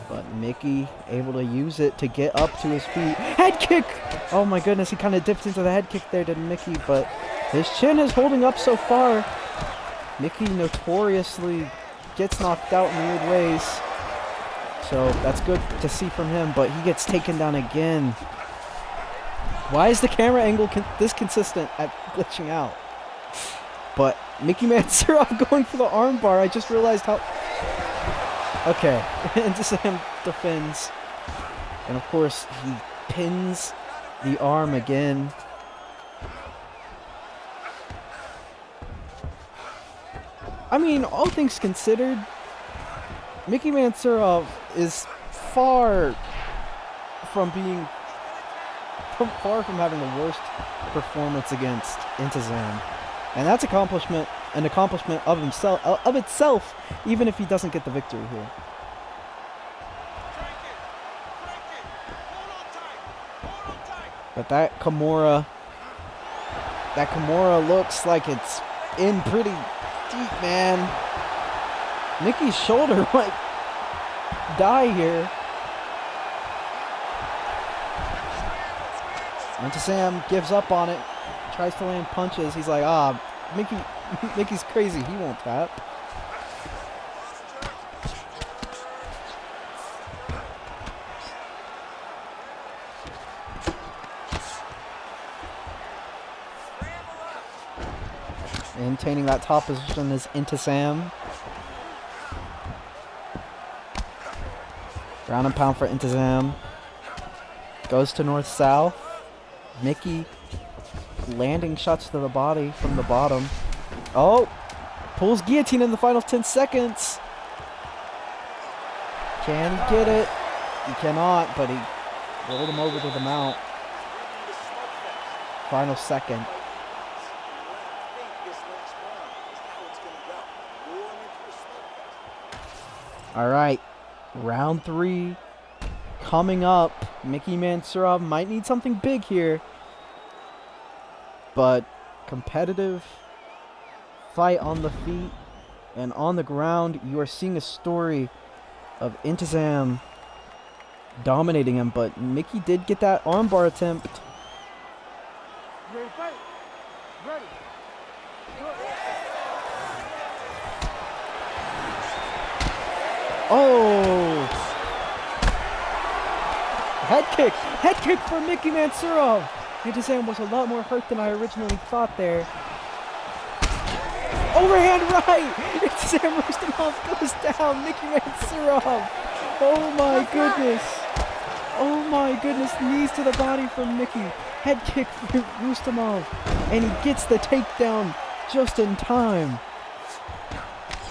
But Micky able to use it to get up to his feet. Head kick! Oh my goodness, he kind of dipped into the head kick there to Micky, but his chin is holding up so far. Micky notoriously gets knocked out in weird ways. So that's good to see from him, but he gets taken down again. Why is the camera angle this consistent at glitching out? But Micky Mansurov going for the armbar. I just realized how... Okay, Intizam defends. And of course, he pins the arm again. I mean, all things considered, Micky Mansurov is far from having the worst performance against Intizam. And that's an accomplishment of itself, even if he doesn't get the victory here. But that Kimura looks like it's in pretty deep, man. Micky's shoulder might die here. Intizam gives up on it, tries to land punches. He's like, Micky's crazy. He won't tap. Maintaining that top position is Intizam. Ground and pound for Intizam. Goes to north-south. Micky landing shots to the body from the bottom. Oh! Pulls guillotine in the final 10 seconds. Can he get it? He cannot, but he rolled him over to the mount. Final second. Alright, round 3 coming up. Micky Mansurov might need something big here. But competitive fight on the feet and on the ground. You are seeing a story of Intizam dominating him, but Micky did get that armbar attempt. Ready, fight. Ready. Oh! Head kick for Micky Mansurov. Intizam was a lot more hurt than I originally thought there. Overhand right! Intizam Rudstoff goes down. Micky Mansurov. Oh my goodness. Oh my goodness. Knees to the body from Micky. Head kick for Rudstoff. And he gets the takedown just in time.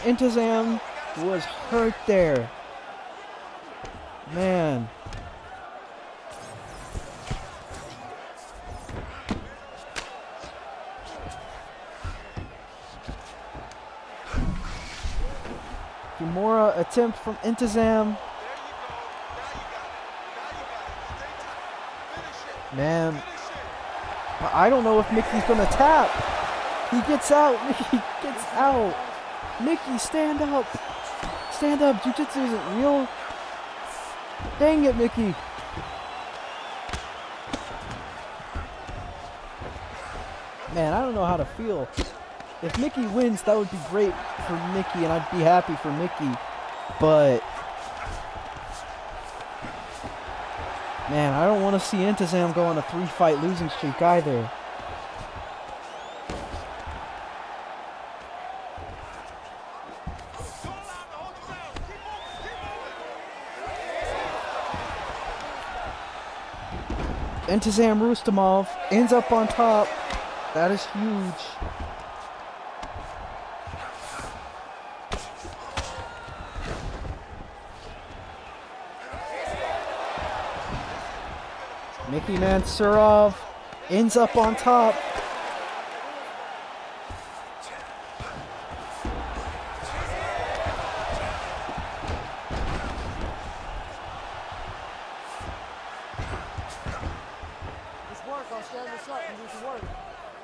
Intizam was hurt there. Man. Kimura attempt from Intizam. Man. I don't know if Micky's gonna tap. He gets out. Micky gets out. Micky, stand up. Stand up. Jiu-jitsu isn't real. Dang it, Micky. Man, I don't know how to feel. If Micky wins, that would be great for Micky, and I'd be happy for Micky. But man, I don't want to see Intizam go on a 3-fight losing streak either. Intizam Rudstoff ends up on top. That is huge. Micky Mansurov ends up on top.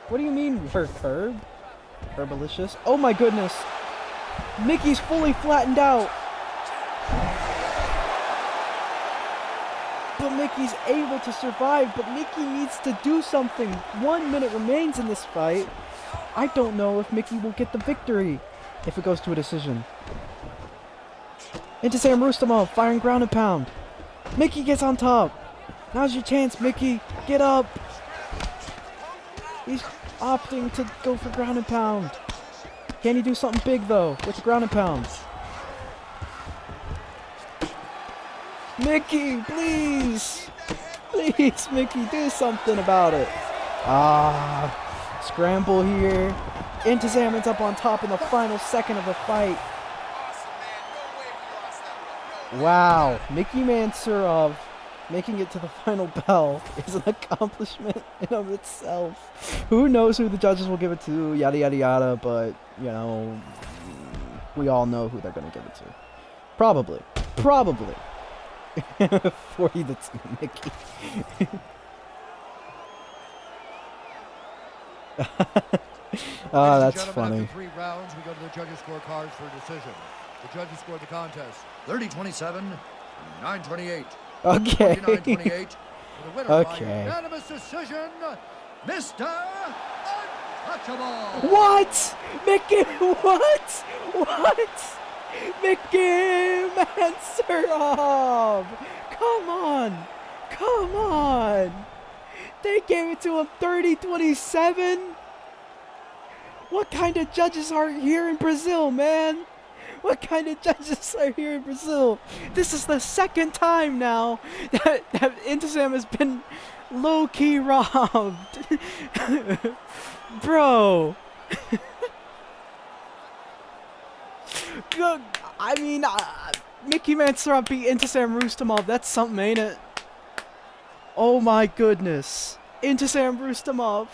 What do you mean, work, Herb? Herbalicious. Oh my goodness. Micky's fully flattened out. But Micky's able to survive, but Micky needs to do something. 1 minute remains in this fight. I don't know if Micky will get the victory if it goes to a decision. Intizam Rudstoff firing ground and pound. Micky gets on top. Now's your chance, Micky. Get up. He's opting to go for ground and pound. Can he do something big though with the ground and pounds? Micky, please! Please, Micky, do something about it. Scramble here. Intizam ends up on top in the final second of the fight. Wow, Micky Mansurov making it to the final bell is an accomplishment in of itself. Who knows who the judges will give it to, yada yada yada, but, you know, we all know who they're gonna give it to. Probably. 40 to 2, Micky. Oh, that's funny. After 3 rounds, we go to the judges' scorecards for a decision. The judges scored the contest 30-27, 9-28. Okay. 29-28. For the winner by Okay. unanimous decision, Mr. Untouchable. What? Micky, what? What? Micky Mansurov! Come on! Come on! They gave it to him 30-27? What kind of judges are here in Brazil, man? What kind of judges are here in Brazil? This is the second time now that Intisam has been low-key robbed. Bro. Good. I mean, Micky Mansurov beat Intisam Rustamov. That's something, ain't it? Oh my goodness. Intisam Rustamov.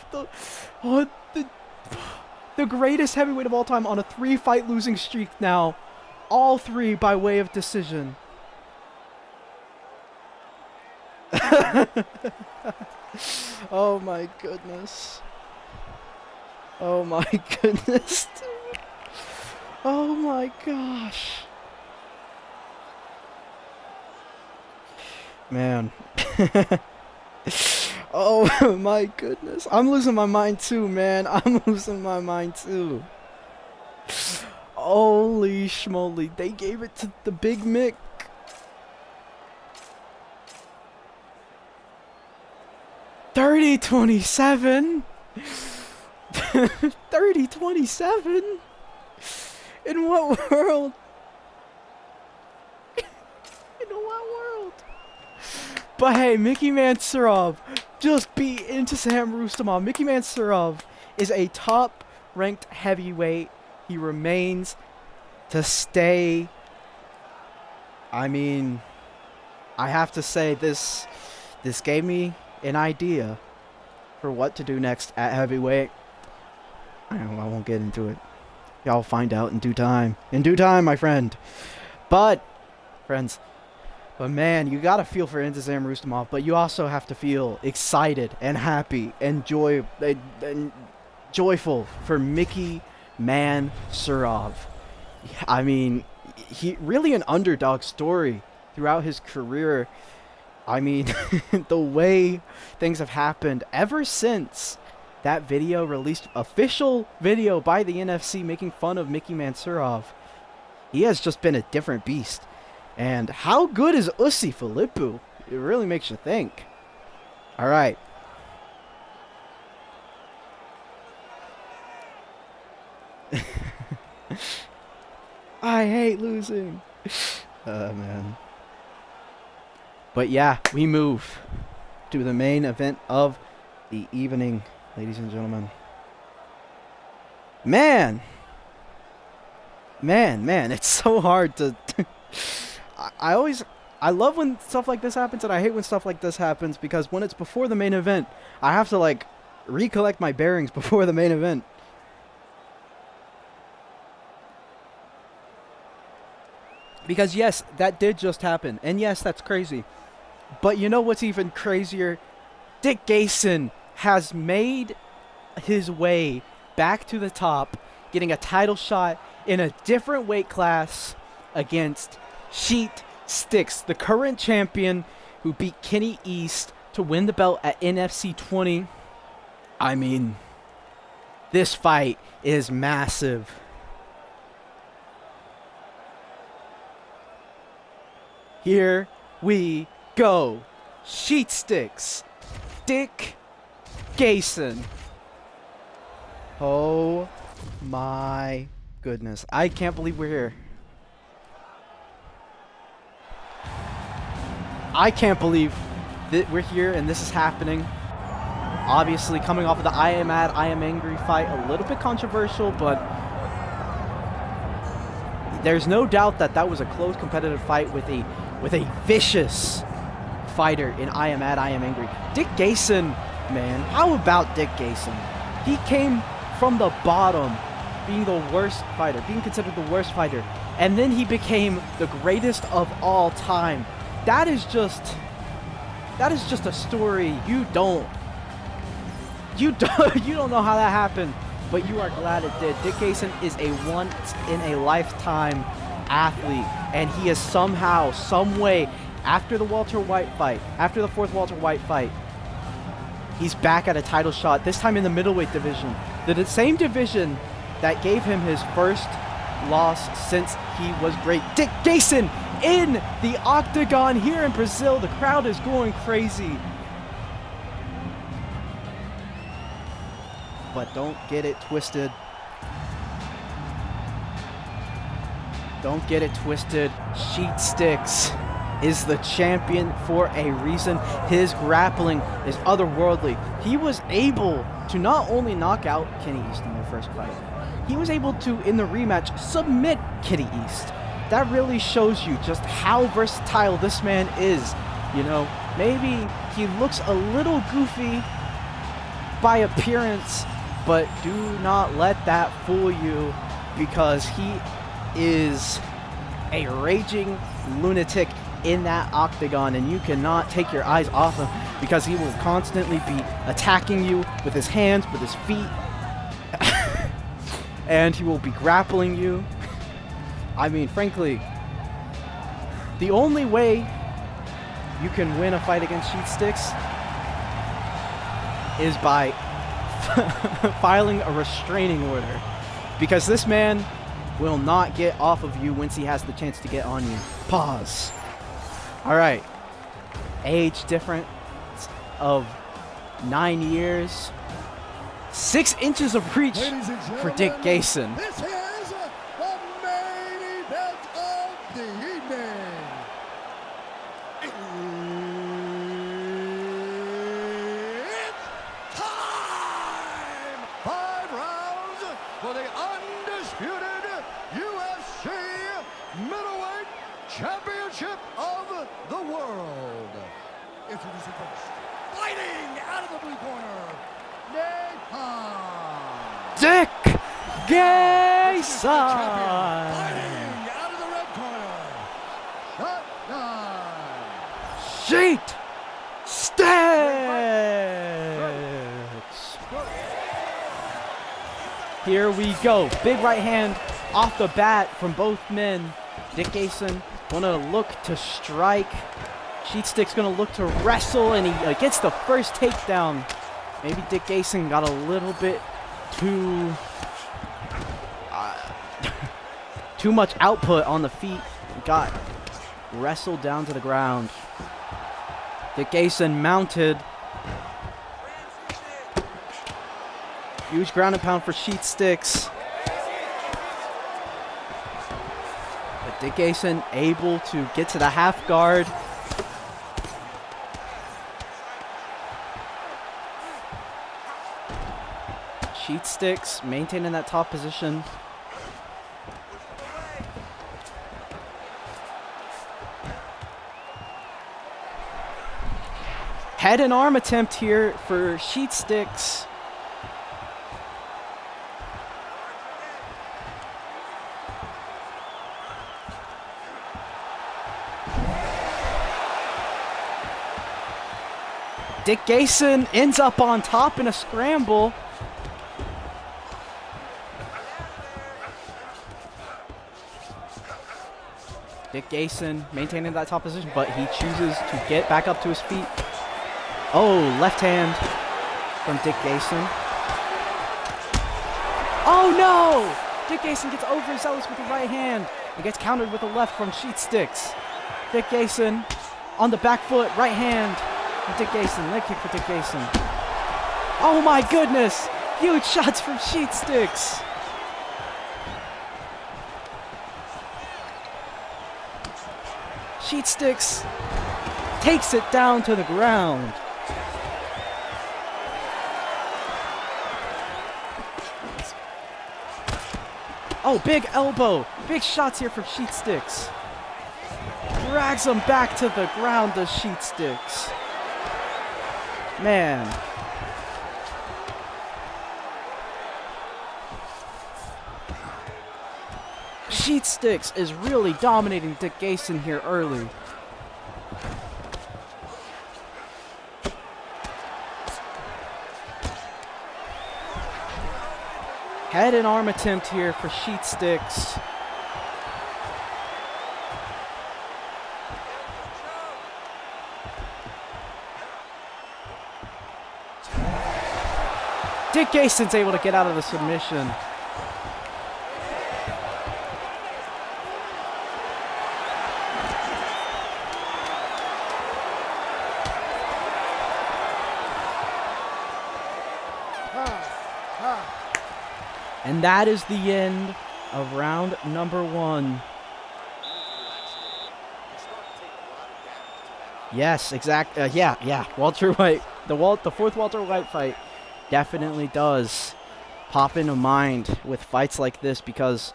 The greatest heavyweight of all time on a 3-fight losing streak now. All 3 by way of decision. Oh my goodness. Oh my goodness. Oh my gosh. Man. Oh my goodness. I'm losing my mind too, man. I'm losing my mind too. Holy schmoly. They gave it to the Big Mick. $30-27? 30-27? In what world? In what world? But hey, Micky Mansurov just beat Intisam Rustamov. Micky Mansurov is a top-ranked heavyweight. He remains to stay. I mean, I have to say this gave me an idea for what to do next at heavyweight. I won't get into it. Y'all find out in due time. In due time, my friend. But, friends, man, you gotta feel for Intisam Rustamov, but you also have to feel excited and happy and joyful for Micky Mansurov. I mean, he really an underdog story throughout his career. I mean, the way things have happened ever since that video released, official video by the NFC making fun of Micky Mansurov, he has just been a different beast. And how good is Ussi Philippou? It really makes you think. All right. I hate losing. Man. But yeah, we move to the main event of the evening, ladies and gentlemen. Man, it's so hard to... I love when stuff like this happens, and I hate when stuff like this happens, because when it's before the main event, I have to, like, recollect my bearings before the main event. Because yes, that did just happen, and yes, that's crazy. But you know what's even crazier? Dick Gayson has made his way back to the top, getting a title shot in a different weight class against Sheet Sticks, the current champion who beat Kenny East to win the belt at NFC 20. I mean, this fight is massive. Here we go. Sheet Sticks. Dick Gayson. Oh my goodness. I can't believe we're here. I can't believe that we're here and this is happening. Obviously, coming off of the Iamad, Iamangry fight, a little bit controversial, but there's no doubt that that was a close competitive fight with a vicious fighter in Iamad, Iamangry. Dick Gayson, man, how about Dick Gayson? He came from the bottom, being the worst fighter, being considered the worst fighter, and then he became the greatest of all time. That is just a story you don't know how that happened, but you are glad it did. Dick Gayson is a once-in-a-lifetime athlete, and he is somehow, some way, after the Walter White fight, after the 4th Walter White fight, he's back at a title shot, this time in the middleweight division. The same division that gave him his first loss since he was great. Dick Gayson in the octagon here in Brazil. The crowd is going crazy. But don't get it twisted. Don't get it twisted. Sheet Sticks is the champion for a reason. His grappling is otherworldly. He was able to not only knock out Kenny East in their first fight, he was able to, in the rematch, submit Kenny East. That really shows you just how versatile this man is. You know, maybe he looks a little goofy by appearance, but do not let that fool you, because he is a raging lunatic in that octagon, and you cannot take your eyes off him, because he will constantly be attacking you with his hands, with his feet, and he will be grappling you. I mean, frankly, the only way you can win a fight against Sheet Sticks is by filing a restraining order, because this man will not get off of you once he has the chance to get on you. Pause. All right. Age difference of 9 years. 6 inches of reach for Dick Gayson. This is the main event of the evening. It's time! 5 rounds for the undisputed UFC middleweight championship of the world. Introducing first, fighting out of the blue corner, DeyPoush. Dick Gayson. Fighting out of the red corner, Shotgun. Sheet Sticks. Here we go. Big right hand off the bat from both men. Dick Gayson gonna look to strike. Sheet Stick's gonna look to wrestle, and he gets the first takedown. Maybe Dick Gayson got a little bit too too much output on the feet. Got wrestled down to the ground. Dick Gayson mounted. Huge ground and pound for Sheet Sticks. But Dick Gayson able to get to the half guard. Sheet Sticks maintaining that top position. Head and arm attempt here for Sheet Sticks. Dick Gayson ends up on top in a scramble. Dick Gayson maintaining that top position, but he chooses to get back up to his feet. Oh, left hand from Dick Gayson. Oh no! Dick Gayson gets overzealous with the right hand and gets countered with the left from Sheet Sticks. Dick Gayson on the back foot, right hand from Dick Gayson. Leg kick for Dick Gayson. Oh my goodness! Huge shots from Sheet Sticks. Sheet Sticks takes it down to the ground. Oh, big elbow. Big shots here from Sheet Sticks. drags him back to the ground, the Sheet Sticks. Man. Sheet Sticks is really dominating Dick Gayson here early. Head and arm attempt here for Sheet Sticks. Dick Gayson's able to get out of the submission. And that is the end of round number 1. Yes, exactly. Yeah. Walter White, the fourth Walter White fight definitely does pop into mind with fights like this because,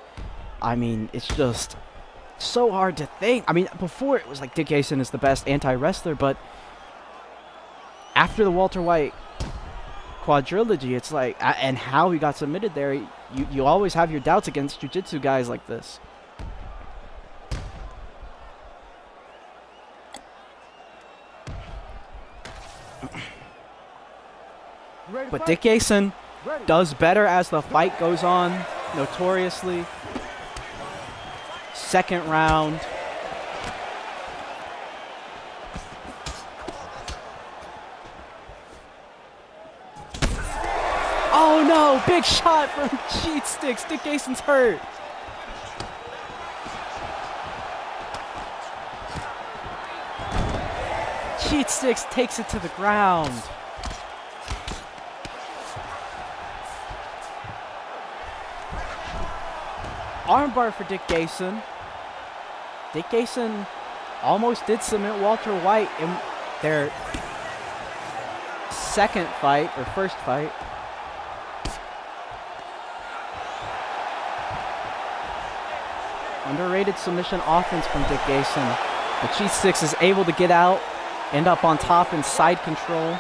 I mean, it's just so hard to think. I mean, before it was like Dick Gayson is the best anti-wrestler, but after the Walter White quadrilogy, it's like, and how he got submitted there, you always have your doubts against jiu-jitsu guys like this. But Dick Gayson does better as the fight goes on, notoriously. Second round. Oh no, big shot from Sheet Sticks. Dick Gayson's hurt. Sheet Sticks takes it to the ground. Armbar for Dick Gayson. Dick Gayson almost did submit Walter White in their second fight, or first fight. Underrated submission offense from Dick Gayson. But Sheet Sticks is able to get out, end up on top in side control.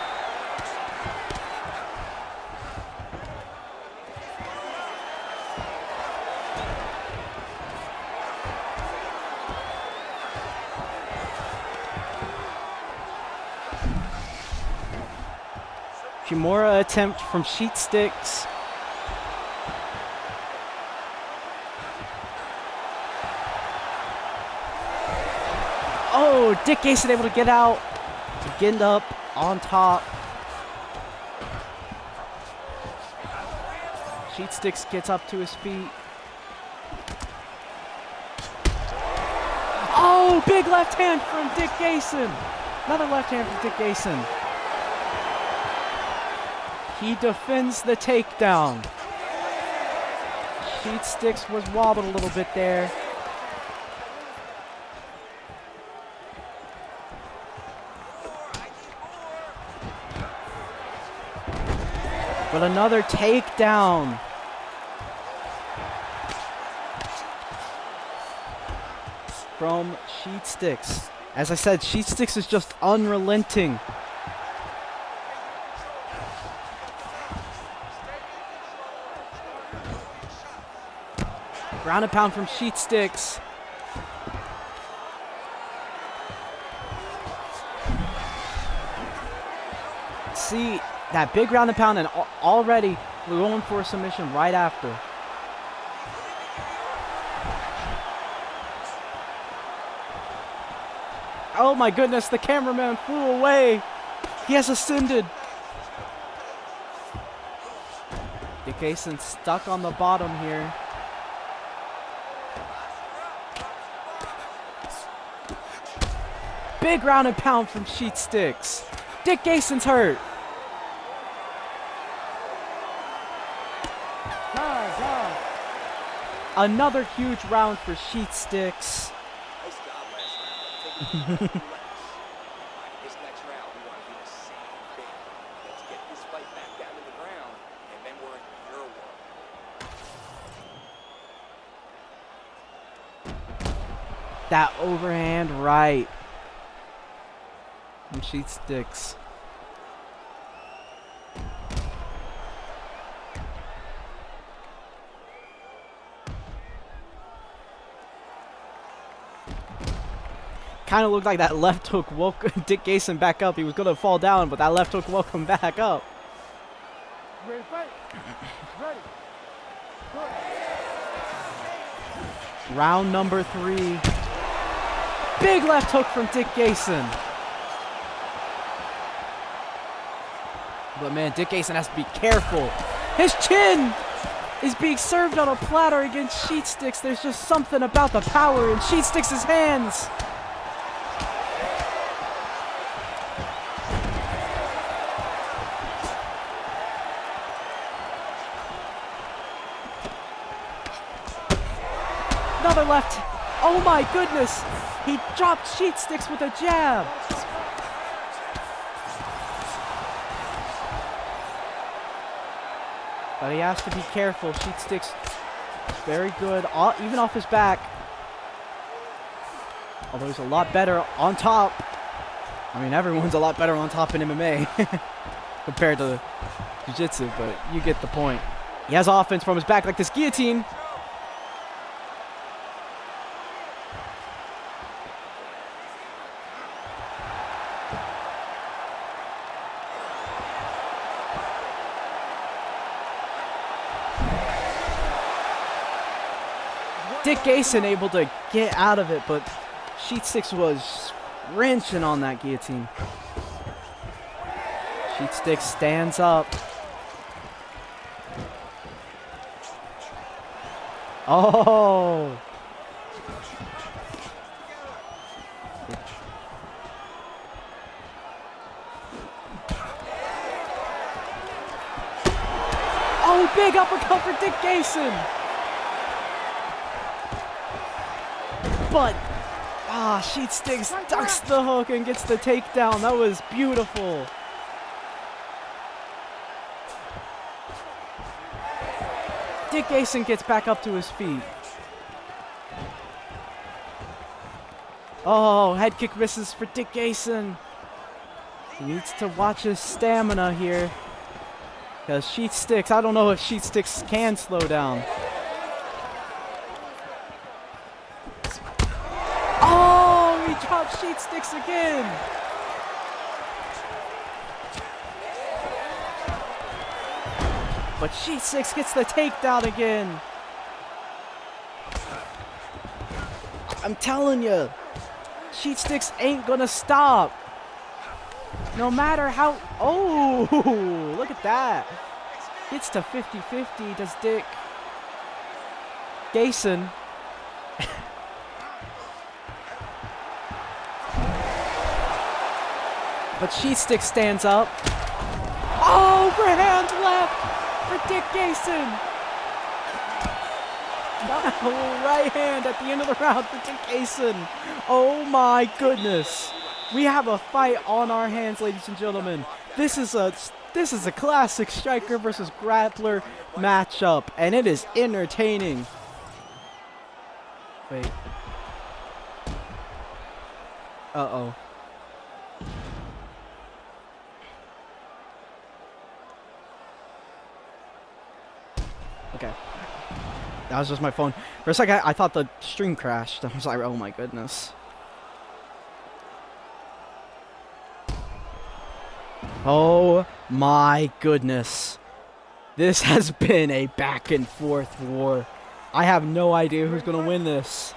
Kimura attempt from Sheet Sticks. Oh, Dick Gayson able to get out, to end up on top. Sheet Sticks gets up to his feet. Oh, big left hand from Dick Gayson. Another left hand from Dick Gayson. He defends the takedown. Sheet Sticks was wobbled a little bit there. But another takedown. From Sheet Sticks. As I said, Sheet Sticks is just unrelenting. Ground and pound from Sheet Sticks. See, that big ground and pound, and already we're going for a submission right after. Oh my goodness, the cameraman flew away. He has ascended. Dick Gayson stuck on the bottom here. Big round and pound from Sheet Sticks. Dick Gayson's hurt. Another huge round for Sheet Sticks. Nice job last round. Take it easy. This next round, we want to do the same thing. Let's get this fight back down to the ground, and then we're in your world. that overhand right. And Sheet sticks. Kind of looked like that left hook woke Dick Gayson back up. He was going to fall down, but that left hook woke him back up. Ready, fight. Ready. Round number 3. Big left hook from Dick Gayson. But man, Dick Gayson has to be careful. His chin is being served on a platter against Sheet Sticks. There's just something about the power in Sheet Sticks' hands. Another left. Oh my goodness. He dropped Sheet Sticks with a jab. But he has to be careful. Sheet Sticks very good, even off his back. Although he's a lot better on top. I mean, everyone's a lot better on top in MMA compared to Jiu-Jitsu, but you get the point. He has offense from his back like this guillotine. Dick Gayson able to get out of it, but Sheet Sticks was wrenching on that guillotine. Sheet Sticks stands up. Oh! Oh, big uppercut for Dick Gayson! But, Sheet Sticks ducks the hook and gets the takedown. That was beautiful. Dick Gayson gets back up to his feet. Oh, head kick misses for Dick Gayson. He needs to watch his stamina here. Because Sheet Sticks, I don't know if Sheet Sticks can slow down. Oh, he dropped Sheet Sticks again. But Sheet Sticks gets the takedown again. I'm telling you, Sheet Sticks ain't gonna stop. No matter how... Oh, look at that. Gets to 50-50, does Dick Gayson. But Sheet Sticks stands up. Oh, overhand left for Dick Gayson. Now, right hand at the end of the round for Dick Gayson. Oh my goodness. We have a fight on our hands, ladies and gentlemen. This is a classic striker versus grappler matchup, and it is entertaining. Wait. Uh-oh. Okay. That was just my phone. For a second, I thought the stream crashed. I was like, oh my goodness. Oh my goodness. This has been a back and forth war. I have no idea who's going to win this.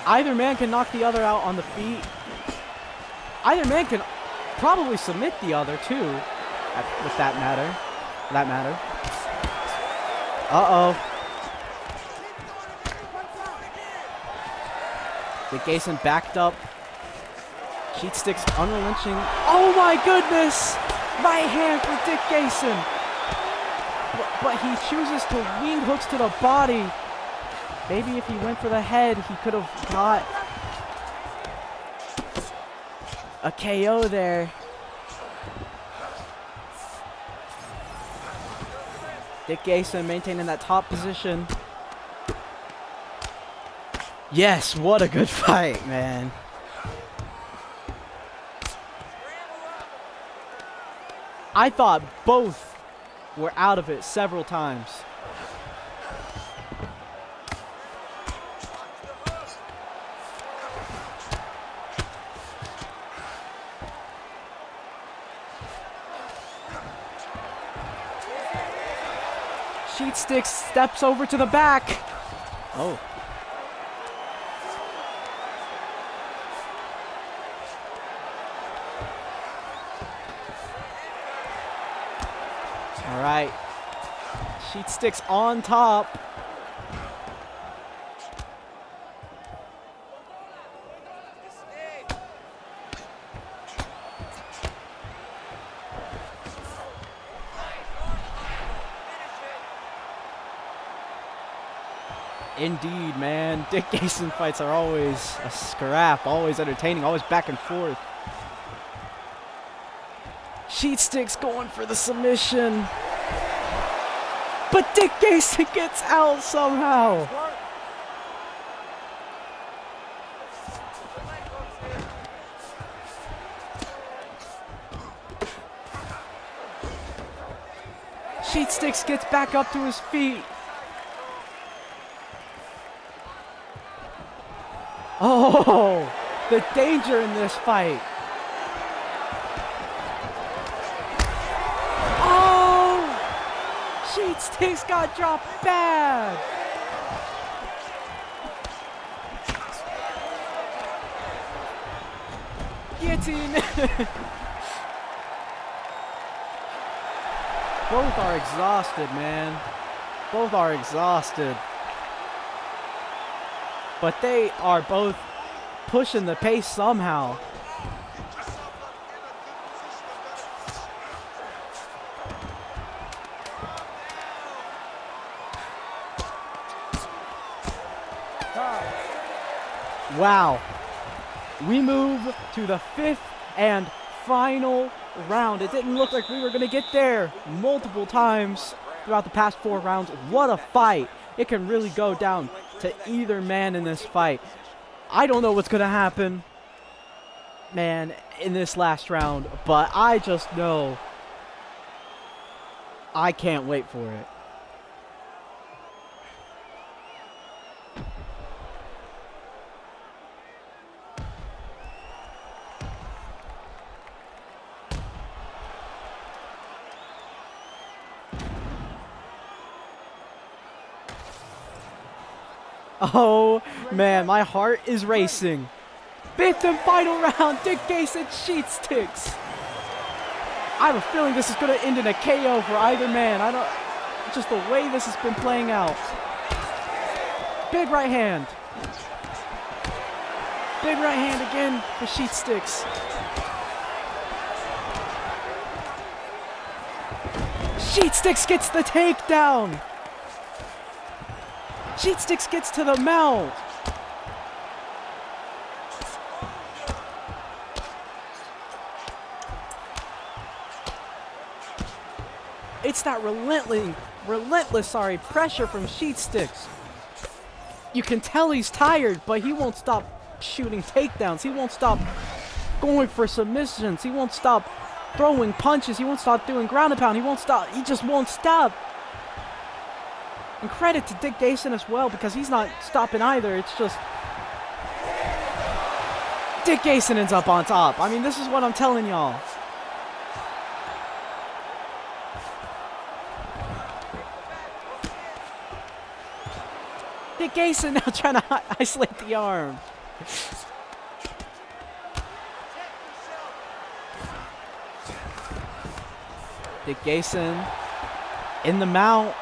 Either man can knock the other out on the feet. Either man can probably submit the other too, with that matter. Uh-oh. Dick Gayson backed up. Sheet Sticks unrelenting. Oh my goodness! Right hand for Dick Gayson. But he chooses to wing hooks to the body. Maybe if he went for the head, he could have got a KO there. Dick Gayson maintaining that top position. Yes, what a good fight, man. I thought both were out of it several times. Sheet Sticks steps over to the back. Oh. All right. Sheet Sticks on top. Indeed, man. Dick Gayson fights are always a scrap, always entertaining, always back and forth. Sheet Sticks going for the submission. But Dick Gayson gets out somehow. Sheet Sticks gets back up to his feet. Oh, the danger in this fight. Oh, Sheet Sticks got dropped bad. Guillotine. Both are exhausted, man. Both are exhausted. But they are both pushing the pace somehow. Wow. We move to the 5th and final round. It didn't look like we were going to get there multiple times throughout the past 4 rounds. What a fight. It can really go down to either man in this fight. I don't know what's going to happen, man, in this last round, but I just know I can't wait for it. Oh, man, my heart is racing. 5th and final round, Dick Gayson, Sheet Sticks. I have a feeling this is going to end in a KO for either man. Just the way this has been playing out. Big right hand. Big right hand again for Sheet Sticks. Sheet Sticks gets the takedown. Sheet Sticks gets to the mount. It's that relentless pressure from Sheet Sticks. You can tell he's tired, but he won't stop shooting takedowns. He won't stop going for submissions. He won't stop throwing punches. He won't stop doing ground and pound. He won't stop. He just won't stop. And credit to Dick Gayson as well, because he's not stopping either. It's just Dick Gayson ends up on top. I mean, this is what I'm telling y'all. Dick Gayson now trying to isolate the arm. Dick Gayson in the mount.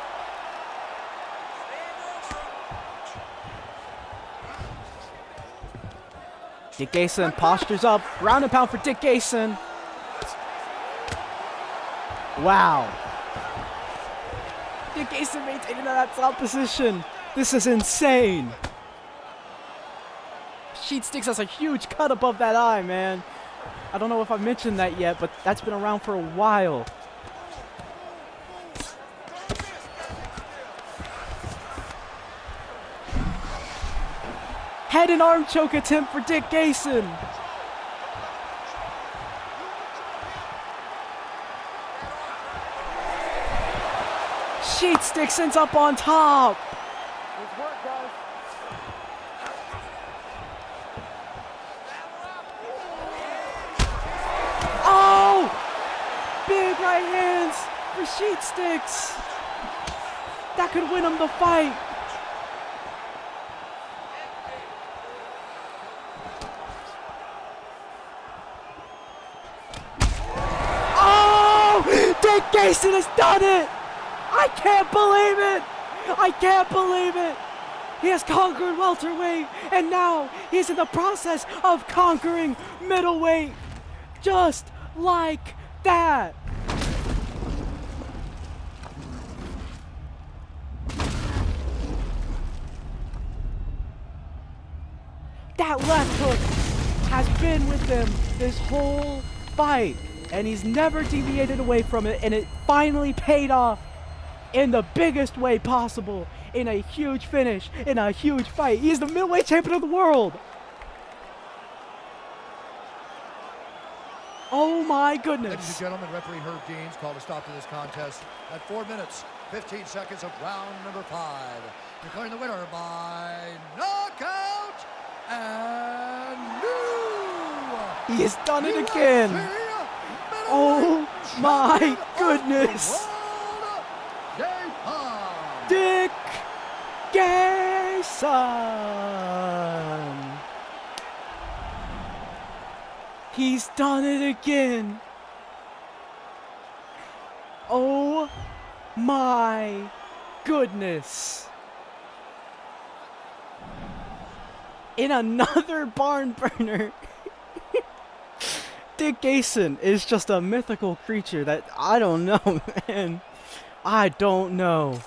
Dick Gayson postures up. Ground and pound for Dick Gayson. Wow. Dick Gayson maintaining that top position. This is insane. Sheet Sticks has a huge cut above that eye, man. I don't know if I've mentioned that yet, but that's been around for a while. Head and arm choke attempt for Dick Gayson. Sheet sticks ends up on top. Good work, guys. Oh! Big right hands for Sheet sticks. That could win him the fight. Oh! Dick Gayson has done it! I can't believe it! I can't believe it! He has conquered welterweight, and now he's in the process of conquering middleweight. Just like that. That left hook has been with him this whole fight, and he's never deviated away from it, and it finally paid off in the biggest way possible, in a huge finish, in a huge fight. He's the middleweight champion of the world. Oh my goodness. Ladies and gentlemen, referee Herb Deans called a stop to this contest at 4 minutes, 15 seconds of round number 5. Declaring the winner by knockout and new. He has done it again. Oh my goodness. Dick Gayson. He's done it again. Oh my goodness. In another barn burner. Dick Gayson is just a mythical creature that I don't know, man. I don't know.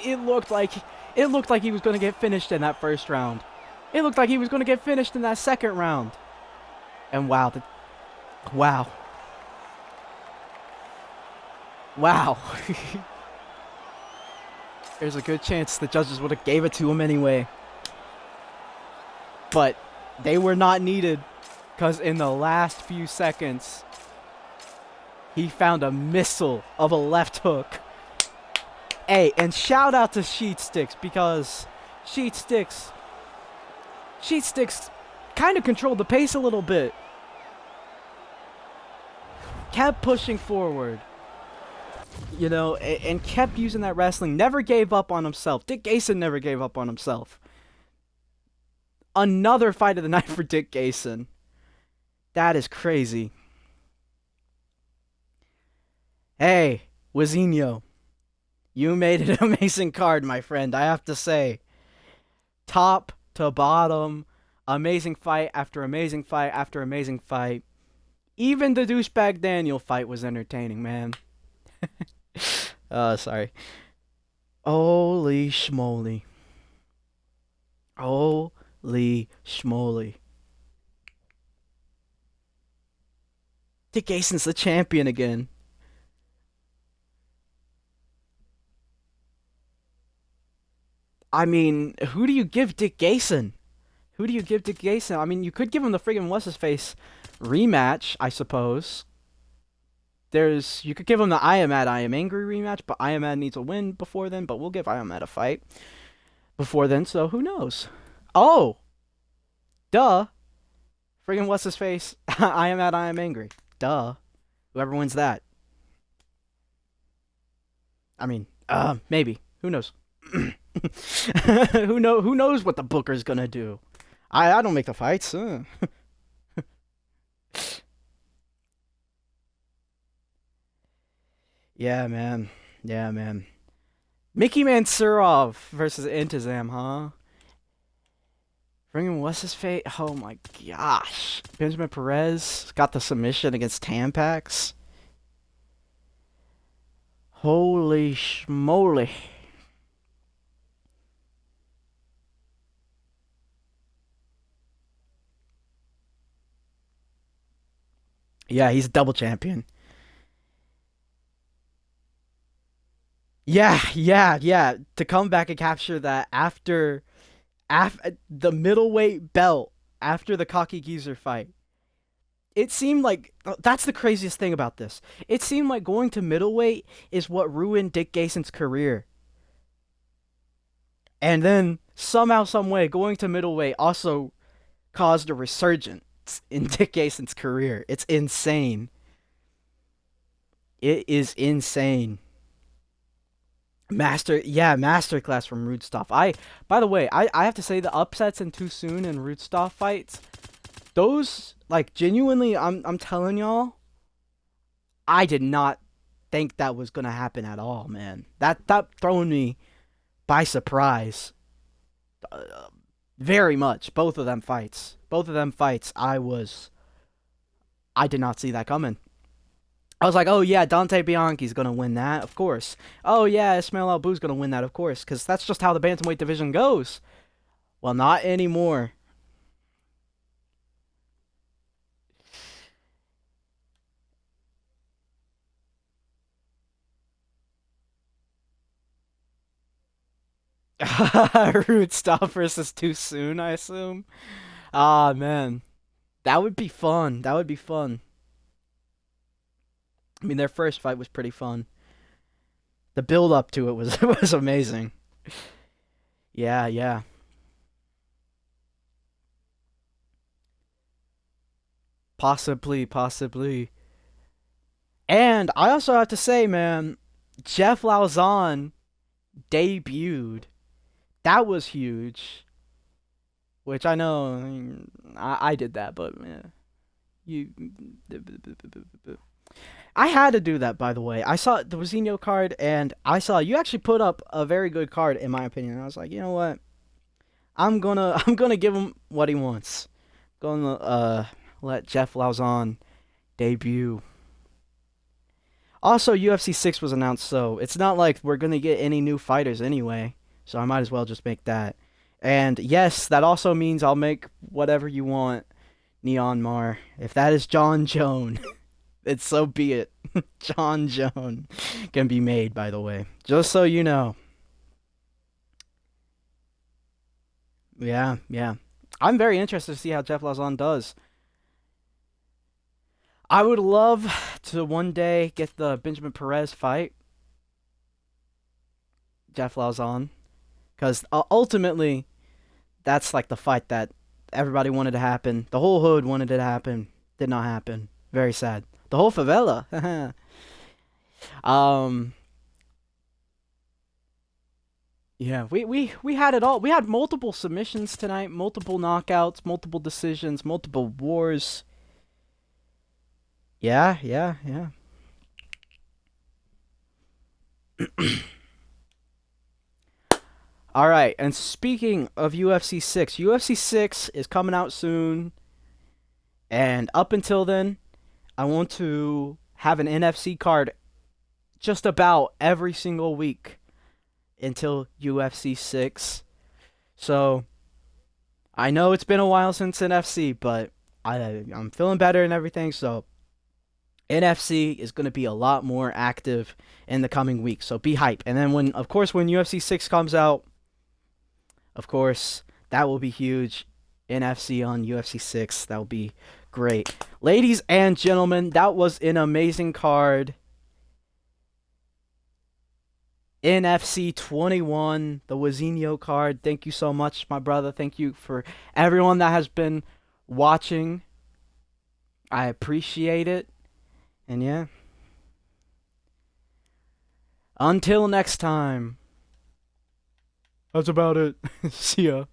It looked like he was going to get finished in that first round. It looked like he was going to get finished in that second round. And wow. Wow. Wow. There's a good chance the judges would have gave it to him anyway. But they were not needed, because in the last few seconds, he found a missile of a left hook. Hey, and shout out to Sheet Sticks, because Sheet Sticks kind of controlled the pace a little bit. Kept pushing forward. You know, and kept using that wrestling. Never gave up on himself. Dick Gayson never gave up on himself. Another fight of the night for Dick Gayson. That is crazy. Hey, WIZINHO. You made it an amazing card, my friend, I have to say. Top to bottom, amazing fight after amazing fight after amazing fight. Even the douchebag Daniel fight was entertaining, man. Sorry. Holy schmoly. Holy schmoly. Dick Gayson's the champion again. I mean, who do you give Dick Gayson? Who do you give Dick Gayson? I mean, you could give him the friggin' Wasshisface rematch, I suppose. You could give him the Iamad Iamangry rematch, but Iamad needs a win before then, but we'll give Iamad a fight before then, so who knows? Oh! Duh! Friggin' Wasshisface, Iamad Iamangry. Duh. Whoever wins that. I mean, maybe. Who knows? Who knows what the booker's gonna do? I don't make the fights. Yeah, man. Yeah, man. Micky Mansurov versus Intizam, huh? Friggin' what's his fate? Oh my gosh. Benjamin Perez got the submission against Tam Pax. Holy schmoly. Yeah, he's a double champion. Yeah. To come back and capture that after the middleweight belt after the Cocky Geezer fight. It seemed like that's the craziest thing about this. It seemed like going to middleweight is what ruined Dick Gayson's career. And then somehow, some way, going to middleweight also caused a resurgence in Dick Gayson's career. It's insane. It is insane. Masterclass from Rudstoff. By the way, I have to say the upsets in Too Soon and Rudstoff fights, those, like, genuinely, I'm telling y'all, I did not think that was gonna happen at all, man. That thrown me by surprise. Very much. Both of them fights, I did not see that coming. I was like, oh yeah, Dante Bianchi's gonna win that, of course. Oh yeah, Ismail Albu's gonna win that, of course, because that's just how the bantamweight division goes. Well, not anymore. Rudstoff versus Too Soon, I assume. Ah, man. That would be fun. I mean, their first fight was pretty fun. The build up to it was amazing. Yeah. Possibly. And I also have to say, man, Jeff Lauzon debuted. That was huge. Which I know, I mean, I did that, but yeah, I had to do that, by the way. I saw the WIZINHO card, and I saw you actually put up a very good card, in my opinion. And I was like, you know what? I'm gonna give him what he wants. Gonna let Jeff Lauzon debut. Also, UFC 6 was announced, so it's not like we're gonna get any new fighters anyway. So I might as well just make that. And yes, that also means I'll make whatever you want, Neon Mar. If that is John Joan, it's so be it. John Joan can be made, by the way. Just so you know. Yeah. I'm very interested to see how Jeff Lauzon does. I would love to one day get the Benjamin Perez fight. Jeff Lauzon. Because ultimately, that's like the fight that everybody wanted to happen. The whole hood wanted it to happen. Did not happen. Very sad. The whole favela. Yeah, we had it all. We had multiple submissions tonight, multiple knockouts, multiple decisions, multiple wars. Yeah. Alright, and speaking of UFC 6, UFC 6 is coming out soon. And up until then, I want to have an NFC card just about every single week until UFC 6. So, I know it's been a while since NFC, but I'm feeling better and everything, so NFC is going to be a lot more active in the coming weeks, so be hype. And then when UFC 6 comes out, of course, that will be huge. NFC on UFC 6, that will be great. Ladies and gentlemen, that was an amazing card. NFC 21, the WIZINHO card. Thank you so much, my brother. Thank you for everyone that has been watching. I appreciate it. And yeah. Until next time. That's about it. See ya.